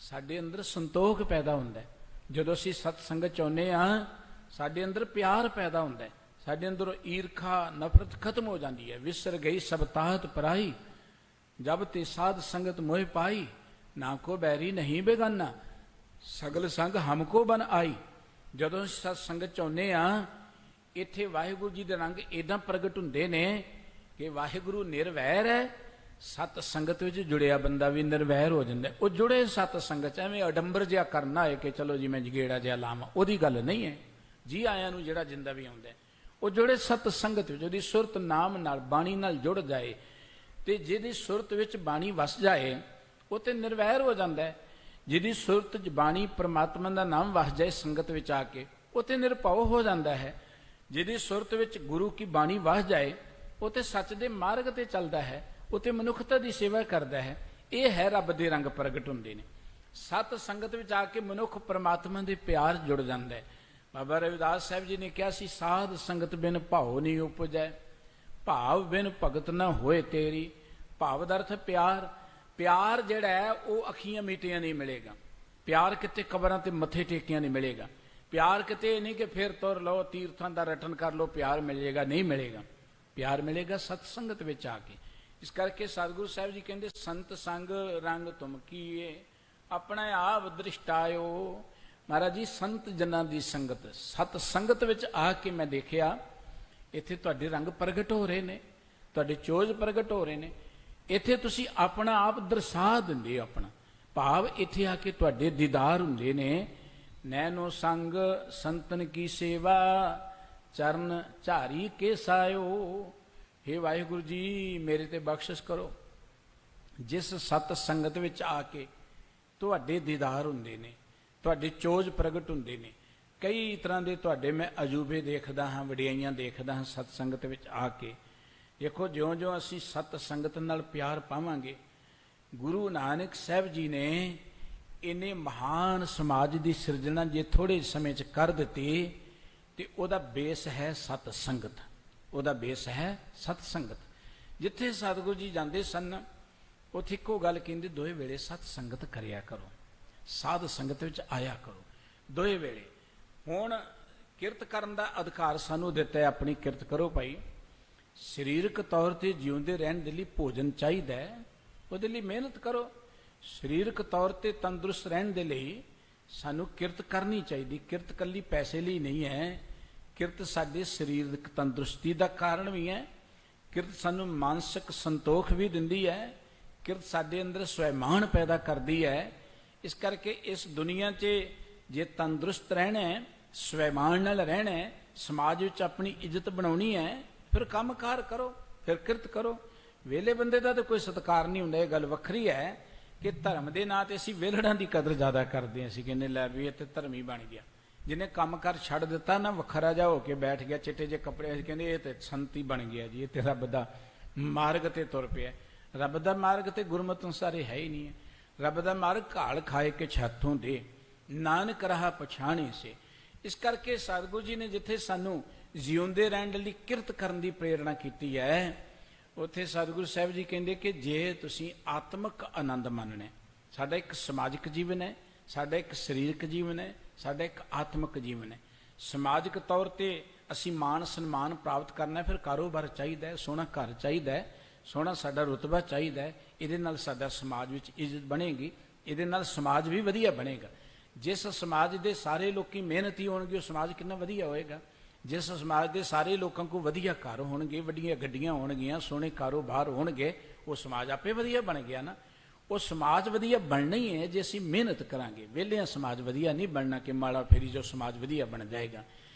ਸਾਡੇ ਅੰਦਰ ਸੰਤੋਖ ਪੈਦਾ ਹੁੰਦਾ ਹੈ। ਜਦੋਂ ਅਸੀਂ ਸਤ ਸੰਗਤ 'ਚ ਆਉਂਦੇ ਹਾਂ ਸਾਡੇ ਅੰਦਰ ਪਿਆਰ ਪੈਦਾ ਹੁੰਦਾ ਹੈ, ਸਾਡੇ ਅੰਦਰੋਂ ਈਰਖਾ ਨਫ਼ਰਤ ਖਤਮ ਹੋ ਜਾਂਦੀ ਹੈ। ਵਿਸਰ ਗਈ ਸਭ ਤਾਹਤ ਪਰਾਈ, ਜਬ ਤੇ ਸਾਧ ਸੰਗਤ ਮੋਹ ਪਾਈ, ਨਾ ਕੋ ਬੈਰੀ ਨਹੀਂ ਬੇਗਾਨਾ, ਸਗਲ ਸੰਗ ਹਮਕੋ ਬਨ ਆਈ। ਜਦੋਂ ਸਤ ਸੰਗਤ 'ਚ ਆਉਂਦੇ ਹਾਂ ਇੱਥੇ ਵਾਹਿਗੁਰੂ ਜੀ ਦੇ ਰੰਗ ਇੱਦਾਂ ਪ੍ਰਗਟ ਹੁੰਦੇ ਨੇ ਕਿ ਵਾਹਿਗੁਰੂ ਨਿਰਵੈਰ ਹੈ ਸਤ ਸੰਗਤ ਵਿੱਚ ਜੁੜਿਆ ਬੰਦਾ ਵੀ ਨਿਰਵੈਰ ਹੋ ਜਾਂਦਾ। ਉਹ ਜੁੜੇ ਸਤ ਸੰਗਤ 'ਚ, ਐਵੇਂ ਅਡੰਬਰ ਜਿਹਾ ਕਰਨਾ ਹੈ ਕਿ ਚਲੋ ਜੀ ਮੈਂ ਜਗੇੜਾ ਜਿਹਾ ਲਾਵਾਂ, ਉਹਦੀ ਗੱਲ ਨਹੀਂ ਹੈ। ਜੀ ਆਇਆਂ ਨੂੰ ਜਿਹੜਾ ਜਿੰਦਾ ਵੀ ਆਉਂਦਾ, ਉਹ ਜੁੜੇ ਸਤ ਸੰਗਤ ਵਿੱਚ, ਉਹਦੀ ਸੁਰਤ ਨਾਮ ਨਾਲ ਬਾਣੀ ਨਾਲ ਜੁੜ ਜਾਏ, ਤੇ ਜਿਹਦੀ ਸੁਰਤ ਵਿੱਚ ਬਾਣੀ ਵਸ ਜਾਏ ਉਹ ਤੇ ਨਿਰਵੈਰ ਹੋ ਜਾਂਦਾ ਹੈ। ਜਿਹਦੀ ਸੁਰਤ 'ਚ ਬਾਣੀ ਪ੍ਰਮਾਤਮਾ ਦਾ ਨਾਮ ਵਸ ਜਾਏ ਸੰਗਤ ਵਿੱਚ ਆ ਕੇ, ਉਹ ਤੇ ਨਿਰਭਉ ਹੋ ਜਾਂਦਾ ਹੈ। ਜਿਹਦੀ ਸੁਰਤ ਵਿੱਚ ਗੁਰੂ ਕੀ ਬਾਣੀ ਵਸ ਜਾਏ ਉਹ ਤੇ ਸੱਚ ਦੇ ਮਾਰਗ ਤੇ ਚੱਲਦਾ ਹੈ, ਉਹ ਤੇ ਮਨੁੱਖਤਾ ਦੀ ਸੇਵਾ ਕਰਦਾ ਹੈ। ਇਹ ਹੈ ਰੱਬ ਦੇ ਰੰਗ ਪ੍ਰਗਟ ਹੁੰਦੇ ਨੇ। ਸਤ ਸੰਗਤ ਵਿੱਚ ਆ ਕੇ ਮਨੁੱਖ ਪ੍ਰਮਾਤਮਾ ਦੇ ਪਿਆਰ ਜੁੜ ਜਾਂਦਾ ਹੈ। ਬਾਬਾ ਰਵਿਦਾਸ ਸਾਹਿਬ ਜੀ ਨੇ ਕਿਹਾ ਸੀ, ਸਾਧ ਸੰਗਤ ਬਿਨ ਭਾਉ ਨਹੀਂ ਉਪਜੈ, ਭਾਵ ਬਿਨ ਭਗਤ ਨਾ ਹੋਏ ਤੇਰੀ। ਭਾਵ ਦਾ ਅਰਥ ਪਿਆਰ। ਪਿਆਰ ਜਿਹੜਾ ਹੈ ਉਹ ਅੱਖੀਆਂ ਮੀਟੀਆਂ ਨਹੀਂ ਮਿਲੇਗਾ। ਪਿਆਰ ਕਿਤੇ ਕਬਰਾਂ ਤੇ ਮੱਥੇ ਟੇਕਿਆਂ ਨਹੀਂ ਮਿਲੇਗਾ। ਪਿਆਰ ਕਿਤੇ ਨਹੀਂ ਕਿ ਫਿਰ ਤੁਰ ਲਓ ਤੀਰਥਾਂ ਦਾ ਰਟਨ ਕਰ ਲਓ ਪਿਆਰ ਮਿਲ ਜਾਏਗਾ, ਨਹੀਂ ਮਿਲੇਗਾ। ਪਿਆਰ ਮਿਲੇਗਾ ਸਤ ਸੰਗਤ ਵਿੱਚ ਆ ਕੇ। ਇਸ ਕਰਕੇ ਸਤਿਗੁਰੂ ਸਾਹਿਬ ਜੀ ਕਹਿੰਦੇ, ਸੰਤ ਸੰਗ ਰੰਗ ਤੁਮ ਕੀਏ, ਆਪਣਾ ਆਪ ਦ੍ਰਿਸ਼ਟਾਇਓ। ਮਹਾਰਾਜ ਜੀ, ਸੰਤ ਜਨਾਂ ਦੀ ਸੰਗਤ, ਸਤ ਸੰਗਤ ਵਿੱਚ ਆ ਕੇ ਮੈਂ ਦੇਖਿਆ ਇੱਥੇ ਤੁਹਾਡੇ ਰੰਗ ਪ੍ਰਗਟ ਹੋ ਰਹੇ ਨੇ, ਤੁਹਾਡੇ ਚੋਜ ਪ੍ਰਗਟ ਹੋ ਰਹੇ ਨੇ। ਇੱਥੇ ਤੁਸੀਂ ਆਪਣਾ ਆਪ ਦਰਸਾ ਦਿੰਦੇ ਹੋ ਆਪਣਾ ਭਾਵ। ਇੱਥੇ ਆ ਕੇ ਤੁਹਾਡੇ ਦੀਦਾਰ ਹੁੰਦੇ ਨੇ। ਨੈਨੋ ਸੰਗ ਸੰਤਨ ਕੀ ਸੇਵਾ, ਚਰਨ ਝਾਰੀ ਕੇ ਸਾਇਓ। ਹੇ ਵਾਹਿਗੁਰੂ ਜੀ, ਮੇਰੇ ਤੇ ਬਖਸ਼ਿਸ਼ ਕਰੋ। ਜਿਸ ਸਤ ਸੰਗਤ ਵਿੱਚ ਆ ਕੇ ਤੁਹਾਡੇ ਦੀਦਾਰ ਹੁੰਦੇ ਨੇ, ਤੁਹਾਡੇ ਚੋਜ ਪ੍ਰਗਟ ਹੁੰਦੇ ਨੇ। ਕਈ ਤਰ੍ਹਾਂ ਦੇ ਤੁਹਾਡੇ ਮੈਂ ਅਜੂਬੇ ਦੇਖਦਾ ਹਾਂ, ਵਡਿਆਈਆਂ ਦੇਖਦਾ ਹਾਂ ਸਤ ਸੰਗਤ ਵਿੱਚ ਆ ਕੇ। ਦੇਖੋ, ਜਿਉਂ-ਜਿਉਂ ਅਸੀਂ ਸਤ ਸੰਗਤ ਨਾਲ ਪਿਆਰ ਪਾਵਾਂਗੇ, ਗੁਰੂ ਨਾਨਕ ਸਾਹਿਬ ਜੀ ਨੇ ਇਹਨੇ ਮਹਾਨ ਸਮਾਜ ਦੀ ਸਿਰਜਣਾ ਜੇ ਥੋੜੇ ਸਮੇਂ 'ਚ ਕਰ ਦਿੱਤੀ, ਤੇ ਉਹਦਾ ਬੇਸ ਹੈ ਸਤ ਸੰਗਤ। ਉਹਦਾ ਬੇਸ ਹੈ ਸਤ ਸੰਗਤ। ਜਿੱਥੇ ਸਤਿਗੁਰੂ ਜੀ ਜਾਂਦੇ ਸਨ ਉੱਥੇ ਇੱਕੋ ਗੱਲ ਕਹਿੰਦੇ, ਦੋਏ ਵੇਲੇ ਸਤ ਸੰਗਤ ਕਰਿਆ ਕਰੋ, ਸਾਧ ਸੰਗਤ ਵਿੱਚ ਆਇਆ ਕਰੋ ਦੋਏ ਵੇਲੇ। ਹੁਣ ਕਿਰਤ ਕਰਨ ਦਾ ਅਧਿਕਾਰ ਸਾਨੂੰ ਦਿੱਤਾ ਹੈ, ਆਪਣੀ ਕਿਰਤ ਕਰੋ ਭਾਈ। ਸਰੀਰਕ ਤੌਰ ਤੇ ਜਿਉਂਦੇ ਰਹਿਣ ਦੇ ਲਈ ਭੋਜਨ ਚਾਹੀਦਾ ਹੈ, ਉਹਦੇ ਲਈ ਮਿਹਨਤ ਕਰੋ। ਸਰੀਰਕ ਤੌਰ ਤੇ ਤੰਦਰੁਸਤ ਰਹਿਣ ਦੇ ਲਈ ਸਾਨੂੰ ਕਿਰਤ ਕਰਨੀ ਚਾਹੀਦੀ। ਕਿਰਤ ਇਕੱਲੀ ਪੈਸੇ ਲਈ ਨਹੀਂ ਹੈ, ਕਿਰਤ ਸਾਡੇ ਸਰੀਰਕ ਤੰਦਰੁਸਤੀ ਦਾ ਕਾਰਨ ਵੀ ਹੈ। ਕਿਰਤ ਸਾਨੂੰ ਮਾਨਸਿਕ ਸੰਤੋਖ ਵੀ ਦਿੰਦੀ ਹੈ। ਕਿਰਤ ਸਾਡੇ ਅੰਦਰ ਸਵੈਮਾਨ ਪੈਦਾ ਕਰਦੀ ਹੈ। ਇਸ ਕਰਕੇ ਇਸ ਦੁਨੀਆ 'ਚ ਜੇ ਤੰਦਰੁਸਤ ਰਹਿਣਾ ਹੈ, ਸਵੈਮਾਨ ਨਾਲ ਰਹਿਣਾ ਹੈ, ਸਮਾਜ ਵਿੱਚ ਆਪਣੀ ਇੱਜ਼ਤ ਬਣਾਉਣੀ ਹੈ, ਫਿਰ ਕੰਮਕਾਰ ਕਰੋ, ਫਿਰ ਕਿਰਤ ਕਰੋ। ਵਿਹਲੇ ਬੰਦੇ ਦਾ ਤਾਂ ਕੋਈ ਸਤਿਕਾਰ ਨਹੀਂ ਹੁੰਦਾ। ਇਹ ਗੱਲ ਵੱਖਰੀ ਹੈ ਕਿ ਧਰਮ ਦੇ ਨਾਂ ਤੇ ਅਸੀਂ ਵਿਹਲੜਾਂ ਦੀ ਕਦਰ ਜ਼ਿਆਦਾ ਕਰਦੇ ਹਾਂ। ਅਸੀਂ ਕਹਿੰਦੇ ਲੈ ਵੀ ਇਹ ਤੇ ਧਰਮੀ ਬਣ ਗਿਆ। ਜਿਹਨੇ ਕੰਮਕਾਰ ਛੱਡ ਦਿੱਤਾ ਨਾ, ਵੱਖਰਾ ਜਾ ਹੋ ਕੇ ਬੈਠ ਗਿਆ ਚਿੱਟੇ ਜਿਹੇ ਕੱਪੜੇ, ਅਸੀਂ ਕਹਿੰਦੇ ਇਹ ਤੇ ਸੰਤੀ ਬਣ ਗਿਆ ਜੀ, ਇਹ ਤੇ ਰੱਬ ਦਾ ਮਾਰਗ ਤੇ ਤੁਰ ਪਿਆ। ਰੱਬ ਦਾ ਮਾਰਗ ਤੇ ਗੁਰਮਤਿ ਅਨੁਸਾਰ ਹੈ ਹੀ ਨਹੀਂ ਹੈ। ਰੱਬ ਦਾ ਮਾਰਗ ਘਾਲ ਖਾਏ ਕੇ ਛਾਤੋਂ ਦੇ, ਨਾਨਕ ਰਹਾ ਪਛਾਣੇ ਸੇ। ਇਸ ਕਰਕੇ ਸਤਿਗੁਰੂ ਜੀ ਨੇ ਜਿੱਥੇ ਸਾਨੂੰ ਜਿਉਂਦੇ ਰਹਿਣ ਲਈ ਕਿਰਤ ਕਰਨ ਦੀ ਪ੍ਰੇਰਣਾ ਕੀਤੀ ਹੈ, ਉੱਥੇ ਸਤਿਗੁਰੂ ਸਾਹਿਬ ਜੀ ਕਹਿੰਦੇ ਕਿ ਜੇ ਤੁਸੀਂ ਆਤਮਿਕ ਆਨੰਦ ਮੰਨਣਾ, ਸਾਡਾ ਇੱਕ ਸਮਾਜਿਕ ਜੀਵਨ ਹੈ, ਸਾਡਾ ਇੱਕ ਸਰੀਰਕ ਜੀਵਨ ਹੈ, ਸਾਡਾ ਇੱਕ ਆਤਮਿਕ ਜੀਵਨ ਹੈ। ਸਮਾਜਿਕ ਤੌਰ ਤੇ ਅਸੀਂ ਮਾਣ ਸਨਮਾਨ ਪ੍ਰਾਪਤ ਕਰਨਾ, ਫਿਰ ਕਾਰੋਬਾਰ ਚਾਹੀਦਾ ਹੈ, ਸੋਹਣਾ ਘਰ ਚਾਹੀਦਾ ਹੈ, ਸੋਹਣਾ ਸਾਡਾ ਰੁਤਬਾ ਚਾਹੀਦਾ ਹੈ। ਇਹਦੇ ਨਾਲ ਸਾਡਾ ਸਮਾਜ ਵਿੱਚ ਇੱਜ਼ਤ ਬਣੇਗੀ, ਇਹਦੇ ਨਾਲ ਸਮਾਜ ਵੀ ਵਧੀਆ ਬਣੇਗਾ। ਜਿਸ ਸਮਾਜ ਦੇ ਸਾਰੇ ਲੋਕੀ ਮਿਹਨਤੀ ਹੋਣਗੇ, ਉਹ ਸਮਾਜ ਕਿੰਨਾ ਵਧੀਆ ਹੋਏਗਾ। ਜਿਸ ਸਮਾਜ ਦੇ ਸਾਰੇ ਲੋਕਾਂ ਕੋਲ ਵਧੀਆ ਘਰ ਹੋਣਗੇ, ਵੱਡੀਆਂ ਗੱਡੀਆਂ ਹੋਣਗੀਆਂ, ਸੋਹਣੇ ਕਾਰੋਬਾਰ ਹੋਣਗੇ, ਉਹ ਸਮਾਜ ਆਪੇ ਵਧੀਆ ਬਣ ਗਿਆ ਨਾ। ਉਹ ਸਮਾਜ ਵਧੀਆ ਬਣਨਾ ਹੀ ਹੈ ਜੇ ਅਸੀਂ ਮਿਹਨਤ ਕਰਾਂਗੇ। ਵਿਹਲਿਆਂ ਸਮਾਜ ਵਧੀਆ ਨਹੀਂ ਬਣਨਾ ਕਿ ਮਾੜਾ ਫੇਰੀ ਜੋ ਸਮਾਜ ਵਧੀਆ ਬਣ ਜਾਏਗਾ।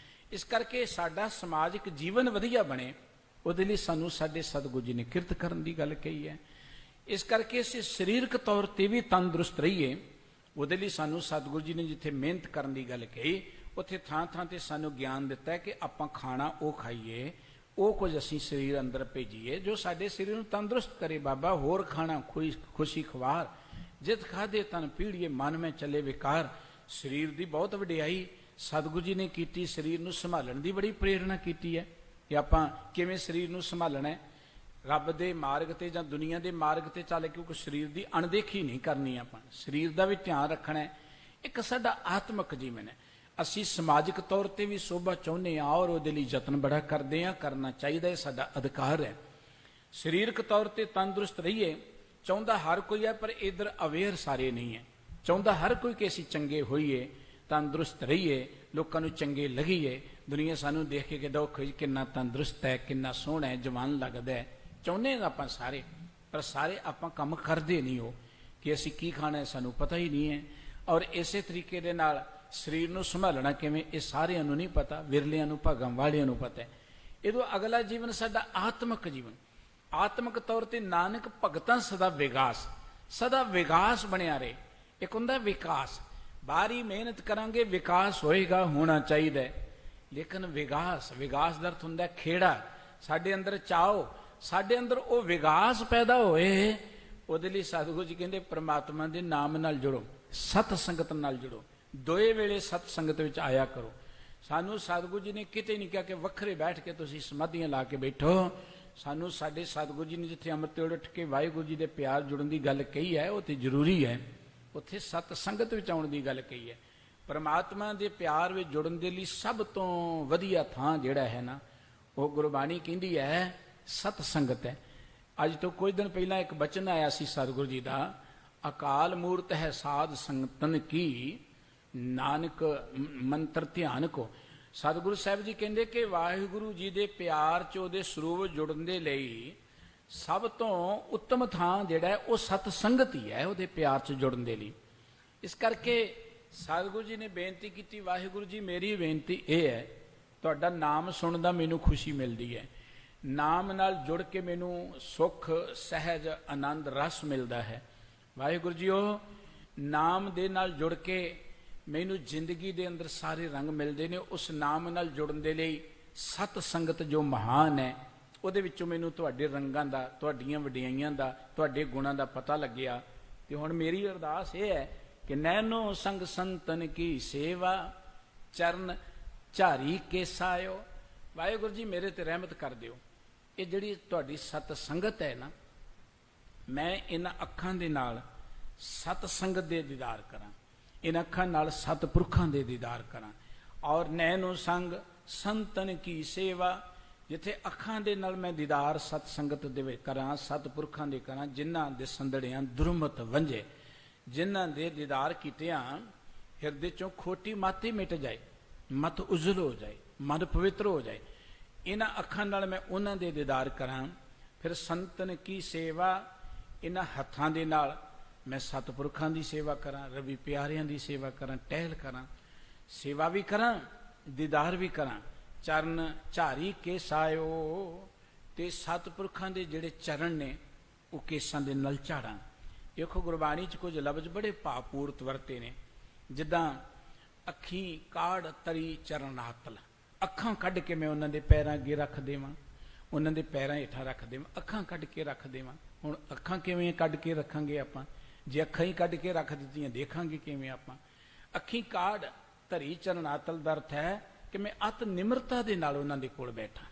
ਇਸ ਕਰਕੇ ਸਾਡਾ ਸਮਾਜਿਕ ਜੀਵਨ ਵਧੀਆ ਬਣੇ, ਉਹਦੇ ਲਈ ਸਾਨੂੰ ਸਾਡੇ ਸਤਿਗੁਰੂ ਜੀ ਨੇ ਕਿਰਤ ਕਰਨ ਦੀ ਗੱਲ ਕਹੀ ਹੈ। ਇਸ ਕਰਕੇ ਅਸੀਂ ਸਰੀਰਕ ਤੌਰ ਤੇ ਵੀ ਤੰਦਰੁਸਤ ਰਹੀਏ, ਉਹਦੇ ਲਈ ਸਾਨੂੰ ਸਤਿਗੁਰੂ ਜੀ ਨੇ ਜਿੱਥੇ ਮਿਹਨਤ ਕਰਨ ਦੀ ਗੱਲ ਕਹੀ, ਉੱਥੇ ਥਾਂ ਥਾਂ ਤੇ ਸਾਨੂੰ ਗਿਆਨ ਦਿੱਤਾ ਹੈ ਕਿ ਆਪਾਂ ਖਾਣਾ ਉਹ ਖਾਈਏ, ਉਹ ਕੁਝ ਅਸੀਂ ਸਰੀਰ ਅੰਦਰ ਭੇਜੀਏ ਜੋ ਸਾਡੇ ਸਰੀਰ ਨੂੰ ਤੰਦਰੁਸਤ ਕਰੇ। ਬਾਬਾ ਹੋਰ ਖਾਣਾ ਖੁਸ਼ੀ ਖਵਾਰ, ਜਿਤ ਖਾਦੇ ਤਨ ਪੀੜੀਏ, ਮਨ ਮੈਂ ਚੱਲੇ ਵਿਕਾਰ। ਸਰੀਰ ਦੀ ਬਹੁਤ ਵਡਿਆਈ ਸਤਿਗੁਰੂ ਜੀ ਨੇ ਕੀਤੀ, ਸਰੀਰ ਨੂੰ ਸੰਭਾਲਣ ਦੀ ਬੜੀ ਪ੍ਰੇਰਣਾ ਕੀਤੀ ਹੈ ਕਿ ਆਪਾਂ ਕਿਵੇਂ ਸਰੀਰ ਨੂੰ ਸੰਭਾਲਣਾ ਹੈ। ਰੱਬ ਦੇ ਮਾਰਗ ਤੇ ਜਾਂ ਦੁਨੀਆ ਦੇ ਮਾਰਗ ਤੇ ਚੱਲ, ਕਿਉਂਕਿ ਸਰੀਰ ਦੀ ਅਣਦੇਖੀ ਨਹੀਂ ਕਰਨੀ, ਆਪਾਂ ਸਰੀਰ ਦਾ ਵੀ ਧਿਆਨ ਰੱਖਣਾ ਹੈ। ਇੱਕ ਸਾਡਾ ਆਤਮਿਕ ਜੀਵਨ ਹੈ। ਅਸੀਂ ਸਮਾਜਿਕ ਤੌਰ ਤੇ ਵੀ ਸੋਭਾ ਚਾਹੁੰਦੇ ਹਾਂ ਔਰ ਉਹਦੇ ਲਈ ਯਤਨ ਬੜਾ ਕਰਦੇ ਹਾਂ, ਕਰਨਾ ਚਾਹੀਦਾ ਹੈ, ਸਾਡਾ ਅਧਿਕਾਰ ਹੈ। ਸਰੀਰਕ ਤੌਰ ਤੇ ਤੰਦਰੁਸਤ ਰਹੀਏ ਚਾਹੁੰਦਾ ਹਰ ਕੋਈ ਹੈ, ਪਰ ਇਧਰ ਅਵੇਅਰ ਸਾਰੇ ਨਹੀਂ ਹੈ। ਚਾਹੁੰਦਾ ਹਰ ਕੋਈ ਕਿ ਅਸੀਂ ਚੰਗੇ ਹੋਈਏ, ਤੰਦਰੁਸਤ ਰਹੀਏ, ਲੋਕਾਂ ਨੂੰ ਚੰਗੇ ਲੱਗੀਏ, ਦੁਨੀਆ ਸਾਨੂੰ ਦੇਖ ਕੇ ਕਿੰਨਾ ਤੰਦਰੁਸਤ ਹੈ, ਕਿੰਨਾ ਸੋਹਣਾ ਹੈ, ਜਵਾਨ ਲੱਗਦਾ ਹੈ, ਚਾਹੁੰਦੇ ਹਾਂ ਆਪਾਂ ਸਾਰੇ। ਪਰ ਸਾਰੇ ਆਪਾਂ ਕੰਮ ਕਰਦੇ ਨਹੀਂ ਹੋ ਕਿ ਅਸੀਂ ਕੀ ਖਾਣਾ ਹੈ ਸਾਨੂੰ ਪਤਾ ਹੀ ਨਹੀਂ ਹੈ। ਔਰ ਇਸੇ ਤਰੀਕੇ ਦੇ ਨਾਲ ਸਰੀਰ ਨੂੰ ਸੰਭਾਲਣਾ ਕਿਵੇਂ ਇਹ ਸਾਰਿਆਂ ਨੂੰ ਨਹੀਂ ਪਤਾ, ਵਿਰਲਿਆਂ ਨੂੰ ਭਾਗਾਂ ਵਾਲਿਆਂ ਨੂੰ ਪਤਾ ਹੈ। ਇਹਦੋਂ ਅਗਲਾ ਜੀਵਨ ਸਾਡਾ ਆਤਮਿਕ ਜੀਵਨ, ਆਤਮਿਕ ਤੌਰ ਤੇ ਨਾਨਕ ਭਗਤਾਂ ਸਦਾ ਵਿਕਾਸ ਬਣਿਆ ਰਹੇ। ਇੱਕ ਹੁੰਦਾ ਵਿਕਾਸ, ਬਾਹਰੀ ਮਿਹਨਤ ਕਰਾਂਗੇ ਵਿਕਾਸ ਹੋਏਗਾ, ਹੋਣਾ ਚਾਹੀਦਾ ਹੈ, ਲੇਕਿਨ ਵਿਕਾਸ ਦਾ ਅਰਥ ਹੁੰਦਾ ਖੇੜਾ। ਸਾਡੇ ਅੰਦਰ ਚਾਹੋ, ਸਾਡੇ ਅੰਦਰ ਉਹ ਵਿਕਾਸ ਪੈਦਾ ਹੋਏ, ਉਹਦੇ ਲਈ ਸਤਿਗੁਰੂ ਜੀ ਕਹਿੰਦੇ ਪ੍ਰਮਾਤਮਾ ਦੇ ਨਾਮ ਨਾਲ ਜੁੜੋ, ਸਤ ਸੰਗਤ ਨਾਲ ਜੁੜੋ, ਦੋਏ ਵੇਲੇ ਸਤ ਸੰਗਤ ਵਿੱਚ ਆਇਆ ਕਰੋ। ਸਾਨੂੰ ਸਤਿਗੁਰੂ ਜੀ ਨੇ ਕਿਤੇ ਨਹੀਂ ਕਿਹਾ ਕਿ ਵੱਖਰੇ ਬੈਠ ਕੇ ਤੁਸੀਂ ਸਮਾਧੀਆਂ ਲਾ ਕੇ ਬੈਠੋ। ਸਾਨੂੰ ਸਾਡੇ ਸਤਿਗੁਰੂ ਜੀ ਨੇ ਜਿੱਥੇ ਅੰਮ੍ਰਿਤ ਵੇਲੇ ਉੱਠ ਕੇ ਵਾਹਿਗੁਰੂ ਜੀ ਦੇ ਪਿਆਰ ਜੁੜਨ ਦੀ ਗੱਲ ਕਹੀ ਹੈ, ਉਹ ਤੇ ਜ਼ਰੂਰੀ ਹੈ, ਉੱਥੇ ਸਤ ਸੰਗਤ ਵਿੱਚ ਆਉਣ ਦੀ ਗੱਲ ਕਹੀ ਹੈ। ਪਰਮਾਤਮਾ ਦੇ ਪਿਆਰ ਵਿੱਚ ਜੁੜਨ ਦੇ ਲਈ ਸਭ ਤੋਂ ਵਧੀਆ ਥਾਂ ਜਿਹੜਾ ਹੈ ਨਾ, ਉਹ ਗੁਰਬਾਣੀ ਕਹਿੰਦੀ ਹੈ ਸਤ ਸੰਗਤ ਹੈ। ਅੱਜ ਤੋਂ ਕੁਝ ਦਿਨ ਪਹਿਲਾਂ ਇੱਕ ਬਚਨ ਆਇਆ ਸੀ ਸਤਿਗੁਰੂ ਜੀ ਦਾ, ਅਕਾਲ ਮੂਰਤ ਹੈ ਸਾਧ ਸੰਗਤਨ ਕੀ, ਨਾਨਕ ਮੰਤਰ ਧਿਆਨ ਕੋ। ਸਤਿਗੁਰੂ ਸਾਹਿਬ ਜੀ ਕਹਿੰਦੇ ਕਿ ਵਾਹਿਗੁਰੂ ਜੀ ਦੇ ਪਿਆਰ 'ਚ ਉਹਦੇ ਸਰੂਪ ਜੁੜਨ ਦੇ ਲਈ ਸਭ ਤੋਂ ਉੱਤਮ ਥਾਂ ਜਿਹੜਾ ਉਹ ਸਤ ਸੰਗਤ ਹੀ ਹੈ, ਉਹਦੇ ਪਿਆਰ 'ਚ ਜੁੜਨ ਦੇ ਲਈ। ਇਸ ਕਰਕੇ ਸਤਿਗੁਰੂ ਜੀ ਨੇ ਬੇਨਤੀ ਕੀਤੀ, ਵਾਹਿਗੁਰੂ ਜੀ ਮੇਰੀ ਬੇਨਤੀ ਇਹ ਹੈ, ਤੁਹਾਡਾ ਨਾਮ ਸੁਣਨ ਦਾ ਮੈਨੂੰ ਖੁਸ਼ੀ ਮਿਲਦੀ ਹੈ, ਨਾਮ ਨਾਲ ਜੁੜ ਕੇ ਮੈਨੂੰ ਸੁੱਖ ਸਹਿਜ ਆਨੰਦ ਰਸ ਮਿਲਦਾ ਹੈ। ਵਾਹਿਗੁਰੂ ਜੀ ਉਹ ਨਾਮ ਦੇ ਨਾਲ ਜੁੜ ਕੇ ਮੈਨੂੰ ਜ਼ਿੰਦਗੀ ਦੇ ਅੰਦਰ ਸਾਰੇ ਰੰਗ ਮਿਲਦੇ ਨੇ। ਉਸ ਨਾਮ ਨਾਲ ਜੁੜਨ ਦੇ ਲਈ ਸਤ ਸੰਗਤ ਜੋ ਮਹਾਨ ਹੈ, ਉਹਦੇ ਵਿੱਚੋਂ ਮੈਨੂੰ ਤੁਹਾਡੇ ਰੰਗਾਂ ਦਾ, ਤੁਹਾਡੀਆਂ ਵਡਿਆਈਆਂ ਦਾ, ਤੁਹਾਡੇ ਗੁਣਾਂ ਦਾ ਪਤਾ ਲੱਗਿਆ। ਤੇ ਹੁਣ ਮੇਰੀ ਅਰਦਾਸ ਇਹ ਹੈ ਕਿ ਨੈਨੋ ਸੰਗ ਸੰਤਨ ਕੀ ਸੇਵਾ, ਚਰਨ ਝਾਰੀ ਕੇ ਸਾਇਓ। ਵਾਹਿਗੁਰੂ ਜੀ ਮੇਰੇ ਤੇ ਰਹਿਮਤ ਕਰ ਦਿਓ। ਇਹ ਜਿਹੜੀ ਤੁਹਾਡੀ ਸਤ ਸੰਗਤ ਹੈ ਨਾ, ਮੈਂ ਇਹਨਾਂ ਅੱਖਾਂ ਦੇ ਨਾਲ ਸਤ ਸੰਗਤ ਦੇ ਦੀਦਾਰ ਕਰਾਂ, ਇਹਨਾਂ ਅੱਖਾਂ ਨਾਲ ਸਤਿਪੁਰਖਾਂ ਦੇ ਦੀਦਾਰ ਕਰਾਂ। ਔਰ ਨੈਨੋ ਸੰਗ ਸੰਤਨ ਕੀ ਸੇਵਾ, ਜਿੱਥੇ ਅੱਖਾਂ ਦੇ ਨਾਲ ਮੈਂ ਦੀਦਾਰ ਸਤ ਸੰਗਤ ਦੇ ਵਿੱਚ ਕਰਾਂ, ਸਤਿਪੁਰਖਾਂ ਦੇ ਕਰਾਂ, ਜਿਨ੍ਹਾਂ ਦੇ ਸੰਦੜਿਆਂ ਦੁਰਮਤ ਵੰਝੇ, ਜਿਨ੍ਹਾਂ ਦੇ ਦੀਦਾਰ ਕੀਤਿਆਂ ਹਿਰਦੇ ਚੋਂ ਖੋਟੀ ਮਾਤੀ ਮਿਟ ਜਾਏ, ਮਤ ਉਜਲ ਹੋ ਜਾਏ, ਮਨ ਪਵਿੱਤਰ ਹੋ ਜਾਏ। ਇਹਨਾਂ ਅੱਖਾਂ ਨਾਲ ਮੈਂ ਉਹਨਾਂ ਦੇ ਦੀਦਾਰ ਕਰਾਂ। ਫਿਰ ਸੰਤਨ ਕੀ ਸੇਵਾ, ਇਹਨਾਂ ਹੱਥਾਂ ਦੇ ਨਾਲ ਮੈਂ ਸਤਿਪੁਰਖਾਂ ਦੀ ਸੇਵਾ ਕਰਾਂ, ਰਵੀ ਪਿਆਰਿਆਂ ਦੀ ਸੇਵਾ ਕਰਾਂ, ਟਹਿਲ ਕਰਾਂ, ਸੇਵਾ ਵੀ ਕਰਾਂ, ਦੀਦਾਰ ਵੀ ਕਰਾਂ। ਚਰਨ ਝਾਰੀ ਕੇ ਸਾਇਓ, ਤੇ ਸਤਿਪੁਰਖਾਂ ਦੇ ਜਿਹੜੇ ਚਰਨ ਨੇ ਉਹ ਕੇਸਾਂ ਦੇ ਨਾਲ ਝਾੜਾਂ। ਦੇਖੋ ਗੁਰਬਾਣੀ 'ਚ ਕੁਝ ਲਫ਼ਜ਼ ਬੜੇ ਭਾਵਪੂਰਤ ਵਰਤੇ ਨੇ, ਜਿੱਦਾਂ ਅੱਖੀਂ ਕਾੜ ਤਰੀ ਚਰਨਾਤਲ, ਅੱਖਾਂ ਕੱਢ ਕੇ ਮੈਂ ਉਹਨਾਂ ਦੇ ਪੈਰਾਂ ਅੱਗੇ ਰੱਖ ਦੇਵਾਂ, ਉਹਨਾਂ ਦੇ ਪੈਰਾਂ ਹੇਠਾਂ ਰੱਖ ਦੇਵਾਂ, ਅੱਖਾਂ ਕੱਢ ਕੇ ਰੱਖ ਦੇਵਾਂ। ਹੁਣ ਅੱਖਾਂ ਕਿਵੇਂ ਕੱਢ ਕੇ ਰੱਖਾਂਗੇ ਆਪਾਂ? ਜੇ ਅੱਖਾਂ ਹੀ ਕੱਢ ਕੇ ਰੱਖ ਦਿੱਤੀਆਂ ਦੇਖਾਂਗੇ ਕਿਵੇਂ ਆਪਾਂ? ਅੱਖੀਂ ਕਾੜ ਧਰੀ ਚਰਨਾਤਲ ਦਾ ਅਰਥ ਹੈ ਕਿ ਮੈਂ ਅਤ ਨਿਮਰਤਾ ਦੇ ਨਾਲ ਉਹਨਾਂ ਦੇ ਕੋਲ ਬੈਠਾ,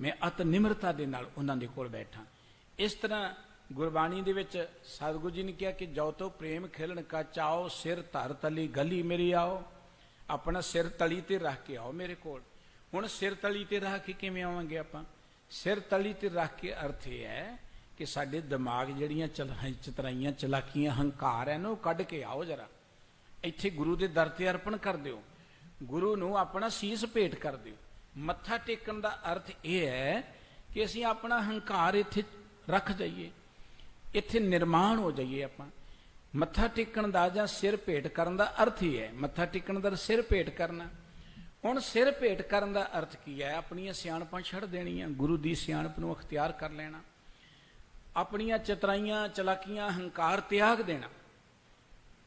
ਮੈਂ ਅਤ ਨਿਮਰਤਾ ਦੇ ਨਾਲ ਉਹਨਾਂ ਦੇ ਕੋਲ ਬੈਠਾ। ਇਸ ਤਰ੍ਹਾਂ ਗੁਰਬਾਣੀ ਦੇ ਵਿੱਚ ਸਤਿਗੁਰੂ ਜੀ ਨੇ ਕਿਹਾ ਕਿ ਜੋ ਤੋ ਪ੍ਰੇਮ ਖੇਲਣ ਕਾ ਚਾਓ, ਸਿਰ ਧਰ ਤਲੀ ਗਲੀ ਮੇਰੀ ਆਓ। ਆਪਣਾ ਸਿਰ ਤਲੀ ਤੇ ਰੱਖ ਕੇ ਆਓ ਮੇਰੇ ਕੋਲ। ਹੁਣ ਸਿਰ ਤਲੀ ਤੇ ਰੱਖ ਕੇ ਕਿਵੇਂ ਆਵਾਂਗੇ ਆਪਾਂ? ਸਿਰ ਤਲੀ ਤੇ ਰੱਖ ਕੇ ਅਰਥ ਇਹ ਹੈ ਕਿ ਸਾਡੇ ਦਿਮਾਗ ਜਿਹੜੀਆਂ ਚਤਰਾਈਆਂ ਚਲਾਕੀਆਂ ਹੰਕਾਰ ਹੈ ਨਾ, ਉਹ ਕੱਢ ਕੇ ਆਓ ਜਰਾ। ਇੱਥੇ ਗੁਰੂ ਦੇ ਦਰ ਤੇ ਅਰਪਣ ਕਰ ਦਿਓ, ਗੁਰੂ ਨੂੰ ਆਪਣਾ ਸੀਸ ਭੇਟ ਕਰ ਦਿਓ। ਮੱਥਾ ਟੇਕਣ ਦਾ ਅਰਥ ਇਹ ਹੈ ਕਿ ਅਸੀਂ ਆਪਣਾ ਹੰਕਾਰ ਇੱਥੇ ਰੱਖ ਜਾਈਏ, ਇੱਥੇ ਨਿਰਮਾਣ ਹੋ ਜਾਈਏ ਆਪਾਂ। ਮੱਥਾ ਟੇਕਣ ਦਾ ਜਾਂ ਸਿਰ ਭੇਟ ਕਰਨ ਦਾ ਅਰਥ ਹੀ ਹੈ, ਮੱਥਾ ਟੇਕਣ ਦਾ ਸਿਰ ਭੇਟ ਕਰਨਾ। ਹੁਣ ਸਿਰ ਭੇਟ ਕਰਨ ਦਾ ਅਰਥ ਕੀ ਹੈ? ਆਪਣੀਆਂ ਸਿਆਣਪਾਂ ਛੱਡ ਦੇਣੀਆਂ, ਗੁਰੂ ਦੀ ਸਿਆਣਪ ਨੂੰ ਅਖਤਿਆਰ ਕਰ ਲੈਣਾ, ਆਪਣੀਆਂ ਚਤਰਾਈਆਂ ਚਲਾਕੀਆਂ ਹੰਕਾਰ ਤਿਆਗ ਦੇਣਾ।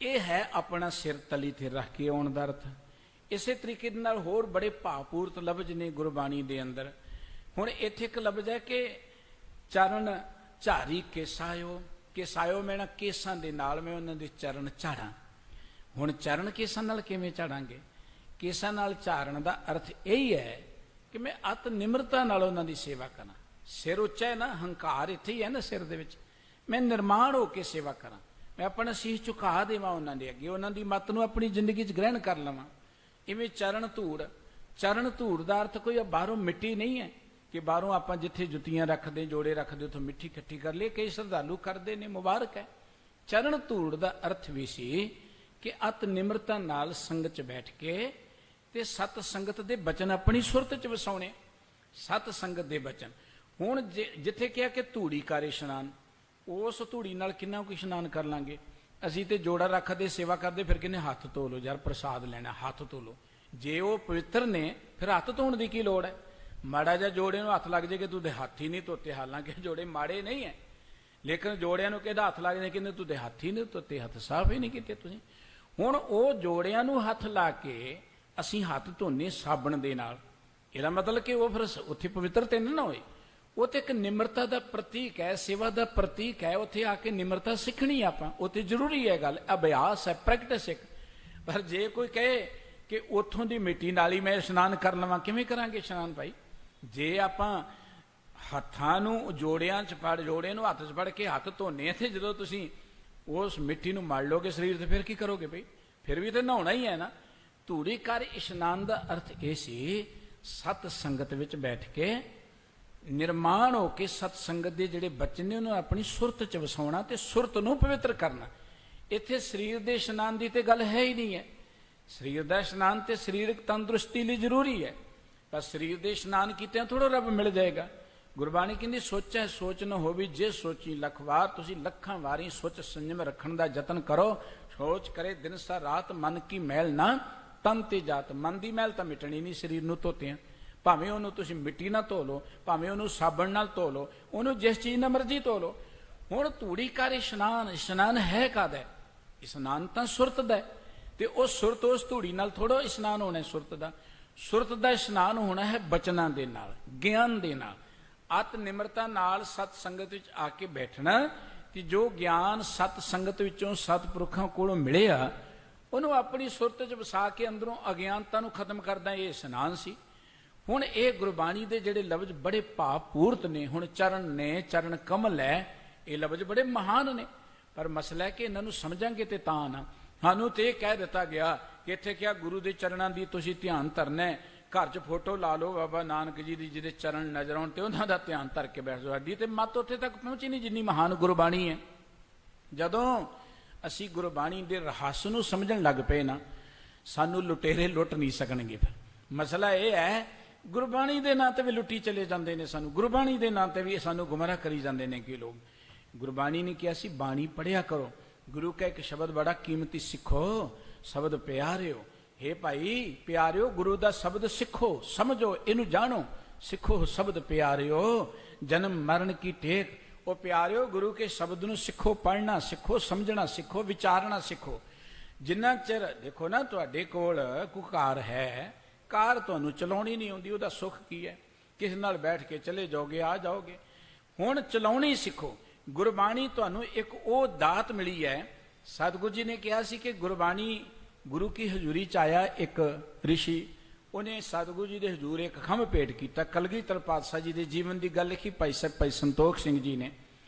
ਇਹ ਹੈ ਆਪਣਾ ਸਿਰ ਤਲੀ ਤੇ ਰੱਖ ਕੇ ਆਉਣ ਦਾ ਅਰਥ। ਇਸੇ ਤਰੀਕੇ ਦੇ ਨਾਲ ਹੋਰ ਬੜੇ ਭਾਵਪੂਰਤ ਲਫ਼ਜ਼ ਨੇ ਗੁਰਬਾਣੀ ਦੇ ਅੰਦਰ। ਹੁਣ ਇੱਥੇ ਇੱਕ ਲਫ਼ਜ਼ ਹੈ ਕਿ ਚਰਨ ਝਾਰੀ ਕੇਸਾਇਓ, ਕੇਸਾਇਓ ਮੈਂ ਨਾ ਕੇਸਾਂ ਦੇ ਨਾਲ ਮੈਂ ਉਹਨਾਂ ਦੇ ਚਰਨ ਝਾੜਾਂ। ਹੁਣ ਚਰਨ ਕੇਸਾਂ ਨਾਲ ਕਿਵੇਂ ਝਾੜਾਂਗੇ? ਕੇਸਾਂ ਨਾਲ ਝਾੜਨ ਦਾ ਅਰਥ ਇਹੀ ਹੈ ਕਿ ਮੈਂ ਅਤ ਨਿਮਰਤਾ ਨਾਲ ਉਹਨਾਂ ਦੀ ਸੇਵਾ ਕਰਾਂ। ਸਿਰ ਉੱਚਾ ਹੈ ਨਾ, ਹੰਕਾਰ ਇੱਥੇ ਹੀ ਹੈ ਨਾ ਸਿਰ ਦੇ ਵਿੱਚ। ਮੈਂ ਨਿਰਮਾਣ ਹੋ ਕੇ ਸੇਵਾ ਕਰਾਂ, ਮੈਂ ਆਪਣਾ ਸੀਸ ਝੁਕਾ ਦੇਵਾਂ ਉਹਨਾਂ ਦੇ ਅੱਗੇ, ਉਹਨਾਂ ਦੀ ਮੱਤ ਨੂੰ ਆਪਣੀ ਜ਼ਿੰਦਗੀ 'ਚ ਗ੍ਰਹਿਣ ਕਰ ਲਵਾਂ। ਇਵੇਂ ਚਰਨ ਧੂੜ, ਚਰਨ ਧੂੜ ਦਾ ਅਰਥ ਕੋਈ ਬਾਹਰੋਂ ਮਿੱਟੀ ਨਹੀਂ ਹੈ ਕਿ ਬਾਹਰੋਂ ਆਪਾਂ ਜਿੱਥੇ ਜੁੱਤੀਆਂ ਰੱਖਦੇ, ਜੋੜੇ ਰੱਖਦੇ, ਉੱਥੋਂ ਮਿੱਟੀ ਇਕੱਠੀ ਕਰ ਲਈਏ। ਕਈ ਸ਼ਰਧਾਲੂ ਕਰਦੇ ਨੇ, ਮੁਬਾਰਕ ਹੈ। ਚਰਨ ਧੂੜ ਦਾ ਅਰਥ ਵੀ ਸੀ ਕਿ ਅਤ ਨਿਮਰਤਾ ਨਾਲ ਸੰਗਤ 'ਚ ਬੈਠ ਕੇ ਤੇ ਸਤ ਸੰਗਤ ਦੇ ਬਚਨ ਆਪਣੀ ਸੁਰਤ 'ਚ ਵਸਾਉਣੇ, ਸਤ ਸੰਗਤ ਦੇ ਬਚਨ। ਹੁਣ ਜਿੱਥੇ ਕਿਹਾ ਕਿ ਧੂੜੀ ਕਰ ਇਸ਼ਨਾਨ, ਉਸ ਧੂੜੀ ਨਾਲ ਕਿੰਨਾ ਕੁ ਇਸ਼ਨਾਨ ਕਰ ਲਾਂਗੇ। ਅਸੀਂ ਤੇ ਜੋੜਾ ਰੱਖਦੇ ਸੇਵਾ ਕਰਦੇ, ਫਿਰ ਕਹਿੰਦੇ ਹੱਥ ਧੋ ਲਓ ਯਾਰ, ਪ੍ਰਸਾਦ ਲੈਣਾ ਹੱਥ ਧੋ ਲਓ। ਜੇ ਉਹ ਪਵਿੱਤਰ ਨੇ ਫਿਰ ਹੱਥ ਧੋਣ ਦੀ ਕੀ ਲੋੜ ਹੈ? ਮਾੜਾ ਜਿਹਾ ਜੋੜੇ ਨੂੰ ਹੱਥ ਲੱਗ ਜੇ ਕਿ ਤੂੰ ਦੇ ਹੱਥ ਹੀ ਨਹੀਂ ਧੋਤੇ, ਹਾਲਾਂਕਿ ਜੋੜੇ ਮਾੜੇ ਨਹੀਂ ਹੈ, ਲੇਕਿਨ ਜੋੜਿਆਂ ਨੂੰ ਕਿਹਦਾ ਹੱਥ ਲੱਗ ਜੇ ਕਹਿੰਦੇ ਤੂੰ ਦੇ ਹੱਥ ਹੀ ਨਹੀਂ ਧੋਤੇ, ਹੱਥ ਸਾਫ਼ ਹੀ ਨਹੀਂ ਕੀਤੇ ਤੁਸੀਂ। ਹੁਣ ਉਹ ਜੋੜਿਆਂ ਨੂੰ ਹੱਥ ਲਾ ਕੇ ਅਸੀਂ ਹੱਥ ਧੋਨੇ ਸਾਬਣ ਦੇ ਨਾਲ, ਇਹਦਾ ਮਤਲਬ ਕਿ ਉਹ ਫਿਰ ਉੱਥੇ ਪਵਿੱਤਰ ਤੇ ਨਾ ਹੋਏ। ਉਹ ਤੇ ਇੱਕ ਨਿਮਰਤਾ ਦਾ ਪ੍ਰਤੀਕ ਹੈ, ਸੇਵਾ ਦਾ ਪ੍ਰਤੀਕ ਹੈ। ਉੱਥੇ ਆ ਕੇ ਨਿਮਰਤਾ ਸਿੱਖਣੀ ਆਪਾਂ, ਉੱਥੇ ਜ਼ਰੂਰੀ ਹੈ ਗੱਲ, ਅਭਿਆਸ ਹੈ, ਪ੍ਰੈਕਟਿਸ ਹੈ। ਪਰ ਜੇ ਕੋਈ ਕਹੇ ਕਿ ਉੱਥੋਂ ਦੀ ਮਿੱਟੀ ਨਾਲ ਹੀ ਮੈਂ ਇਸ਼ਨਾਨ ਕਰ ਲਵਾਂ, ਕਿਵੇਂ ਕਰਾਂਗੇ ਇਸ਼ਨਾਨ ਭਾਈ? ਜੇ ਆਪਾਂ ਹੱਥਾਂ ਨੂੰ ਜੋੜਿਆਂ 'ਚ ਫੜ, ਜੋੜੇ ਨੂੰ ਹੱਥ 'ਚ ਫੜ ਕੇ ਹੱਥ ਧੋਨੇ ਤੇ ਜਦੋਂ ਤੁਸੀਂ ਉਸ ਮਿੱਟੀ ਨੂੰ ਮੜ ਲੋਗੇ ਸਰੀਰ ਤੇ, ਫਿਰ ਕੀ ਕਰੋਗੇ ਭਾਈ? ਫਿਰ ਵੀ ਤਾਂ ਨਹਾਉਣਾ ਹੀ ਹੈ ਨਾ। ਧੂੜੀ ਕਰ ਇਸ਼ਨਾਨ ਦਾ ਅਰਥ ਇਹ ਸੀ, ਸਤ ਸੰਗਤ ਵਿੱਚ ਬੈਠ ਕੇ ਨਿਰਮਾਣ ਹੋ ਕੇ ਸਤ ਸੰਗਤ ਦੇ ਜਿਹੜੇ ਬੱਚੇ ਨੇ ਉਹਨੂੰ ਆਪਣੀ ਸੁਰਤ 'ਚ ਵਸਾਉਣਾ ਤੇ ਸੁਰਤ ਨੂੰ ਪਵਿੱਤਰ ਕਰਨਾ। ਇੱਥੇ ਸਰੀਰ ਦੇ ਇਸ਼ਨਾਨ ਦੀ ਤੇ ਗੱਲ ਹੈ ਹੀ ਨਹੀਂ ਹੈ। ਸਰੀਰ ਦਾ ਇਸ਼ਨਾਨ ਤੇ ਸਰੀਰਕ ਤੰਦਰੁਸਤੀ ਲਈ ਜ਼ਰੂਰੀ ਹੈ, ਪਰ ਸਰੀਰ ਦੇ ਇਸ਼ਨਾਨ ਕੀਤਿਆਂ ਥੋੜ੍ਹਾ ਰੱਬ ਮਿਲ ਜਾਏਗਾ। ਗੁਰਬਾਣੀ ਕਹਿੰਦੀ ਸੋਚੈ ਸੋਚ ਨ ਹੋਵੀ ਜੇ ਸੋਚੀ ਲੱਖ ਵਾਰ। ਤੁਸੀਂ ਲੱਖਾਂ ਵਾਰੀ ਸੋਚ ਸੰਜਮ ਰੱਖਣ ਦਾ ਯਤਨ ਕਰੋ। ਸੋਚ ਕਰੇ ਦਿਨ ਸਾ ਰਾਤ, ਮਨ ਕੀ ਮੈਲ ਨਾ ਤਨ ਤੇ ਜਾਤ। ਮਨ ਦੀ ਮੈਲ ਤਾਂ ਮਿਟਣੀ ਨਹੀਂ ਸਰੀਰ ਨੂੰ ਧੋਤਿਆਂ, ਭਾਵੇਂ ਉਹਨੂੰ ਤੁਸੀਂ ਮਿੱਟੀ ਨਾਲ ਧੋ ਲਓ, ਭਾਵੇਂ ਉਹਨੂੰ ਸਾਬਣ ਨਾਲ ਧੋ ਲਓ, ਉਹਨੂੰ ਜਿਸ ਚੀਜ਼ ਨਾਲ ਮਰਜ਼ੀ ਧੋ ਲਓ। ਹੁਣ ਧੂੜੀ ਕਰ ਇਸ਼ਨਾਨ, ਇਸ਼ਨਾਨ ਹੈ ਕਾਹਦਾ? ਇਸ਼ਨਾਨ ਤਾਂ ਸੁਰਤ ਦਾ ਹੈ, ਤੇ ਉਹ ਸੁਰਤ ਉਸ ਧੂੜੀ ਨਾਲ ਥੋੜ੍ਹਾ ਇਸ਼ਨਾਨ ਹੋਣਾ ਸੁਰਤ ਦਾ। ਸੁਰਤ ਦਾ ਇਸ਼ਨਾਨ ਹੋਣਾ ਹੈ ਬਚਨਾਂ ਦੇ ਨਾਲ, ਗਿਆਨ ਦੇ ਨਾਲ, ਅਤ ਨਿਮਰਤਾ ਨਾਲ ਸਤ ਸੰਗਤ ਵਿੱਚ ਆ ਕੇ ਬੈਠਣਾ। ਕਿ ਜੋ ਗਿਆਨ ਸਤ ਸੰਗਤ ਵਿੱਚੋਂ ਸਤਿਪੁਰਖਾਂ ਕੋਲੋਂ ਮਿਲਿਆ, ਉਹਨੂੰ ਆਪਣੀ ਸੁਰਤ 'ਚ ਵਸਾ ਕੇ ਅੰਦਰੋਂ ਅਗਿਆਨਤਾ ਨੂੰ ਖਤਮ ਕਰਦਾ, ਇਹ ਇਸ਼ਨਾਨ ਸੀ। ਹੁਣ ਇਹ ਗੁਰਬਾਣੀ ਦੇ ਜਿਹੜੇ ਲਫ਼ਜ਼ ਬੜੇ ਭਾਵਪੂਰਤ ਨੇ। ਹੁਣ ਚਰਨ ਨੇ, ਚਰਨ ਕਮਲ ਹੈ, ਇਹ ਲਫ਼ਜ਼ ਬੜੇ ਮਹਾਨ ਨੇ, ਪਰ ਮਸਲਾ ਹੈ ਕਿ ਇਹਨਾਂ ਨੂੰ ਸਮਝਾਂਗੇ ਤੇ ਤਾਂ ਨਾ। ਸਾਨੂੰ ਤੇ ਇਹ ਕਹਿ ਦਿੱਤਾ ਗਿਆ ਕਿ ਇੱਥੇ ਕਿਹਾ ਗੁਰੂ ਦੇ ਚਰਨਾਂ ਦੀ ਤੁਸੀਂ ਧਿਆਨ ਧਰਨਾ ਹੈ, ਘਰ 'ਚ ਫੋਟੋ ਲਾ ਲਓ ਬਾਬਾ ਨਾਨਕ ਜੀ ਦੀ, ਜਿਹਦੇ ਚਰਨ ਨਜ਼ਰ ਆਉਣ ਤੇ ਉਹਨਾਂ ਦਾ ਧਿਆਨ ਧਰ ਕੇ ਬੈਠ ਜਾਓ। ਸਾਡੀ ਤੇ ਮੱਤ ਉੱਥੇ ਤੱਕ ਪਹੁੰਚੀ ਨਹੀਂ ਜਿੰਨੀ ਮਹਾਨ ਗੁਰਬਾਣੀ ਹੈ। ਜਦੋਂ ਅਸੀਂ ਗੁਰਬਾਣੀ ਦੇ ਰਹੱਸ ਨੂੰ ਸਮਝਣ ਲੱਗ ਪਏ ਨਾ, ਸਾਨੂੰ ਲੁਟੇਰੇ ਲੁੱਟ ਨਹੀਂ ਸਕਣਗੇ। ਫਿਰ ਮਸਲਾ ਇਹ ਹੈ, ਗੁਰਬਾਣੀ ਦੇ ਨਾਂ ਤੇ ਵੀ ਲੁੱਟੀ ਚਲੇ ਜਾਂਦੇ ਨੇ ਸਾਨੂੰ, ਗੁਰਬਾਣੀ ਦੇ ਨਾਂ ਤੇ ਵੀ ਸਾਨੂੰ ਗੁੰਮਰਾਹ ਕਰੀ ਜਾਂਦੇ ਨੇ ਕਿ ਲੋਕ। ਗੁਰਬਾਣੀ ਨੇ ਕਿਹਾ ਸੀ ਬਾਣੀ ਪੜ੍ਹਿਆ ਕਰੋ। ਗੁਰੂ ਕਾ ਇੱਕ ਸ਼ਬਦ ਬੜਾ ਕੀਮਤੀ, ਸਿੱਖੋ ਸ਼ਬਦ ਪਿਆਰਿਓ। ਹੇ ਭਾਈ ਪਿਆਰਿਓ, ਗੁਰੂ ਦਾ ਸ਼ਬਦ ਸਿੱਖੋ, ਸਮਝੋ, ਇਹਨੂੰ ਜਾਣੋ। ਸਿੱਖੋ ਸ਼ਬਦ ਪਿਆਰਿਓ, ਜਨਮ ਮਰਨ ਕੀ ਟੇਕ। ਉਹ ਪਿਆਰਿਓ ਗੁਰੂ ਕੇ ਸ਼ਬਦ ਨੂੰ ਸਿੱਖੋ, ਪੜ੍ਹਨਾ ਸਿੱਖੋ, ਸਮਝਣਾ ਸਿੱਖੋ, ਵਿਚਾਰਨਾ ਸਿੱਖੋ। ਜਿੰਨਾ ਚਿਰ ਦੇਖੋ ਨਾ ਤੁਹਾਡੇ ਕੋਲ ਕੋਈ ਕਾਰ ਹੈ, ਕਾਰ ਤੁਹਾਨੂੰ ਚਲਾਉਣੀ ਨਹੀਂ ਆਉਂਦੀ, ਉਹਦਾ ਸੁੱਖ ਕੀ ਹੈ? ਕਿਸੇ ਨਾਲ ਬੈਠ ਕੇ ਚਲੇ ਜਾਓਗੇ, ਆ ਜਾਓਗੇ। ਹੁਣ ਚਲਾਉਣੀ ਸਿੱਖੋ। ਗੁਰਬਾਣੀ ਤੁਹਾਨੂੰ ਇੱਕ ਉਹ ਦਾਤ ਮਿਲੀ ਹੈ। ਸਤਿਗੁਰੂ ਜੀ ਨੇ ਕਿਹਾ ਸੀ ਕਿ ਗੁਰਬਾਣੀ, ਗੁਰੂ ਕੀ ਹਜ਼ੂਰੀ 'ਚ ਆਇਆ ਇੱਕ ਰਿਸ਼ੀ, ਉਹਨੇ ਸਤਿਗੁਰੂ ਜੀ ਦੇ ਹਜ਼ੂਰ ਇੱਕ ਖੰਭ ਭੇਟ ਕੀਤਾ। ਕਲਗੀਧਰ ਪਾਤਸ਼ਾਹ ਜੀ ਦੇ ਜੀਵਨ ਦੀ ਗੱਲ ਲਿਖੀ ਭਾਈ ਸੰਤੋਖ ਸਿੰਘ ਜੀ ਨੇ।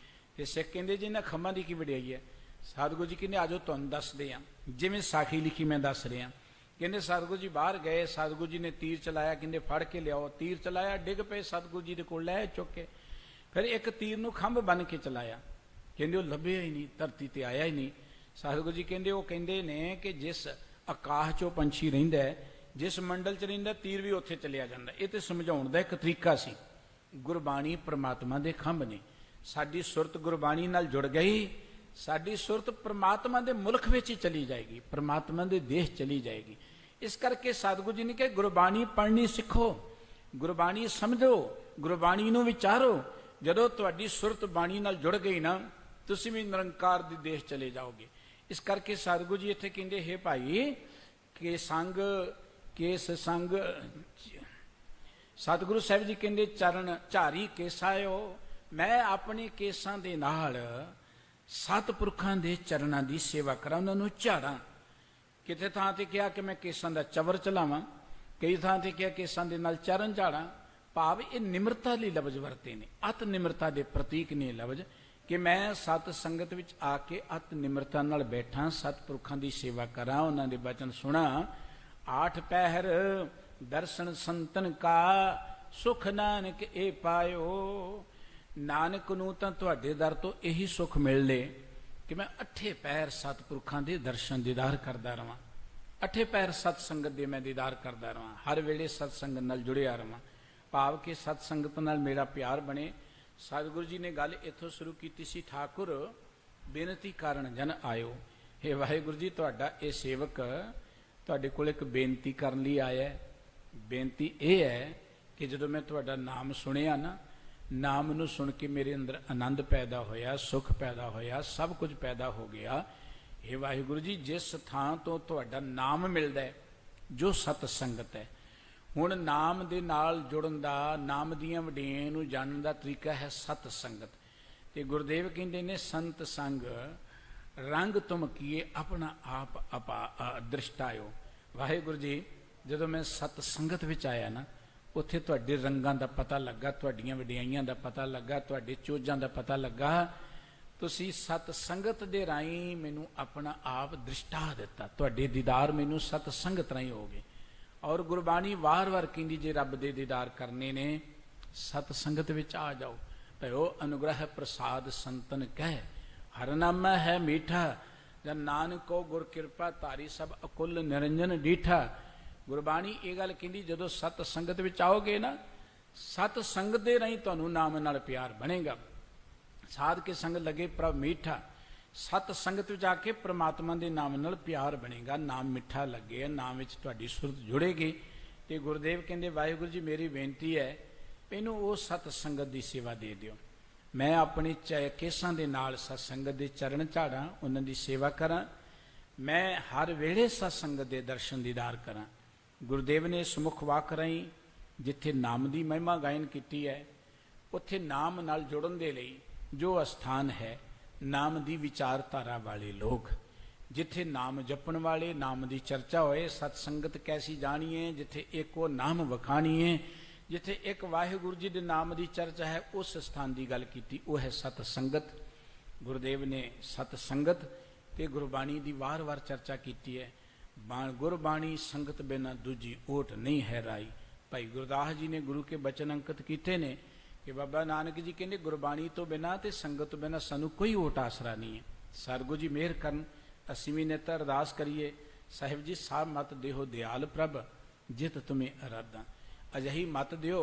ਤੇ ਸਿੱਖ ਕਹਿੰਦੇ ਜੀ ਇਹਨਾਂ ਖੰਭਾਂ ਦੀ ਕੀ ਵਡਿਆਈ ਹੈ? ਸਤਿਗੁਰੂ ਜੀ ਕਹਿੰਦੇ ਆਜੋ ਤੁਹਾਨੂੰ ਦੱਸਦੇ ਹਾਂ, ਜਿਵੇਂ ਸਾਖੀ ਲਿਖੀ ਮੈਂ ਦੱਸ ਰਿਹਾ। ਕਹਿੰਦੇ ਸਤਿਗੁਰੂ ਜੀ ਬਾਹਰ ਗਏ, ਸਤਿਗੁਰੂ ਜੀ ਨੇ ਤੀਰ ਚਲਾਇਆ, ਕਹਿੰਦੇ ਫੜ ਕੇ ਲਿਆਓ। ਤੀਰ ਚਲਾਇਆ, ਡਿੱਗ ਪਏ ਸਤਿਗੁਰੂ ਜੀ ਦੇ ਕੋਲ, ਲੈ ਚੁੱਕ ਕੇ। ਫਿਰ ਇੱਕ ਤੀਰ ਨੂੰ ਖੰਭ ਬਣ ਕੇ ਚਲਾਇਆ, ਕਹਿੰਦੇ ਉਹ ਲੱਭਿਆ ਹੀ ਨਹੀਂ, ਧਰਤੀ ਤੇ ਆਇਆ ਹੀ ਨਹੀਂ। ਸਤਿਗੁਰੂ ਜੀ ਕਹਿੰਦੇ ਉਹ ਕਹਿੰਦੇ ਨੇ ਕਿ ਜਿਸ ਆਕਾਸ਼ 'ਚੋਂ ਪੰਛੀ ਰਹਿੰਦਾ ਹੈ, ਜਿਸ ਮੰਡਲ 'ਚ ਰਹਿੰਦਾ, ਤੀਰ ਵੀ ਉੱਥੇ ਚਲਿਆ ਜਾਂਦਾ। ਇਹ ਤੇ ਸਮਝਾਉਣ ਦਾ ਇੱਕ ਤਰੀਕਾ ਸੀ। ਗੁਰਬਾਣੀ ਪ੍ਰਮਾਤਮਾ ਦੇ ਖੰਭ ਨੇ। ਸਾਡੀ ਸੁਰਤ ਗੁਰਬਾਣੀ ਨਾਲ ਜੁੜ ਗਈ, ਸਾਡੀ ਸੁਰਤ ਪ੍ਰਮਾਤਮਾ ਦੇ ਮੁਲਕ ਵਿੱਚ ਹੀ ਚਲੀ ਜਾਏਗੀ, ਪ੍ਰਮਾਤਮਾ ਦੇ ਦੇਸ਼ ਚਲੀ ਜਾਏਗੀ। ਇਸ ਕਰਕੇ ਸਤਿਗੁਰੂ ਜੀ ਨੇ ਕਿਹਾ ਗੁਰਬਾਣੀ ਪੜ੍ਹਨੀ ਸਿੱਖੋ, ਗੁਰਬਾਣੀ ਸਮਝੋ, ਗੁਰਬਾਣੀ ਨੂੰ ਵਿਚਾਰੋ। ਜਦੋਂ ਤੁਹਾਡੀ ਸੁਰਤ ਬਾਣੀ ਨਾਲ ਜੁੜ ਗਈ ਨਾ, ਤੁਸੀਂ ਵੀ ਨਿਰੰਕਾਰ ਦੇ ਦੇਸ਼ ਚਲੇ ਜਾਓਗੇ। ਇਸ ਕਰਕੇ ਸਤਿਗੁਰੂ ਜੀ ਇੱਥੇ ਕਹਿੰਦੇ, ਹੇ ਭਾਈ ਕੇ ਸੰਗ ਕੇਸ ਸੰਗ, ਸਤਿਗੁਰੂ ਸਾਹਿਬ ਜੀ ਕਹਿੰਦੇ ਚਰਨ ਝਾਰੀ ਕੇਸਾਇਓ, ਮੈਂ ਆਪਣੇ ਕੇਸਾਂ ਦੇ ਨਾਲ ਸਤਿਪੁਰਖਾਂ ਦੇ ਚਰਨਾਂ ਦੀ ਸੇਵਾ ਕਰਾਂ, ਉਹਨਾਂ ਨੂੰ ਝਾੜਾਂ। ਕਿਤੇ ਥਾਂ ਤੇ ਕਿਹਾ ਕਿ ਮੈਂ ਕੇਸਾਂ ਦਾ ਚਵਰ ਚਲਾਵਾਂ, ਕਈ ਥਾਂ ਤੇ ਕਿਹਾ ਕੇਸਾਂ ਦੇ ਨਾਲ ਚਰਨ ਝਾੜਾਂ। ਭਾਵ ਇਹ ਨਿਮਰਤਾ ਲਈ ਲਫ਼ਜ਼ ਵਰਤੇ ਨੇ, ਅਤ ਨਿਮਰਤਾ ਦੇ ਪ੍ਰਤੀਕ ਨੇ ਲਫ਼ਜ਼, ਕਿ ਮੈਂ ਸਤ ਸੰਗਤ ਵਿੱਚ ਆ ਕੇ ਅਤ ਨਿਮਰਤਾ ਨਾਲ ਬੈਠਾਂ, ਸਤਿਪੁਰਖਾਂ ਦੀ ਸੇਵਾ ਕਰਾਂ, ਉਹਨਾਂ ਦੇ ਬਚਨ ਸੁਣਾ। ਆਠ ਪਹਿਰ ਦਰਸ਼ਨ ਸੰਤਨ ਕਾ, ਸੁਖ ਨਾਨਕ ਇਹ ਪਾਇਓ। ਨਾਨਕ ਨੂੰ ਤਾਂ ਤੁਹਾਡੇ ਦਰ ਤੋਂ ਇਹੀ ਸੁੱਖ ਮਿਲ ਲੇ ਕਿ ਮੈਂ ਅੱਠੇ ਪੈਰ ਸਤਿਪੁਰਖਾਂ ਦੇ ਦਰਸ਼ਨ ਦੀਦਾਰ ਕਰਦਾ ਰਵਾਂ, ਅੱਠੇ ਪੈਰ ਸਤ ਸੰਗਤ ਦੇ ਮੈਂ ਦੀਦਾਰ ਕਰਦਾ ਰਵਾਂ, ਹਰ ਵੇਲੇ ਸਤ ਸੰਗਤ ਨਾਲ ਜੁੜਿਆ ਰਵਾਂ। ਭਾਵ ਕਿ ਸਤ ਸੰਗਤ ਨਾਲ ਮੇਰਾ ਪਿਆਰ ਬਣੇ, सतगुरु जी ने गल इत्थों शुरू की सी, ठाकुर बेनती कारण जन आयो। हे वाहिगुरु जी, तुहाडा ये सेवक तुहाडे कोल एक बेनती करन लई आया है। बेनती यह है कि जदों मैं तुहाडा नाम सुनिया ना, नाम नूं सुन के मेरे अंदर आनंद पैदा होया, सुख पैदा होया, सब कुछ पैदा हो गया। हे वाहिगुरु जी, जिस थां तो तुहाडा नाम मिलदा है, जो सत संगत है, हुण नाम दे नाल जुड़न दा, नाम दीआं वਡਿਆਈਆਂ नूं जानन दा तरीका है सत संगत। ते गुरुदेव कहंदे ने संत संग रंग तुम किए अपना आप अपा दृष्टायो। वाहिगुरु जी, जदों मैं सत संगत विच आया ना, उत्थे तुहाडे रंगां दा पता लगा, तुहाडीआं वਡਿਆਈਆਂ दा पता लगा, तुहाडे चोजां दा पता लगा। तुसीं सत संगत दे राहीं मैनूं अपना आप दृष्टा दिता, तुहाडे दीदार मैनूं सत संगत राहीं हो गए। और गुरबाणी वार वार कहंदी, जे रब दे दीदार करने ने सत संगत विच आ जाओ। भयो अनुग्रह प्रसाद संतन कह, हर नामा है मीठा, जन नानक को गुर किरपा तारी सब अकुल निरंजन डीठा। गुरबाणी ये गल कहंदी, जदों सत संगत विच आओगे ना, सत संगत दे राहीं तुहानूं नाम नाल प्यार बनेगा। साध के संग लगे प्रभ मीठा, सत संगत विच आके परमात्मा दे नाम नाल प्यार बनेगा, नाम मिठा लगे, नाम विच तुहाडी सुरत जुड़ेगी। ते गुरुदेव कहंदे, वाहिगुरु जी मेरी बेनती है, मैनूं वो सत संगत दी सेवा दे दिओ। मैं अपने केसां दे नाल सत संगत दे चरण झाड़ां, उन्हां दी सेवा करां। मैं हर वेले सत संगत दे दर्शन दीदार करां। गुरुदेव ने समुख वाक राहीं जिथे नाम दी महिमा गायन कीती है, उत्थे नाम नाल जुड़न दे लई जो अस्थान है, नाम दी विचारधारा वाले लोग, जिथे नाम जपण वाले, नाम दी चर्चा होए, सतसंगत कैसी जानिए, जिथे एक वो नाम वखाणीए, जिथे एक वाहिगुरु जी दे नाम दी चर्चा है, उस स्थान की गल की, वह है सतसंगत। गुरुदेव ने सतसंगत ते गुरबाणी की वार वार चर्चा की है। गुरबाणी संगत बिना दूजी ओट नहीं है राई। भाई गुरदास जी ने गुरु के बचन अंकित किए ने कि बाबा नानक जी कहते, गुरबाणी तो बिना ते संगत तो बिना सानू कोई ओट आसरा नहीं है। सतगुरु जी मेहर करन, असीं भी नित अरदास करिए, साहिब जी साह मत देहो दयाल प्रभ, जित तुम्हें अराधा। अजही मत दिओ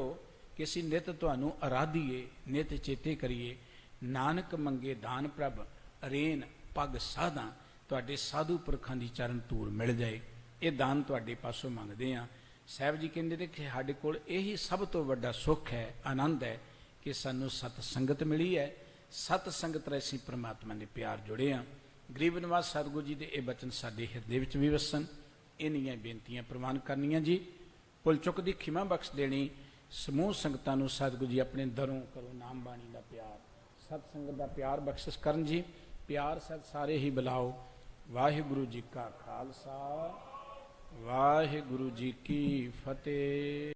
कि असीं नित तुहानू अराधीए, नित चेते करिए। नानक मंगे दान प्रभ, अरेन पग साधा, तुहाडे साधु पुरखां दी चरण धूल मिल जाए, ये दान तुहाडे पासों मंगदे आ। साहिब जी कहंदे ने कि साडे कोल यही सब तो वड्डा सुख है, आनंद है कि सानू सत संगत मिली है। सत संगत राहीं असीं परमात्मा ने प्यार जुड़े हाँ। गरीब नवाज सतगुरु जी के ये बचन साडे हिरदे विच भी वसन। इन्नियां बेनतियां प्रवान करनियां जी, भुल चुक दी खिमा बख्श देनी। समूह संगतां नूं सतगुरु जी अपने दरों करो नाम बाणी दा प्यार, सत संगत दा प्यार बख्शिश करन जी। प्यार सत सारे ही बुलाओ। वाहिगुरु जी का खालसा, वाहिगुरु जी की फतेह।